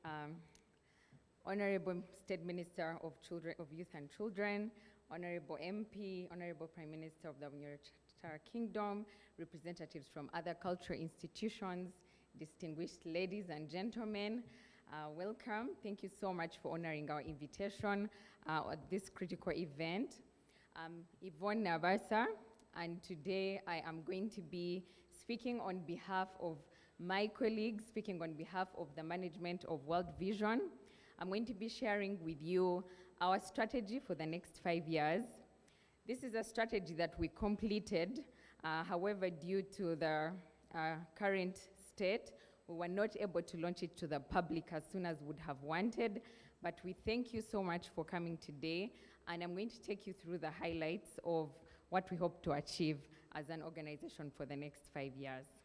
Speaker 3: Honorable State Minister of Youth and Children, Honorable MP, Honorable Prime Minister of the United Kingdom, representatives from other cultural institutions, distinguished ladies and gentlemen, welcome. Thank you so much for honoring our invitation at this critical event. I'm Yvonne Navasa, and today I am going to be speaking on behalf of my colleagues, speaking on behalf of the management of World Vision. I'm going to be sharing with you our strategy for the next 5 years. This is a strategy that we completed. However, due to the current state, we were not able to launch it to the public as soon as we would have wanted. But we thank you so much for coming today. And I'm going to take you through the highlights of what we hope to achieve as an organization for the next 5 years.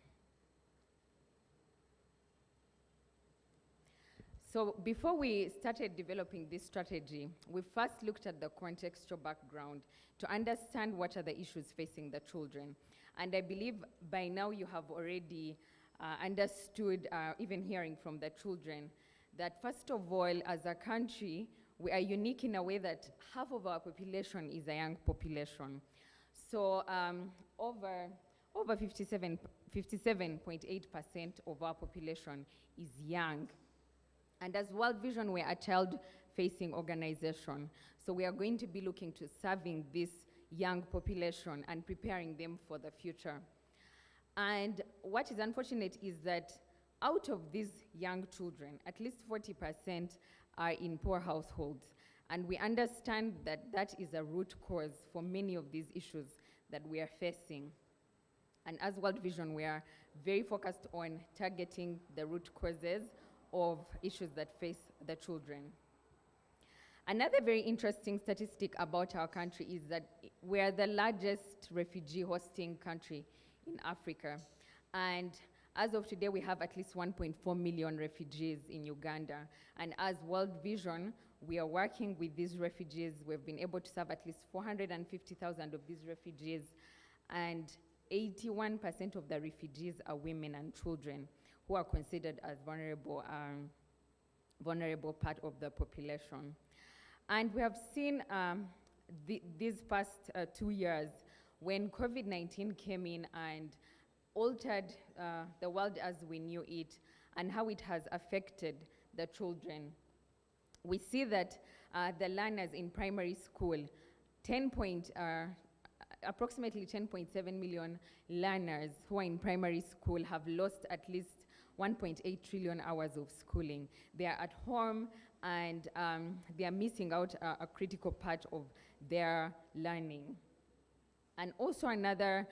Speaker 3: So before we started developing this strategy, we first looked at the contextual background to understand what are the issues facing the children. And I believe by now you have already understood, even hearing from the children, that first of all, as a country, we are unique in a way that half of our population is a young population. So over 57.8% of our population is young. And as World Vision, we're a child-facing organization. So we are going to be looking to serving this young population and preparing them for the future. And what is unfortunate is that out of these young children, at least 40% are in poor households. And we understand that that is a root cause for many of these issues that we are facing. And as World Vision, we are very focused on targeting the root causes of issues that face the children. Another very interesting statistic about our country is that we are the largest refugee hosting country in Africa. And as of today, we have at least 1.4 million refugees in Uganda. And as World Vision, we are working with these refugees. We've been able to serve at least 450,000 of these refugees. And 81% of the refugees are women and children, who are considered as vulnerable part of the population. And we have seen these past 2 years when COVID-19 came in and altered the world as we knew it and how it has affected the children. We see that the learners in primary school, approximately 10.7 million learners who are in primary school have lost at least 1.8 trillion hours of schooling. They are at home and they are missing out a critical part of their learning. And also another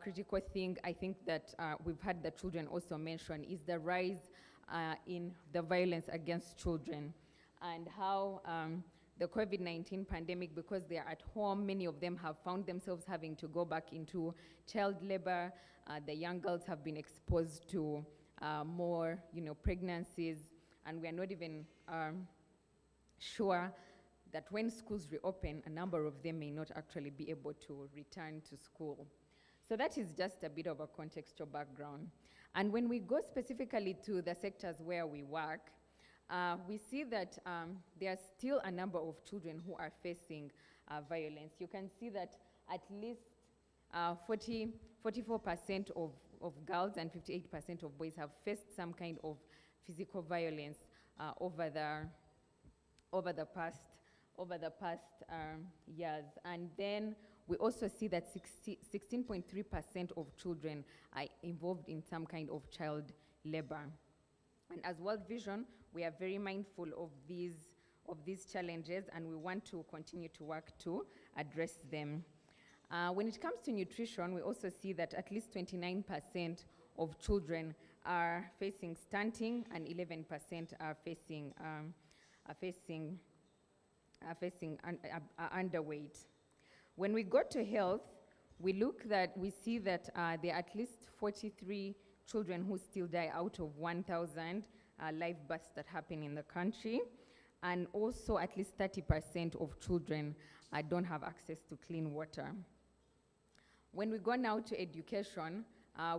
Speaker 3: critical thing I think that we've had the children also mention is the rise in the violence against children and how the COVID-19 pandemic, because they are at home, many of them have found themselves having to go back into child labor. The young girls have been exposed to more, pregnancies, and we are not even sure that when schools reopen, a number of them may not actually be able to return to school. So that is just a bit of a contextual background. And when we go specifically to the sectors where we work, we see that there are still a number of children who are facing violence. You can see that at least 44% of girls and 58% of boys have faced some kind of physical violence over the past years. And then we also see that 16.3% of children are involved in some kind of child labor. And as World Vision, we are very mindful of these challenges, and we want to continue to work to address them. When it comes to nutrition, we also see that at least 29% of children are facing stunting, and 11% are facing underweight. When we go to health, we see that there are at least 43 children who still die out of 1,000 live births that happen in the country, and also at least 30% of children don't have access to clean water. When we go now to education,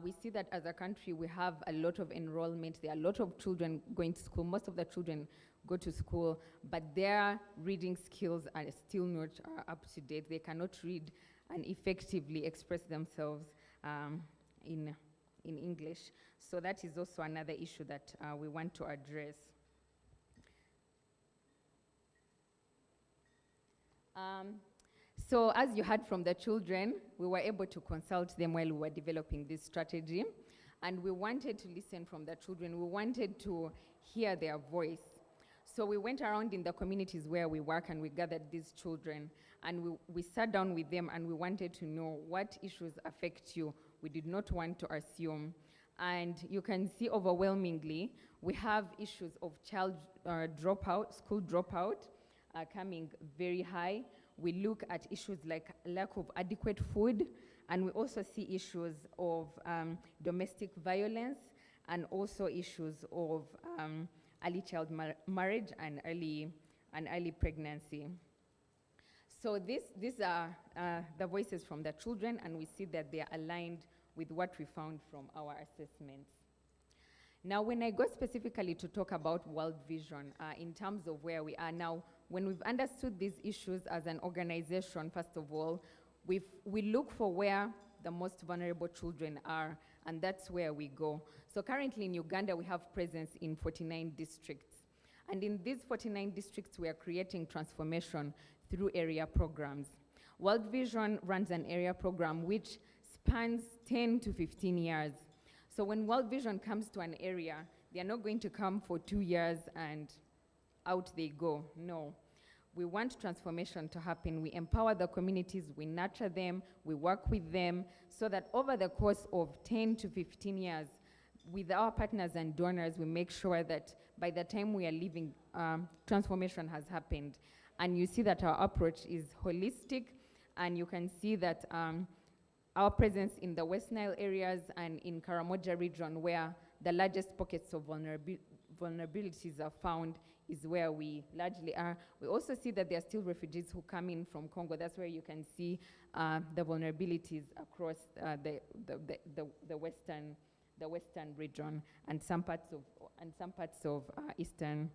Speaker 3: we see that as a country we have a lot of enrollment. There are a lot of children going to school. Most of the children go to school, but their reading skills are still not up to date. They cannot read and effectively express themselves in English. So that is also another issue that we want to address. So as you heard from the children, we were able to consult them while we were developing this strategy, and we wanted to listen from the children. We wanted to hear their voice. So we went around in the communities where we work, and we gathered these children, and we sat down with them, and we wanted to know what issues affect you. We did not want to assume. And you can see overwhelmingly, we have issues of child dropout, school dropout coming very high. We look at issues like lack of adequate food, and we also see issues of domestic violence, and also issues of early child marriage and early pregnancy. So these are the voices from the children, and we see that they are aligned with what we found from our assessments. Now, when I go specifically to talk about World Vision, in terms of where we are now, when we've understood these issues as an organization, first of all, we look for where the most vulnerable children are, and that's where we go. So currently in Uganda, we have presence in 49 districts. And in these 49 districts, we are creating transformation through area programs. World Vision runs an area program which spans 10 to 15 years. So when World Vision comes to an area, they are not going to come for 2 years and out they go. No. We want transformation to happen. We empower the communities, we nurture them, we work with them, so that over the course of 10 to 15 years, with our partners and donors, we make sure that by the time we are leaving, transformation has happened. And you see that our approach is holistic, and you can see that our presence in the West Nile areas and in Karamoja region, where the largest pockets of vulnerabilities are found, is where we largely are. We also see that there are still refugees who come in from Congo. That's where you can see the vulnerabilities across the western region and some parts of eastern.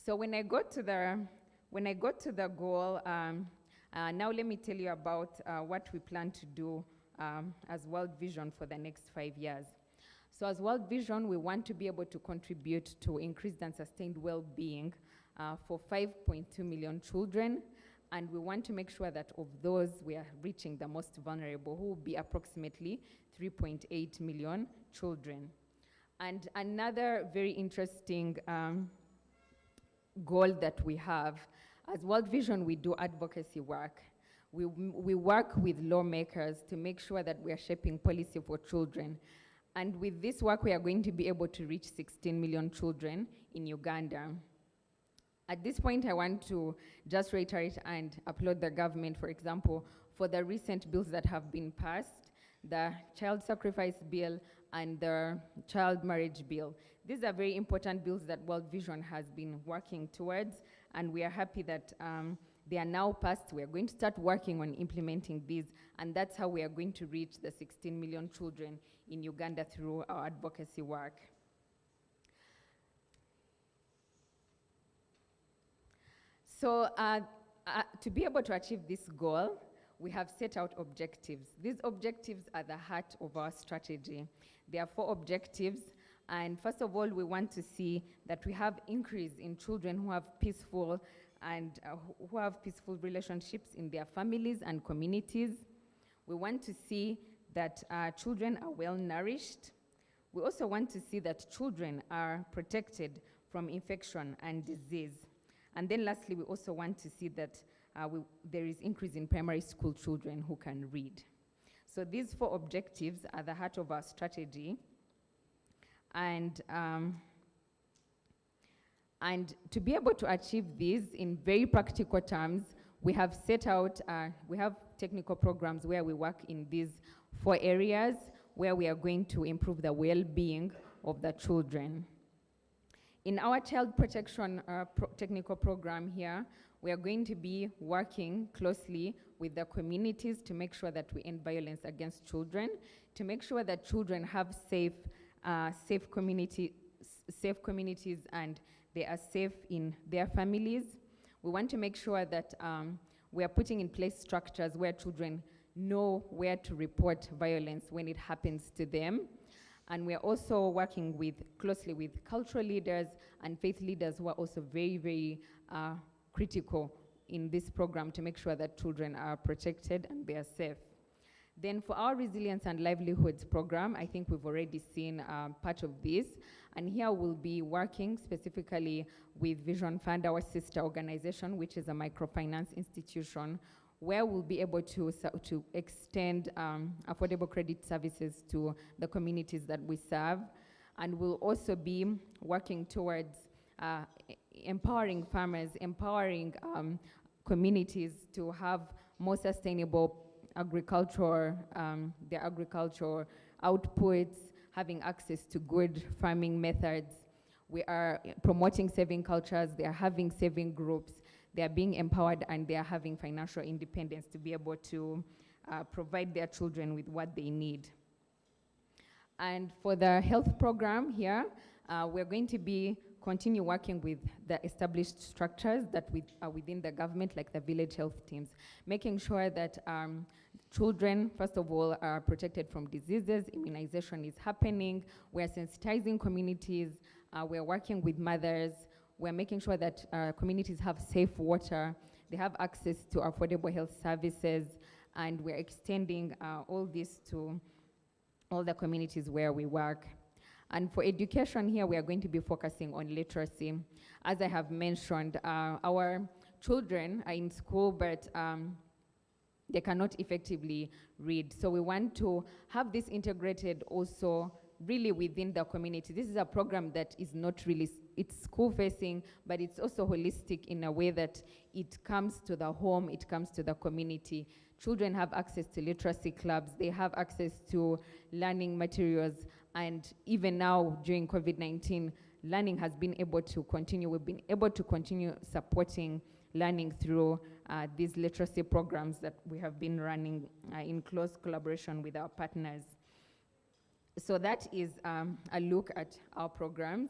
Speaker 3: So when I go to the goal, now let me tell you about what we plan to do as World Vision for the next 5 years. So as World Vision, we want to be able to contribute to increased and sustained well-being for 5.2 million children, and we want to make sure that of those, we are reaching the most vulnerable, who will be approximately 3.8 million children. And another very interesting goal that we have, as World Vision, we do advocacy work. We work with lawmakers to make sure that we are shaping policy for children. And with this work, we are going to be able to reach 16 million children in Uganda. At this point, I want to just reiterate and applaud the government, for example, for the recent bills that have been passed, the child sacrifice bill and the child marriage bill. These are very important bills that World Vision has been working towards, and we are happy that They are now passed. We are going to start working on implementing these, and that's how we are going to reach the 16 million children in Uganda through our advocacy work. So to be able to achieve this goal, we have set out objectives. These objectives are the heart of our strategy. There are 4 objectives, and first of all, we want to see that we have increase in children who have peaceful relationships in their families and communities. We want to see that children are well nourished. We also want to see that children are protected from infection and disease. And then lastly, we also want to see that there is increase in primary school children who can read. So these 4 objectives are the heart of our strategy. And to be able to achieve these in very practical terms, we have set out, we have technical programs where we work in these 4 areas where we are going to improve the well-being of the children. In our child protection technical program here, we are going to be working closely with the communities to make sure that we end violence against children, to make sure that children have safe communities and they are safe in their families. We want to make sure that we are putting in place structures where children know where to report violence when it happens to them. And we are also working closely with cultural leaders and faith leaders who are also very, very critical in this program to make sure that children are protected and they are safe. Then for our Resilience and Livelihoods program, I think we've already seen part of this. And here we'll be working specifically with Vision Fund, our sister organization, which is a microfinance institution, where we'll be able to extend affordable credit services to the communities that we serve. And we'll also be working towards empowering farmers, empowering communities to have more sustainable agriculture, their agricultural outputs, having access to good farming methods. We are promoting saving cultures. They are having saving groups. They are being empowered and they are having financial independence to be able to provide their children with what they need. And for the health program here, we're going to continue working with the established structures that are within the government, like the village health teams, making sure that children, first of all, are protected from diseases, immunization is happening, we're sensitizing communities, we're working with mothers, we're making sure that communities have safe water, they have access to affordable health services, and we're extending all this to all the communities where we work. And for education here, we are going to be focusing on literacy. As I have mentioned, our children are in school, but they cannot effectively read. So we want to have this integrated also really within the community. This is a program that is not really, it's school-facing, but it's also holistic in a way that it comes to the home, it comes to the community. Children have access to literacy clubs, they have access to learning materials, and even now during COVID-19, learning has been able to continue. We've been able to continue supporting learning through these literacy programs that we have been running in close collaboration with our partners. So that is a look at our programs.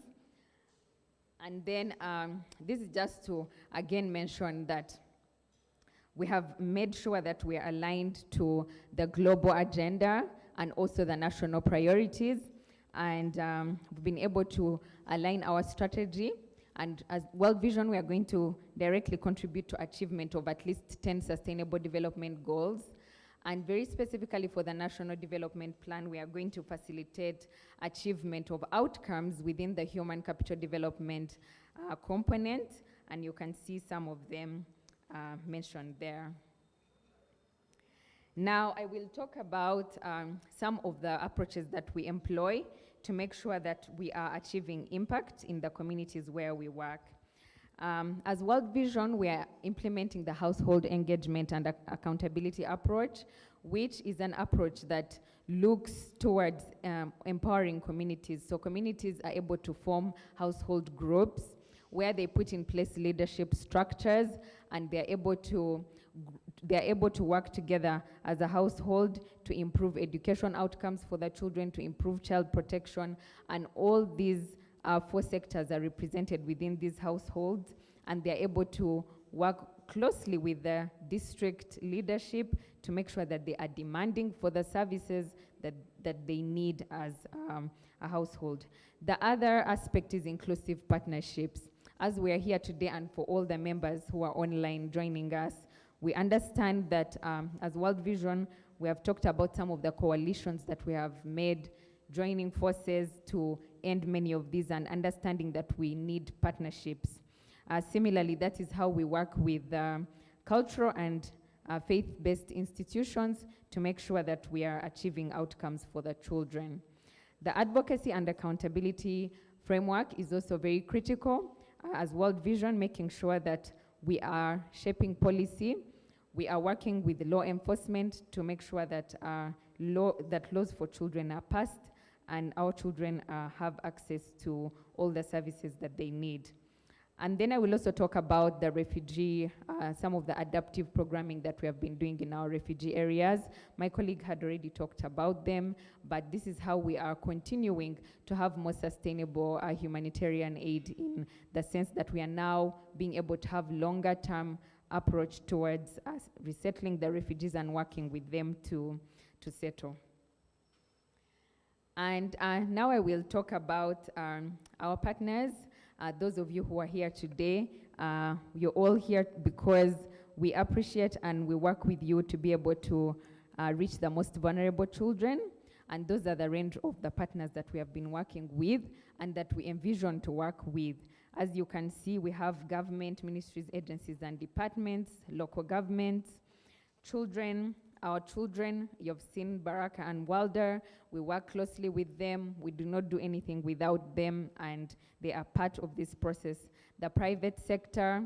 Speaker 3: And then this is just to again mention that we have made sure that we are aligned to the global agenda and also the national priorities. And we've been able to align our strategy. And as World Vision, we are going to directly contribute to achievement of at least 10 sustainable development goals. And very specifically for the National Development Plan, we are going to facilitate achievement of outcomes within the human capital development component. And you can see some of them mentioned there. Now I will talk about some of the approaches that we employ to make sure that we are achieving impact in the communities where we work. As World Vision, we are implementing the household engagement and accountability approach, which is an approach that looks towards empowering communities. So communities are able to form household groups where they put in place leadership structures, and they're able to work together as a household to improve education outcomes for the children, to improve child protection, and all these 4 sectors are represented within these households, and they're able to work closely with the district leadership to make sure that they are demanding for the services that they need as a household. The other aspect is inclusive partnerships. As we are here today, and for all the members who are online joining us, we understand that as World Vision, we have talked about some of the coalitions that we have made, joining forces to end many of these, and understanding that we need partnerships. Similarly, that is how we work with cultural and faith-based institutions to make sure that we are achieving outcomes for the children. The advocacy and accountability framework is also very critical as World Vision, making sure that we are shaping policy. We are working with law enforcement to make sure that laws for children are passed and our children have access to all the services that they need. And then I will also talk about the refugee, some of the adaptive programming that we have been doing in our refugee areas. My colleague had already talked about them, but this is how we are continuing to have more sustainable humanitarian aid, in the sense that we are now being able to have longer term approach towards resettling the refugees and working with them to settle. And now I will talk about our partners. Those of you who are here today, you're all here because we appreciate and we work with you to be able to reach the most vulnerable children. And those are the range of the partners that we have been working with and that we envision to work with. As you can see, we have government, ministries, agencies, and departments, local governments, children, our children. You've seen Baraka and Wilder. We work closely with them. We do not do anything without them, and they are part of this process. The private sector,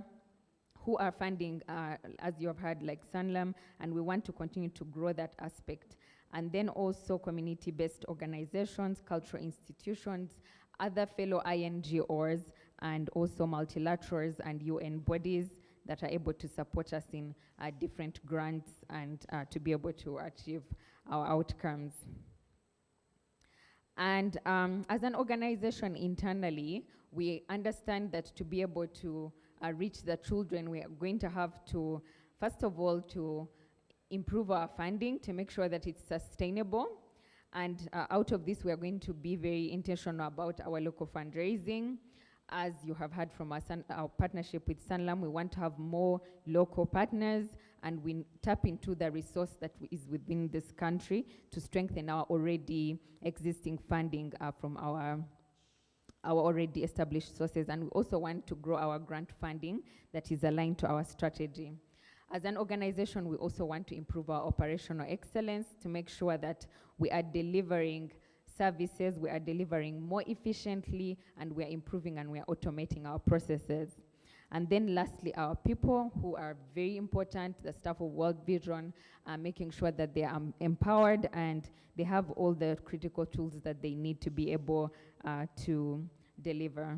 Speaker 3: who are funding, as you have heard, like Sanlam, and we want to continue to grow that aspect. And then also community-based organizations, cultural institutions, other fellow INGOs, and also multilaterals and UN bodies that are able to support us in different grants and to be able to achieve our outcomes. And as an organization internally, we understand that to be able to reach the children, we are going to have to, first of all, to improve our funding to make sure that it's sustainable. And out of this, we are going to be very intentional about our local fundraising. As you have heard from us, our partnership with Sanlam, we want to have more local partners, and we tap into the resource that is within this country to strengthen our already existing funding from our already established sources. And we also want to grow our grant funding that is aligned to our strategy. As an organization, we also want to improve our operational excellence to make sure that we are delivering services, we are delivering more efficiently, and we are improving and we are automating our processes. And then lastly, our people, who are very important, the staff of World Vision, making sure that they are empowered and they have all the critical tools that they need to be able to deliver.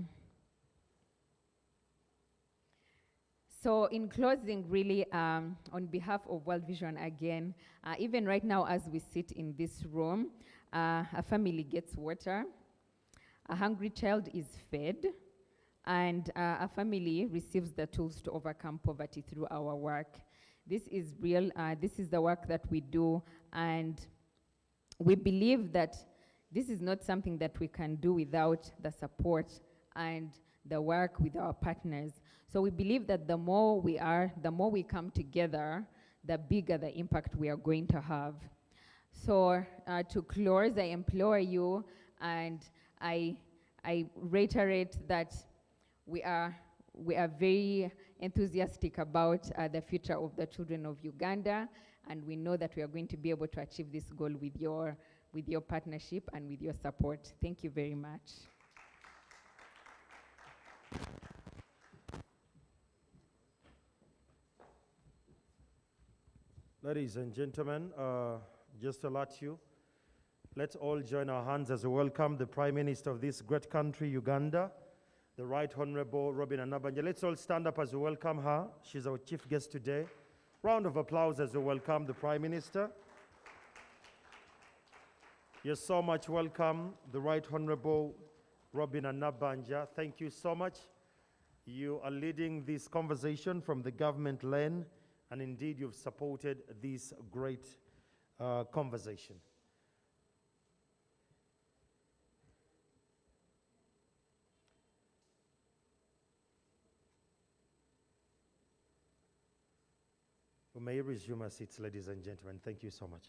Speaker 3: So in closing, really, on behalf of World Vision again, even right now as we sit in this room, a family gets water, a hungry child is fed, and a family receives the tools to overcome poverty through our work. This is real, this is the work that we do, and we believe that this is not something that we can do without the support and the work with our partners. So we believe that the more we come together, the bigger the impact we are going to have. So to close, I implore you, and I reiterate that we are very enthusiastic about the future of the children of Uganda, and we know that we are going to be able to achieve this goal with your partnership and with your support. Thank you very much.
Speaker 15: Ladies and gentlemen, just to alert you, let's all join our hands as we welcome the Prime Minister of this great country, Uganda, the Right Honorable Robin Anabanja. Let's all stand up as we welcome her. She's our chief guest today. Round of applause as we welcome the Prime Minister. You're so much welcome, the Right Honorable Robin Anabanja. Thank you so much. You are leading this conversation from the government lane, and indeed you've supported this great conversation. We may resume our seats, ladies and gentlemen. Thank you so much.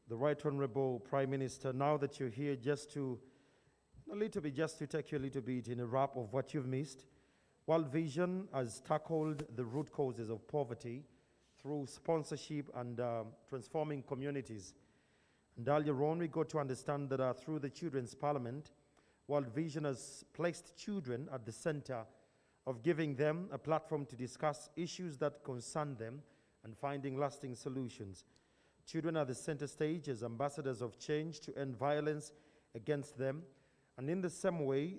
Speaker 15: The Right Honorable Prime Minister, now that you're here, just to take you a little bit in a wrap of what you've missed. World Vision has tackled the root causes of poverty through sponsorship and transforming communities. And earlier on, we got to understand that through the Children's Parliament, World Vision has placed children at the center of giving them a platform to discuss issues that concern them and finding lasting solutions. Children are the center stage as ambassadors of change to end violence against them. And in the same way,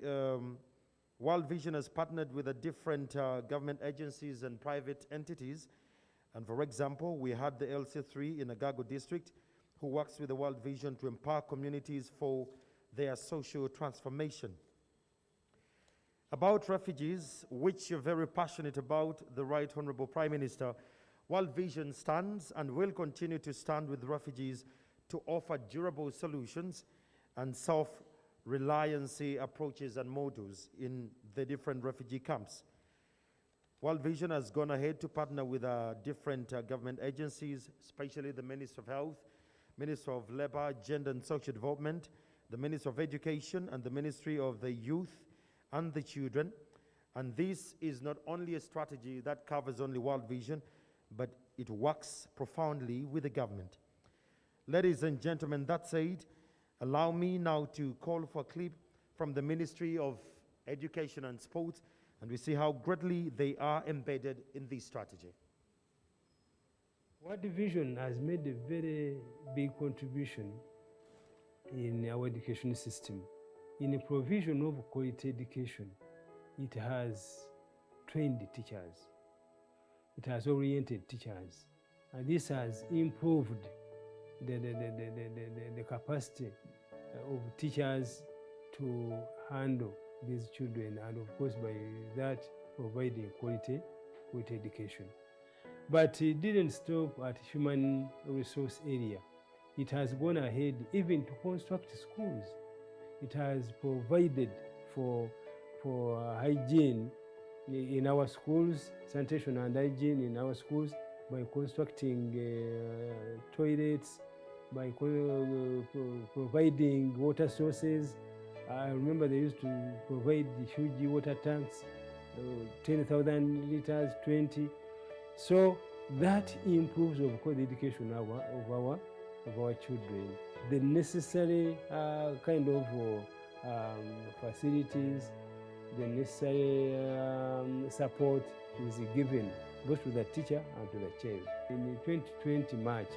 Speaker 15: World Vision has partnered with the different government agencies and private entities. And for example, we had the LC3 in Agago district who works with the World Vision to empower communities for their social transformation. About refugees, which you're very passionate about, the Right Honorable Prime Minister, World Vision stands and will continue to stand with refugees to offer durable solutions and self-reliancy approaches and models in the different refugee camps. World Vision has gone ahead to partner with different government agencies, especially the Ministry of Health, Ministry of Labor, Gender and Social Development, the Ministry of Education, and the Ministry of the Youth and the Children. And this is not only a strategy that covers only World Vision, but it works profoundly with the government. Ladies and gentlemen, that said, allow me now to call for a clip from the Ministry of Education and Sports, and we see how greatly they are embedded in this strategy.
Speaker 5: World Vision has made a very big contribution in our education system. In the provision of quality education, it has trained teachers. It has oriented teachers, and this has improved the capacity of teachers to handle these children, and of course by that providing quality education. But it didn't stop at human resource area. It has gone ahead even to construct schools. It has provided for hygiene in our schools, sanitation and hygiene in our schools by constructing toilets, by providing water sources. I remember they used to provide the huge water tanks, 10,000 liters, 20. So that improves, of course, the education of our children. The necessary kind of facilities, the necessary support is given both to the teacher and to the child. In 2020 March,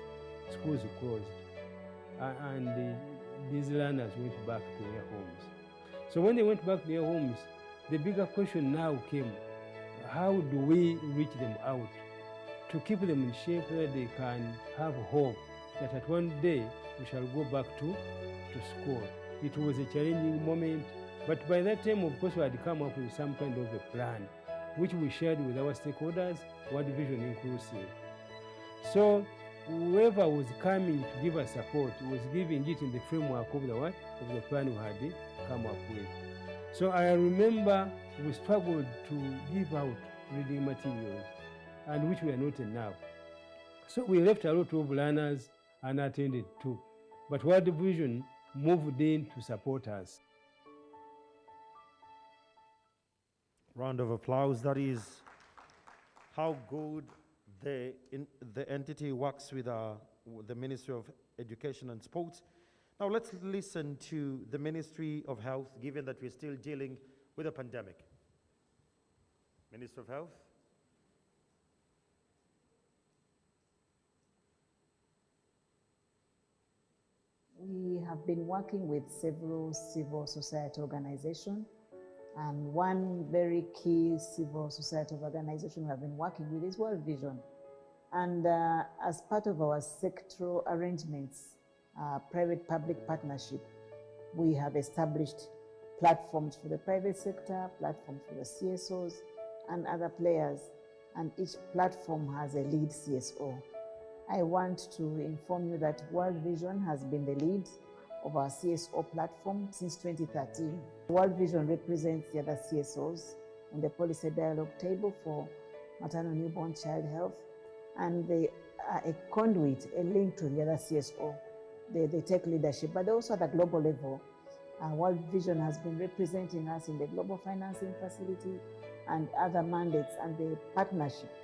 Speaker 5: schools closed, and these learners went back to their homes. So when they went back to their homes, the bigger question now came: how do we reach them out to keep them in shape so that they can have hope that at one day we shall go back to school? It was a challenging moment, but by that time, of course, we had come up with some kind of a plan, which we shared with our stakeholders, World Vision inclusive. So whoever was coming to give us support was giving it in the framework of the plan we had come up with. So I remember we struggled to give out reading materials, and which we are not enough. So we left a lot of learners unattended to, but World Vision moved in to support us.
Speaker 15: Round of applause. That is how good the entity works with the Ministry of Education and Sports. Now let's listen to the Ministry of Health, given that we're still dealing with a pandemic. Minister of Health.
Speaker 6: We have been working with several civil society organizations, and one very key civil society organization we have been working with is World Vision. And as part of our sectoral arrangements, private-public partnership, we have established platforms for the private sector, platforms for the CSOs, and other players, and each platform has a lead CSO. I want to inform you that World Vision has been the lead of our CSO platform since 2013. World Vision represents the other CSOs on the policy dialogue table for maternal newborn child health, and they are a conduit, a link to the other CSO. They take leadership, but also at the global level. World Vision has been representing us in the Global Financing Facility and other mandates and the partnership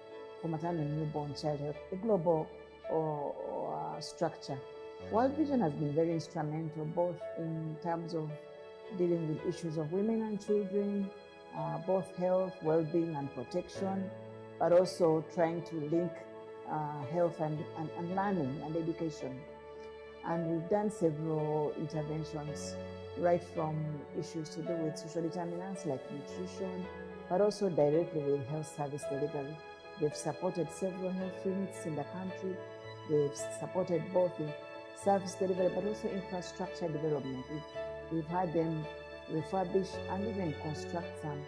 Speaker 6: for maternal newborn child health, the global structure. World Vision has been very instrumental both in terms of dealing with issues of women and children, both health, well-being and protection, but also trying to link health and learning and education. And we've done several interventions, right from issues to do with social determinants like nutrition, but also directly with health service delivery. They've supported several health units in the country. They've supported both in service delivery, but also infrastructure development. We've had them refurbish and even construct some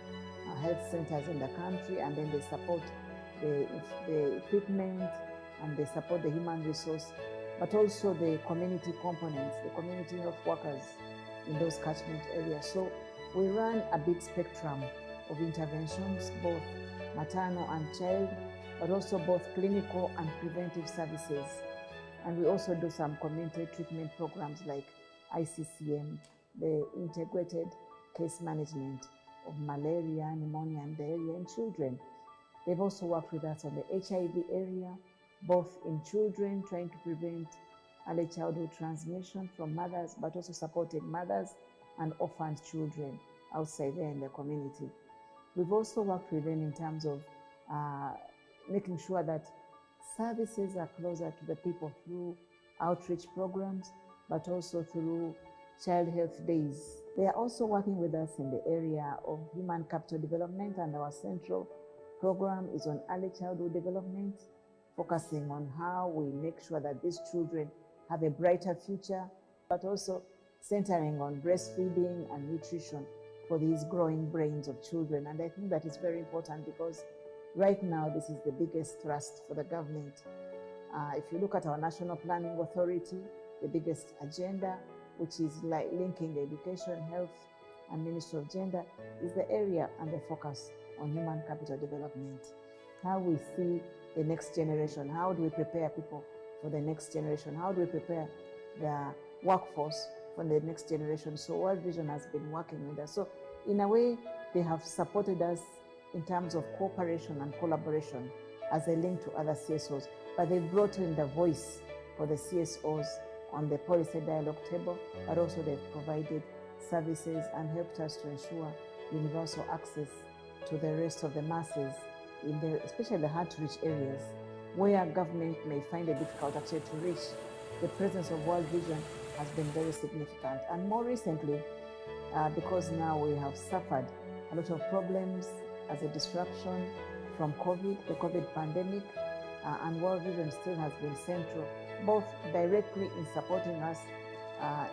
Speaker 6: health centers in the country, and then they support the equipment and they support the human resource, but also the community components, the community health workers in those catchment areas. So we run a big spectrum of interventions, both maternal and child, but also both clinical and preventive services. And we also do some community treatment programs like ICCM, the integrated case management of malaria, pneumonia, and diarrhea in children. They've also worked with us on the HIV area, both in children, trying to prevent early childhood transmission from mothers, but also supporting mothers and orphaned children outside there in the community. We've also worked with them in terms of making sure that services are closer to the people through outreach programs, but also through child health days. They are also working with us in the area of human capital development, and our central program is on early childhood development, focusing on how we make sure that these children have a brighter future, but also centering on breastfeeding and nutrition for these growing brains of children. And I think that is very important because right now this is the biggest thrust for the government. If you look at our National Planning Authority, the biggest agenda, which is like linking education, health, and Ministry of Gender, is the area and the focus on human capital development. How we see the next generation, how do we prepare people for the next generation, how do we prepare the workforce for the next generation. So World Vision has been working with us. So in a way, they have supported us in terms of cooperation and collaboration as a link to other CSOs, but they brought in the voice for the CSOs on the policy dialogue table, but also they've provided services and helped us to ensure universal access to the rest of the masses, in the, especially the hard-to-reach areas, where government may find it difficult actually to reach. The presence of World Vision has been very significant. And more recently, because now we have suffered a lot of problems as a disruption from COVID, the COVID pandemic, and World Vision still has been central, both directly in supporting us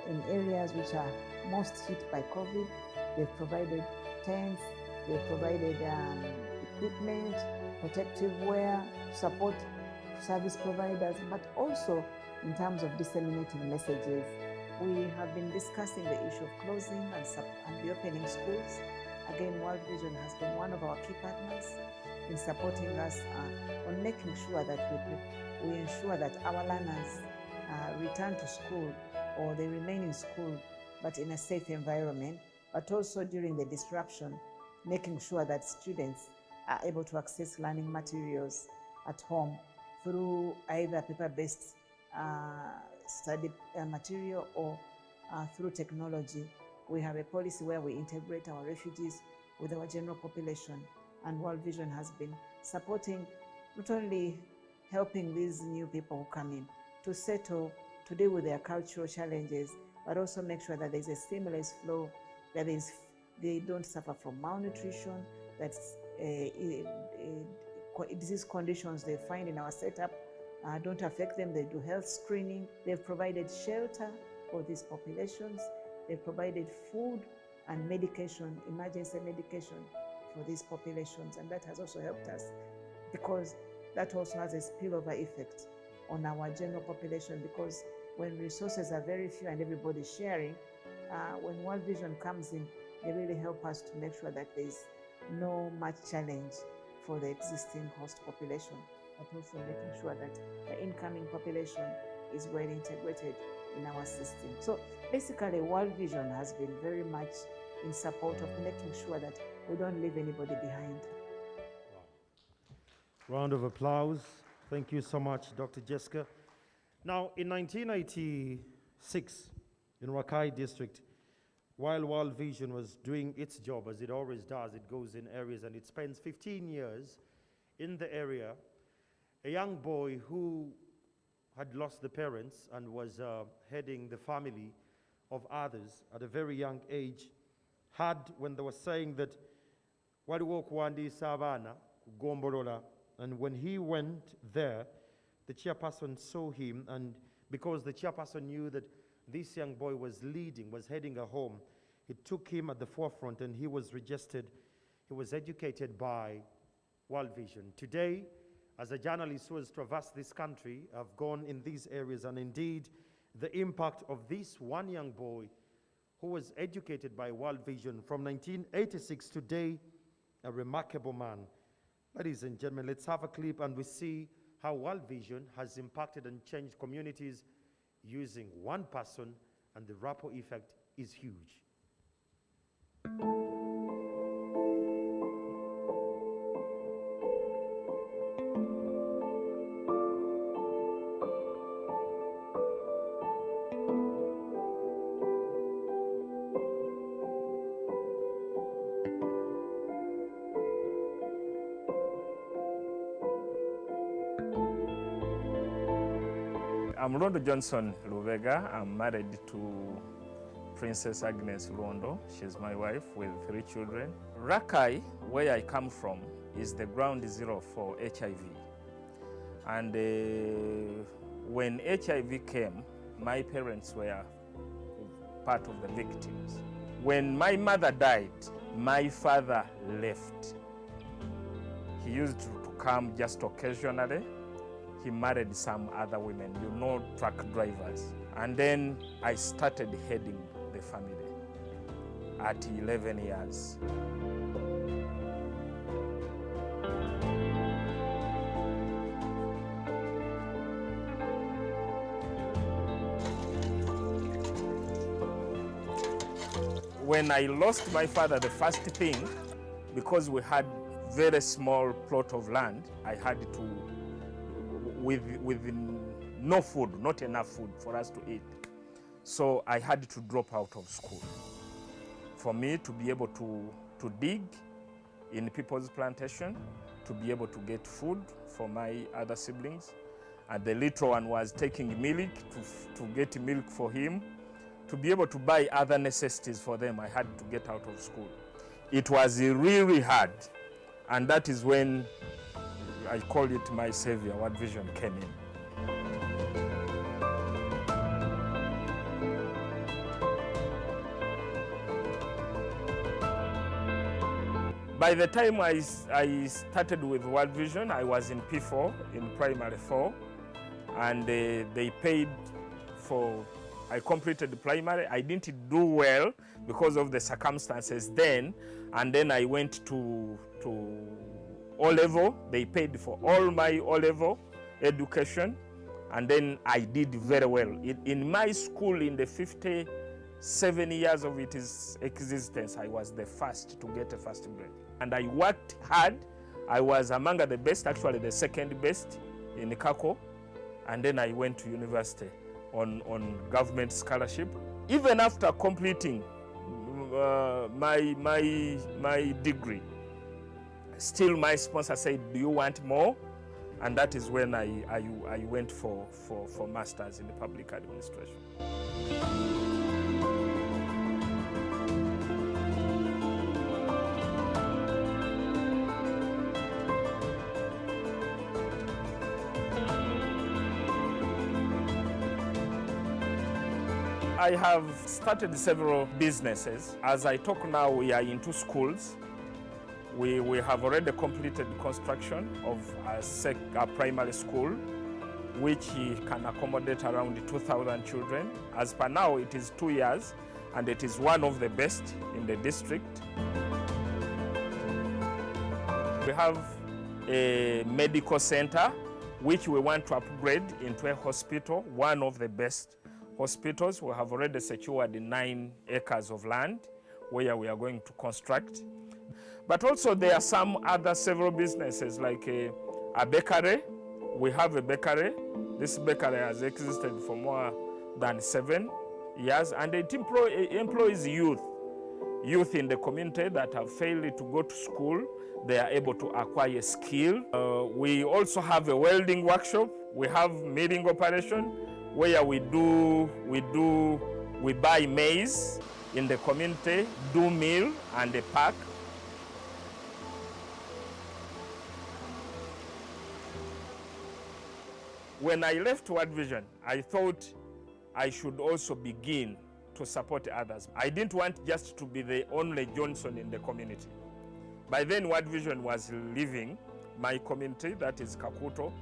Speaker 6: in areas which are most hit by COVID. They've provided tents, they've provided equipment, protective wear, support service providers, but also in terms of disseminating messages. We have been discussing the issue of closing and reopening schools. Again, World Vision has been one of our key partners in supporting us on making sure that we ensure that our learners return to school or they remain in school, but in a safe environment, but also during the disruption, making sure that students are able to access learning materials at home through either paper-based study material or through technology. We have a policy where we integrate our refugees with our general population, and World Vision has been supporting, not only helping these new people who come in to settle, to to deal with their cultural challenges, but also make sure that there's a seamless flow, that they don't suffer from malnutrition, that disease conditions they find in our setup don't affect them. They do health screening. They've provided shelter for these populations. They've provided food and medication, emergency medication for these populations. And that has also helped us because that also has a spillover effect on our general population, because when resources are very few and everybody's sharing, when World Vision comes in, they really help us to make sure that there's no much challenge for the existing host population, but also making sure that the incoming population is well integrated in our system. So basically, World Vision has been very much in support of making sure that we don't leave anybody behind.
Speaker 15: Round of applause. Thank you so much, Dr. Jessica. Now, in 1986, in Rakai district, while World Vision was doing its job, as it always does, it goes in areas and it spends 15 years in the area, a young boy who had lost the parents and was heading the family of others at a very young age, had, when they were saying that, waliwo okuwandiisa abaana kugombolola, and when he went there, the chairperson saw him, and because the chairperson knew that this young boy was heading a home, he took him at the forefront and he was registered. He was educated by World Vision. Today, as a journalist who has traversed this country, I've gone in these areas, and indeed, the impact of this one young boy who was educated by World Vision from 1986 to today, a remarkable man. Ladies and gentlemen, let's have a clip and we see how World Vision has impacted and changed communities using one person, and the ripple effect is huge.
Speaker 2: I'm Rondo Johnson Lubega. I'm married to Princess Agnes Rondo. She's my wife with 3 children. Rakai, where I come from, is the ground zero for HIV. And when HIV came, my parents were part of the victims. When my mother died, my father left. He used to come just occasionally. He married some other women, truck drivers. And then I started heading the family at 11 years. When I lost my father, the first thing, because we had very small plot of land, I had to, with no food, not enough food for us to eat. So I had to drop out of school for me to be able to dig in people's plantation, to be able to get food for my other siblings. And the little one was taking milk, to get milk for him. To be able to buy other necessities for them, I had to get out of school. It was really hard. And that is when I call it my savior, World Vision came in. By the time I started with World Vision, I was in P4, in primary 4, and they paid for, I completed the primary. I didn't do well because of the circumstances then, and then I went to O-level. They paid for all my O-level education, and then I did very well. In my school, in the 57 years of its existence, I was the first to get a first grade. And I worked hard. I was among the best, actually the second best in Kako. And then I went to university on government scholarship. Even after completing my degree, still my sponsor said, do you want more? And that is when I went for masters in the public administration. I have started several businesses. As I talk now, we are into schools. We have already completed construction of a primary school, which can accommodate around 2,000 children. As per now, it is 2 years, and it is one of the best in the district. We have a medical center, which we want to upgrade into a hospital, one of the best hospitals. We have already secured 9 acres of land where we are going to construct. But also there are some other several businesses like a bakery. We have a bakery. This bakery has existed for more than 7 years, and it employs youth in the community that have failed to go to school. They are able to acquire skill. We also have a welding workshop. We have milling operation where we buy maize in the community, do mill and pack. When I left World Vision, I thought I should also begin to support others. I didn't want just to be the only Johnson in the community. By then, World Vision was leaving my community, that is Kakuto,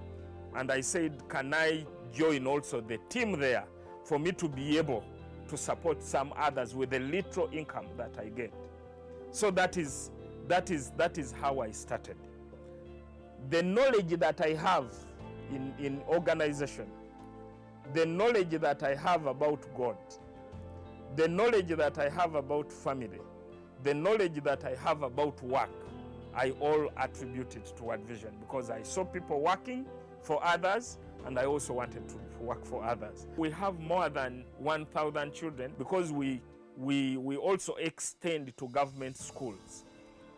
Speaker 2: and I said, can I join also the team there for me to be able to support some others with the little income that I get. So that is how I started. The knowledge that I have in organization, the knowledge that I have about God, the knowledge that I have about family, the knowledge that I have about work, I all attribute it to World Vision because I saw people working for others, and I also wanted to work for others. We have more than 1,000 children because we also extend to government schools.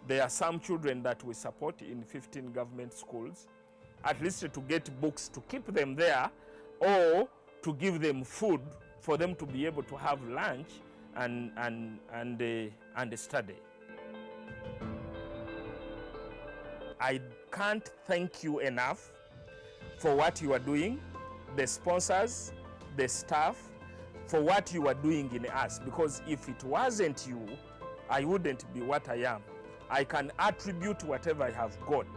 Speaker 2: There are some children that we support in 15 government schools, at least to get books to keep them there or to give them food for them to be able to have lunch and study. I can't thank you enough for what you are doing, the sponsors, the staff, for what you are doing in us, because if it wasn't you, I wouldn't be what I am. I can attribute whatever I have got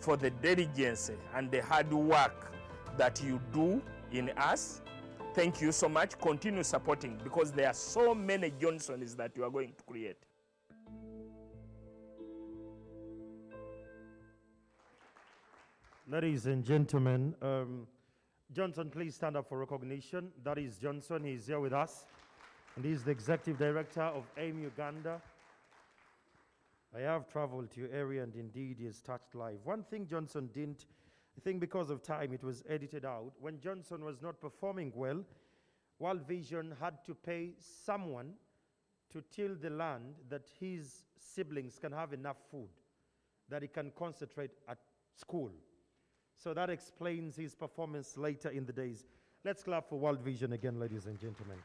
Speaker 2: for the diligence and the hard work that you do in us. Thank you so much. Continue supporting, because there are so many Johnsons that you are going to create.
Speaker 15: Ladies and gentlemen, Johnson, please stand up for recognition. That is Johnson. He is here with us, and he is the Executive Director of AIM Uganda. I have traveled to your area, and indeed he has touched life. One thing Johnson didn't, I think because of time it was edited out. When Johnson was not performing well, World Vision had to pay someone to till the land that his siblings can have enough food, that he can concentrate at school. So that explains his performance later in the days. Let's clap for World Vision again, ladies and gentlemen.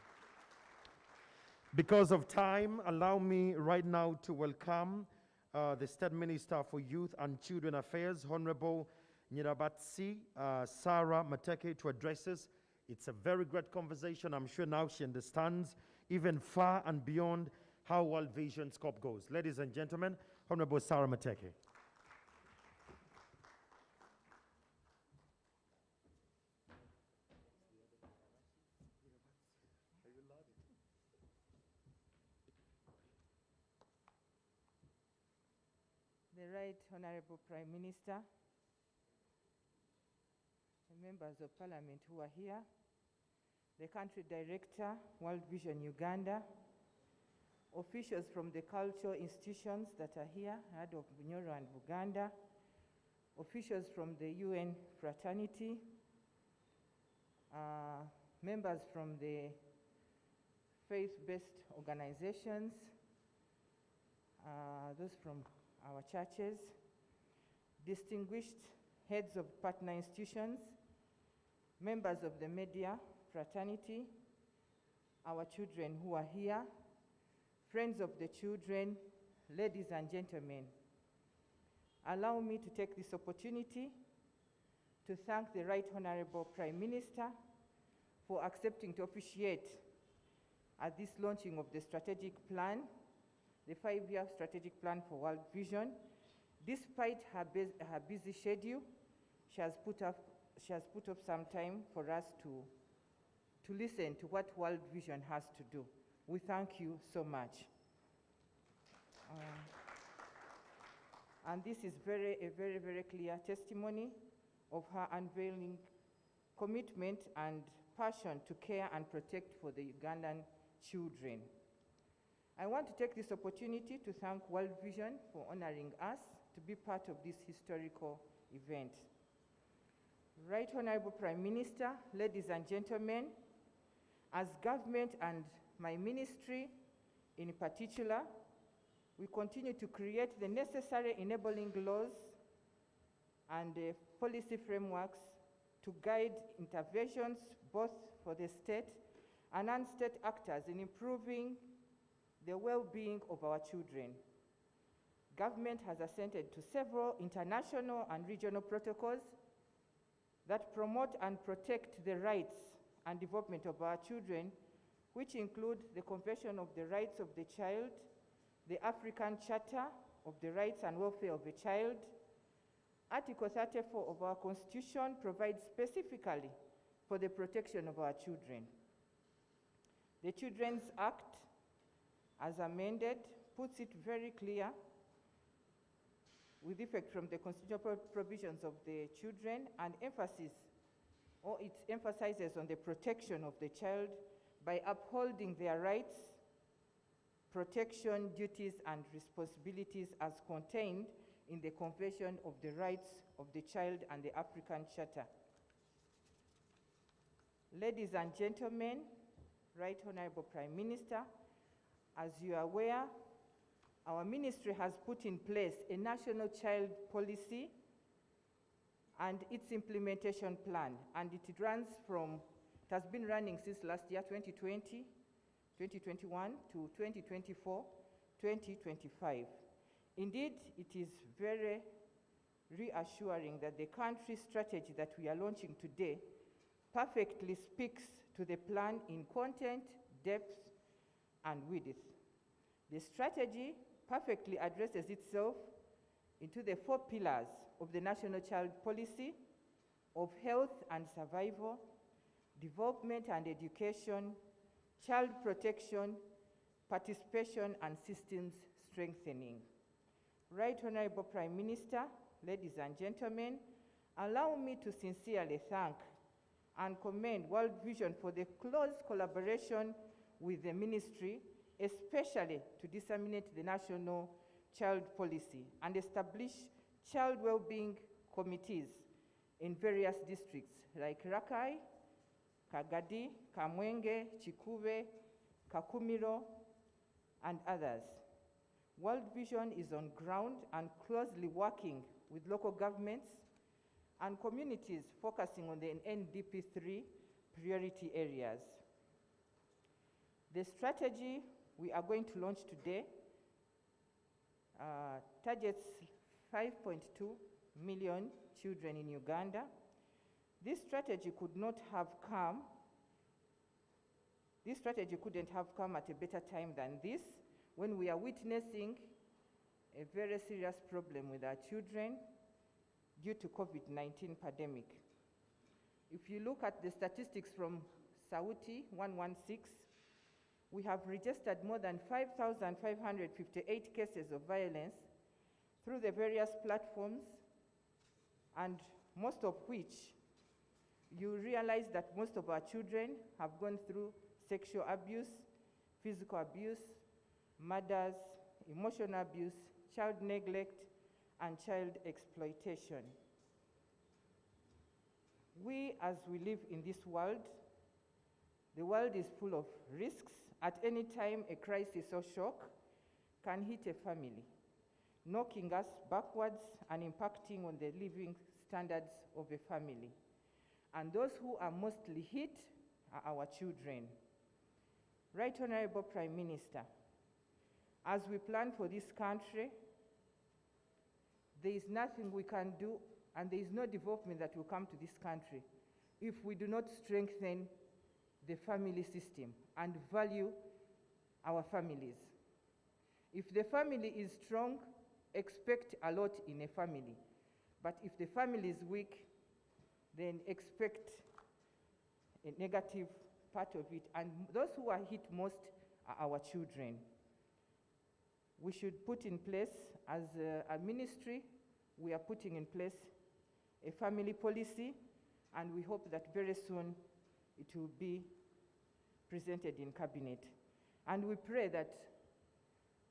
Speaker 15: Because of time, allow me right now to welcome the State Minister for Youth and Children Affairs, Honorable Nyirabatsi Sarah Mateke, to address us. It's a very great conversation. I'm sure now she understands even far and beyond how World Vision scope goes. Ladies and gentlemen, Honorable Sarah Mateke.
Speaker 7: The Right Honorable Prime Minister, the members of Parliament who are here, the Country Director, World Vision Uganda, officials from the cultural institutions that are here, Head of Bunyoro and Buganda, officials from the UN fraternity, members from the faith-based organizations, those from our churches, distinguished heads of partner institutions, members of the media fraternity, our children who are here, friends of the children, ladies and gentlemen. Allow me to take this opportunity to thank the Right Honorable Prime Minister for accepting to officiate at this launching of the strategic plan, the 5-year strategic plan for World Vision. Despite her busy schedule, she has put up some time for us to listen to what World Vision has to do. We thank you so much. And this is a very, very clear testimony of her unveiling commitment and passion to care and protect for the Ugandan children. I want to take this opportunity to thank World Vision for honoring us to be part of this historical event. Right Honorable Prime Minister, ladies and gentlemen, as government and my ministry in particular, we continue to create the necessary enabling laws and policy frameworks to guide interventions both for the state and non-state actors in improving the well-being of our children. Government has assented to several international and regional protocols that promote and protect the rights and development of our children, which include the Convention of the Rights of the Child, the African Charter of the Rights and Welfare of the Child. Article 34 of our Constitution provides specifically for the protection of our children. The Children's Act, as amended, puts it very clear with effect from the constitutional provisions of the children and it emphasizes on the protection of the child by upholding their rights, protection, duties, and responsibilities as contained in the Convention of the Rights of the Child and the African Charter. Ladies and gentlemen, Right Honorable Prime Minister, as you are aware, our ministry has put in place a national child policy and its implementation plan, and it has been running since last year, 2020, 2021 to 2024, 2025. Indeed, it is very reassuring that the country strategy that we are launching today perfectly speaks to the plan in content, depth, and width. The strategy perfectly addresses itself into the 4 pillars of the National Child Policy of health and survival, development and education, child protection, participation, and systems strengthening. Right Honorable Prime Minister, ladies and gentlemen, allow me to sincerely thank and commend World Vision for the close collaboration with the ministry, especially to disseminate the national child policy and establish child well-being committees in various districts like Rakai, Kagadi, Kamwenge, Chikube, Kakumiro, and others. World Vision is on ground and closely working with local governments and communities focusing on the NDP 3 priority areas. The strategy we are going to launch today targets 5.2 million children in Uganda. This strategy couldn't have come at a better time than this, when we are witnessing a very serious problem with our children due to COVID-19 pandemic. If you look at the statistics from Sauti 116, we have registered more than 5,558 cases of violence through the various platforms, and most of which you realize that most of our children have gone through sexual abuse, physical abuse, murders, emotional abuse, child neglect, and child exploitation. We, as we live in this world, the world is full of risks. At any time, a crisis or shock can hit a family. knocking us backwards and impacting on the living standards of a family. And those who are mostly hit are our children. Right Honorable Prime Minister, as we plan for this country, there is nothing we can do and there is no development that will come to this country if we do not strengthen the family system and value our families. If the family is strong, expect a lot in a family. But if the family is weak, then expect a negative part of it. And those who are hit most are our children. We should put in place, as a ministry, we are putting in place a family policy, and we hope that very soon it will be presented in cabinet. And we pray that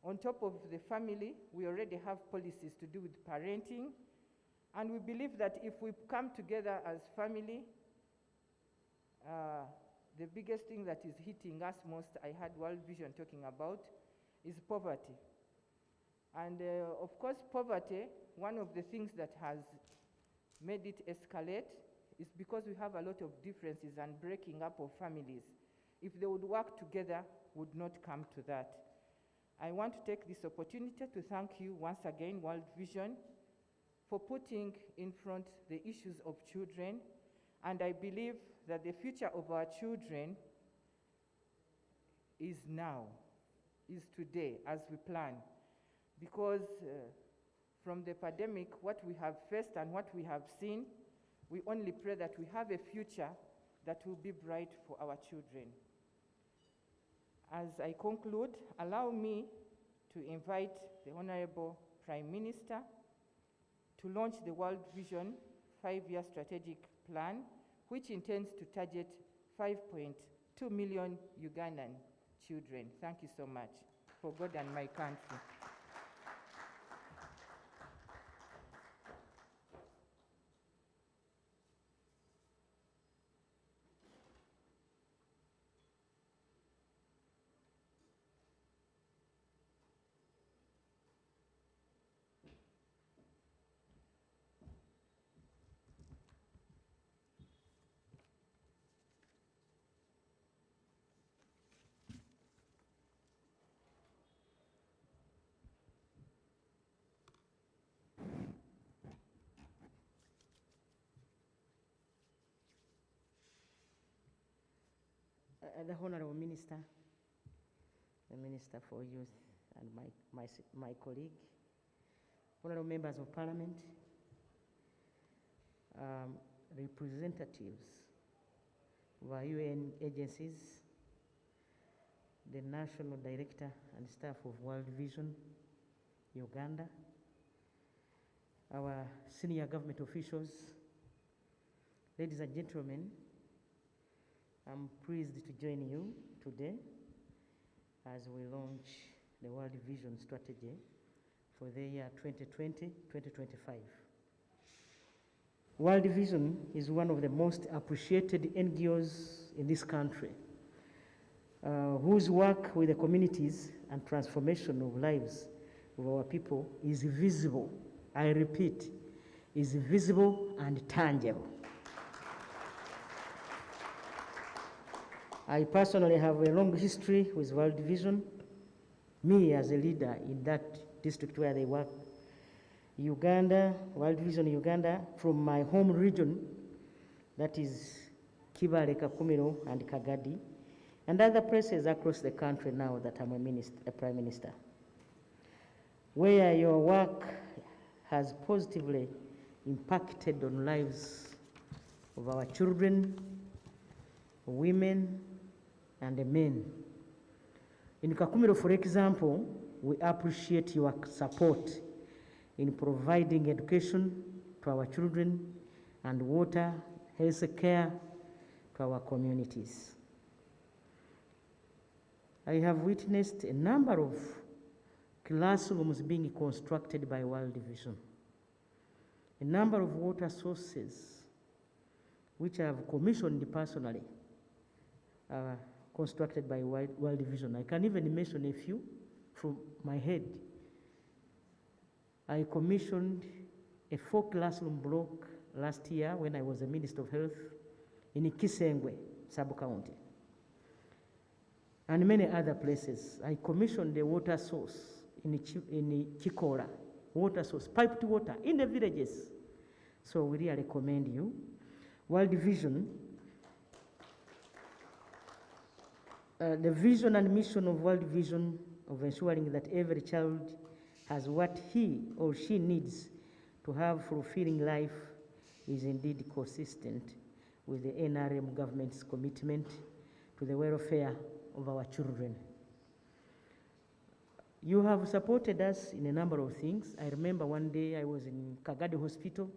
Speaker 7: on top of the family, we already have policies to do with parenting, and we believe that if we come together as family, the biggest thing that is hitting us most, I heard World Vision talking about, is poverty. And of course, poverty, one of the things that has made it escalate is because we have a lot of differences and breaking up of families. If they would work together, would not come to that. I want to take this opportunity to thank you once again, World Vision, for putting in front the issues of children. And I believe that the future of our children is now, is today, as we plan. Because from the pandemic, what we have faced and what we have seen, we only pray that we have a future that will be bright for our children. As I conclude, allow me to invite the Honorable Prime Minister to launch the World Vision 5-year strategic plan, which intends to target 5.2 million Ugandan children. Thank you so much for God and my country.
Speaker 1: The Honorable Minister, the Minister for Youth, and my colleague, Honorable Members of Parliament, representatives of our UN agencies, the National Director and staff of World Vision, Uganda, our senior government officials, ladies and gentlemen, I'm pleased to join you today as we launch the World Vision Strategy for the year 2020-2025. World Vision is one of the most appreciated NGOs in this country, whose work with the communities and transformation of lives of our people is visible, I repeat, is visible and tangible. I personally have a long history with World Vision, me as a leader in that district where they work. Uganda, World Vision Uganda, from my home region, that is Kibale, Kakumiro, and Kagadi, and other places across the country now that I'm a Prime Minister, where your work has positively impacted on lives of our children, women, and the men. In Kakumiro, for example, we appreciate your support in providing education to our children and water, health care to our communities. I have witnessed a number of classrooms being constructed by World Vision, a number of water sources which I have commissioned personally, constructed by World Vision. I can even mention a few from my head. I commissioned a 4-classroom block last year when I was the Minister of Health in Kisengwe sub-county. And many other places. I commissioned a water source in Chikola, water source, piped water in the villages. So we really commend you. World Vision, the vision and mission of World Vision of ensuring that every child has what he or she needs to have fulfilling life is indeed consistent with the NRM government's commitment to the welfare of our children. You have supported us in a number of things. I remember one day I was in Kagadi Hospital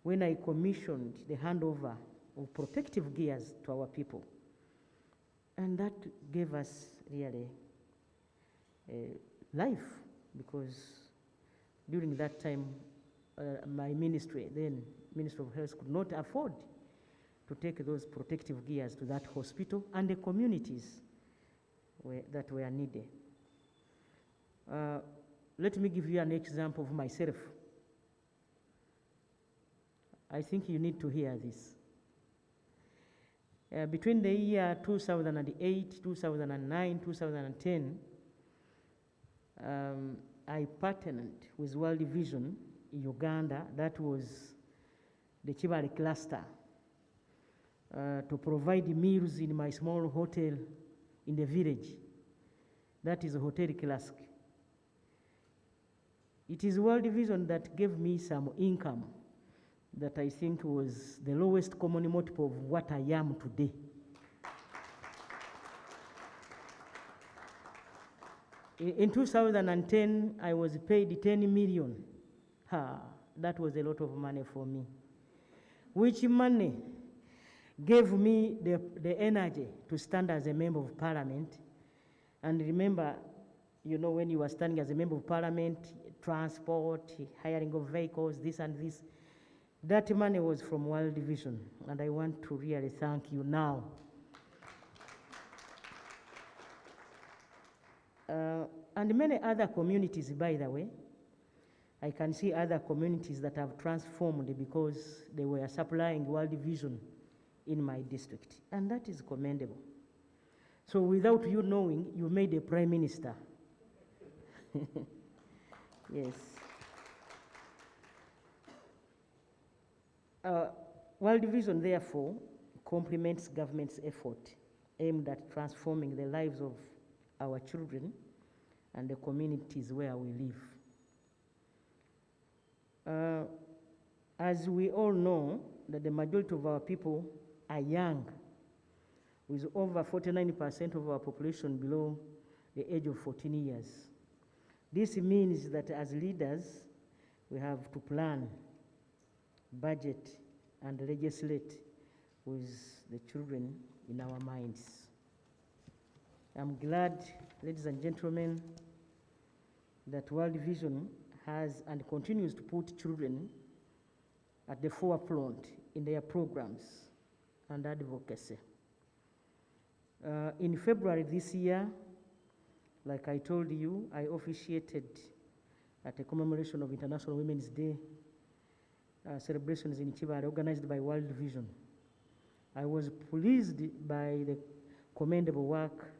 Speaker 1: when I commissioned the handover of protective gears to our people. And that gave us really life, because during that time, my ministry, then Minister of Health, could not afford to take those protective gears to that hospital and the communities that were needed. Let me give you an example of myself. I think you need to hear this. Between the year 2008, 2009, 2010, I partnered with World Vision in Uganda, that was the Chibale cluster, to provide meals in my small hotel in the village. That is Hotel Classic. It is World Vision that gave me some income that I think was the lowest common multiple of what I am today. In 2010, I was paid 10 million. That was a lot of money for me. Which money gave me the energy to stand as a member of parliament. And remember, you know, when you were standing as a member of parliament, transport, hiring of vehicles, this and this, that money was from World Vision, and I want to really thank you now. And many other communities, by the way. I can see other communities that have transformed because they were supplying World Vision in my district, and that is commendable. So without you knowing, you made a prime minister. Yes. World Vision, therefore, complements government's effort aimed at transforming the lives of our children and the communities where we live. As we all know, that the majority of our people are young, with over 49% of our population below the age of 14 years. This means that as leaders, we have to plan, budget, and legislate with the children in our minds. I'm glad, ladies and gentlemen, that World Vision has and continues to put children at the forefront in their programs and advocacy. In February this year, like I told you, I officiated at a commemoration of International Women's Day celebrations in Chibale organized by World Vision. I was pleased by the commendable work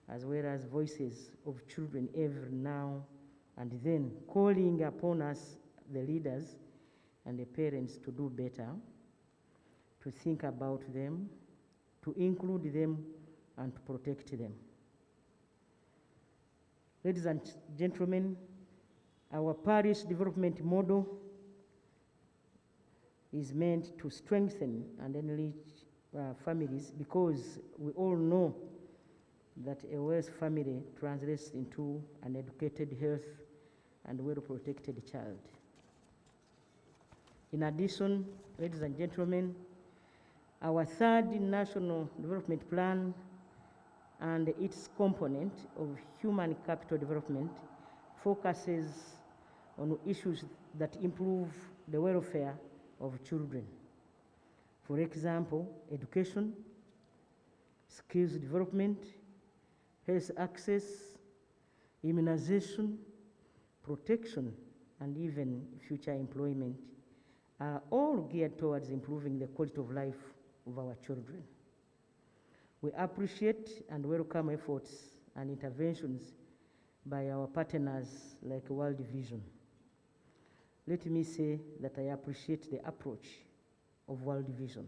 Speaker 1: as well as voices of children every now and then, calling upon us, the leaders and the parents, to do better, to think about them, to include them, and to protect them. Ladies and gentlemen, our parish development model is meant to strengthen and enrich families, because we all know that a wealthy family translates into an educated, healthy, and well-protected child. In addition, ladies and gentlemen, our third National Development Plan and its component of human capital development focuses on issues that improve the welfare of children. For example, education, skills development, health access, immunization, protection, and even future employment are all geared towards improving the quality of life of our children. We appreciate and welcome efforts and interventions by our partners like World Vision. Let me say that I appreciate the approach of World Vision,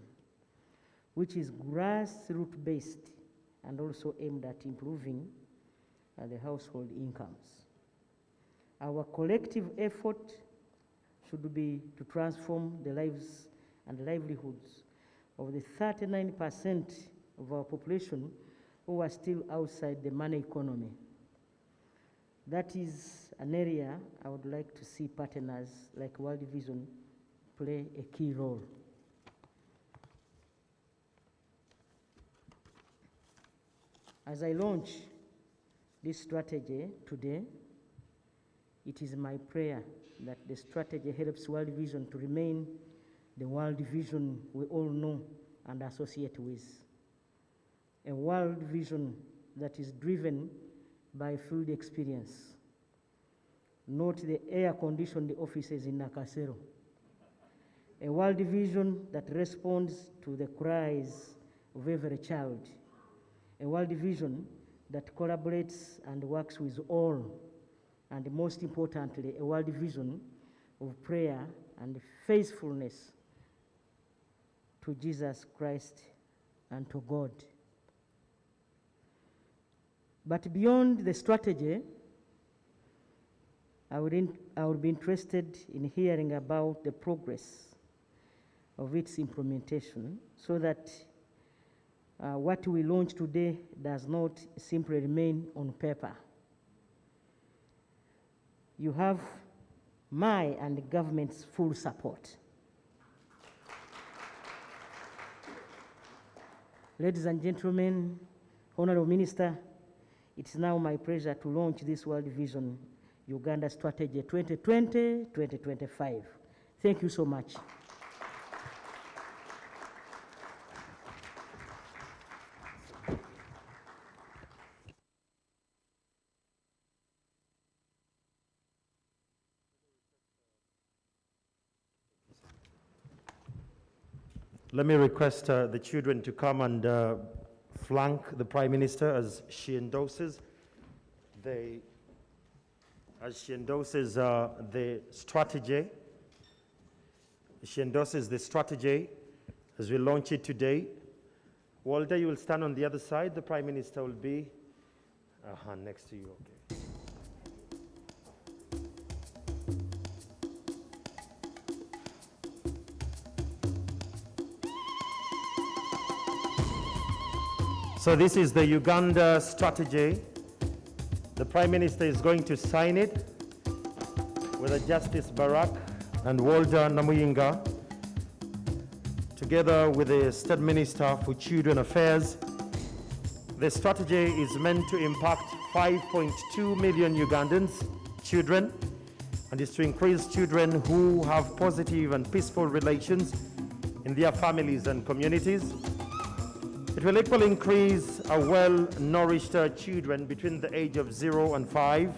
Speaker 1: which is grassroots based and also aimed at improving the household incomes. Our collective effort should be to transform the lives and livelihoods of the 39% of our population who are still outside the money economy. That is an area I would like to see partners like World Vision play a key role. As I launch this strategy today, it is my prayer that the strategy helps World Vision to remain the World Vision we all know and associate with. A World Vision that is driven by field experience, not the air-conditioned offices in Nakasero. A World Vision that responds to the cries of every child. A World Vision that collaborates and works with all. And most importantly, a World Vision of prayer and faithfulness to Jesus Christ and to God. But beyond the strategy, I would be interested in hearing about the progress of its implementation so that what we launch today does not simply remain on paper. You have my and the government's full support. Ladies and gentlemen, Honorable Minister, it's now my pleasure to launch this World Vision Uganda Strategy 2020-2025. Thank you so much.
Speaker 15: Let me request the children to come and flank the Prime Minister as she endorses the strategy. She endorses the strategy as we launch it today. Walter, you will stand on the other side. The Prime Minister will be next to you. Okay. So this is the Uganda strategy. The Prime Minister is going to sign it with Justice Barak and Walter Namuyinga, together with the State Minister for Children Affairs. The strategy is meant to impact 5.2 million Ugandans, children, and is to increase children who have positive and peaceful relations in their families and communities. It will equally increase our well-nourished children between the age of 0 and 5,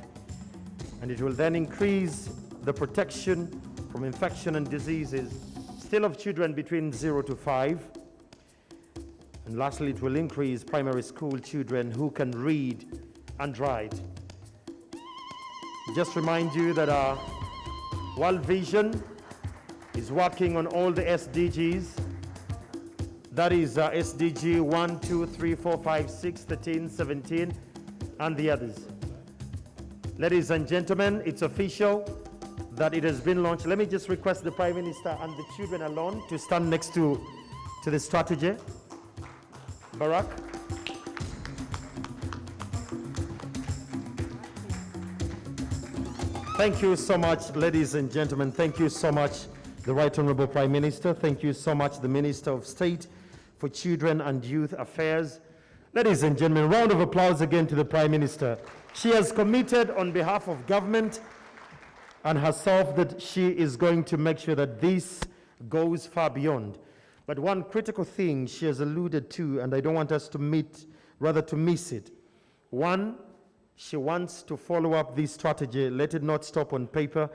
Speaker 15: and it will then increase the protection from infection and diseases still of children between 0 to 5. And lastly, it will increase primary school children who can read and write. Just remind you that our World Vision is working on all the SDGs. That is SDG 1, 2, 3, 4, 5, 6, 13, 17, and the others. Ladies and gentlemen, it's official that it has been launched. Let me just request the Prime Minister and the children alone to stand next to the strategy. Barak. Thank you so much, ladies and gentlemen. Thank you so much, the Right Honorable Prime Minister. Thank you so much, the Minister of State for Children and Youth Affairs. Ladies and gentlemen, round of applause again to the Prime Minister. She has committed on behalf of government and herself that she is going to make sure that this goes far beyond. But one critical thing she has alluded to, and I don't want us to miss it. One, she wants to follow up this strategy, let it not stop on paper,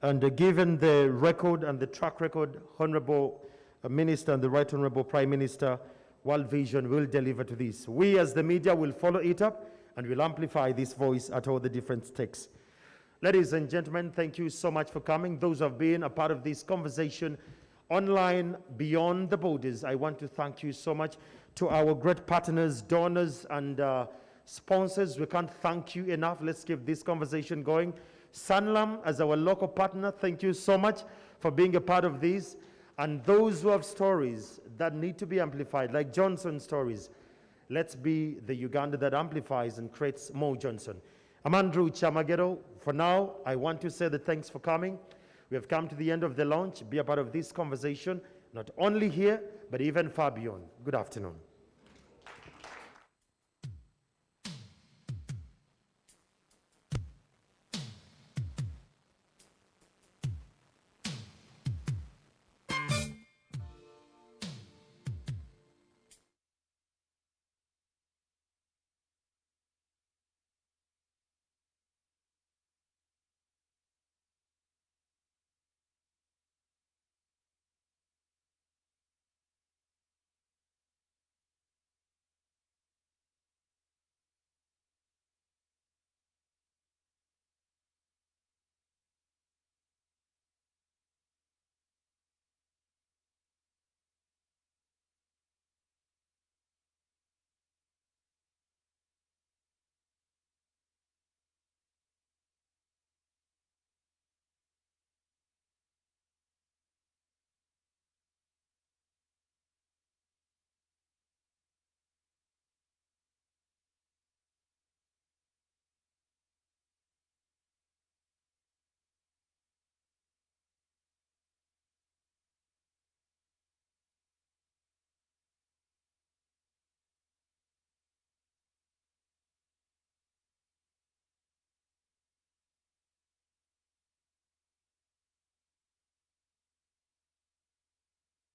Speaker 15: And given the record and the track record, Honorable Minister and the Right Honorable Prime Minister, World Vision will deliver to this. We as the media will follow it up and will amplify this voice at all the different stakes. Ladies and gentlemen, thank you so much for coming. Those who have been a part of this conversation online, beyond the borders, I want to thank you so much. To our great partners, donors, and sponsors, we can't thank you enough. Let's keep this conversation going. Sanlam, as our local partner, thank you so much for being a part of this. And those who have stories that need to be amplified, like Johnson's stories, let's be the Uganda that amplifies and creates more Johnson. I'm Andrew Chamagero. For now, I want to say that thanks for coming. We have come to the end of the launch. Be a part of this conversation, not only here, but even far beyond. Good afternoon.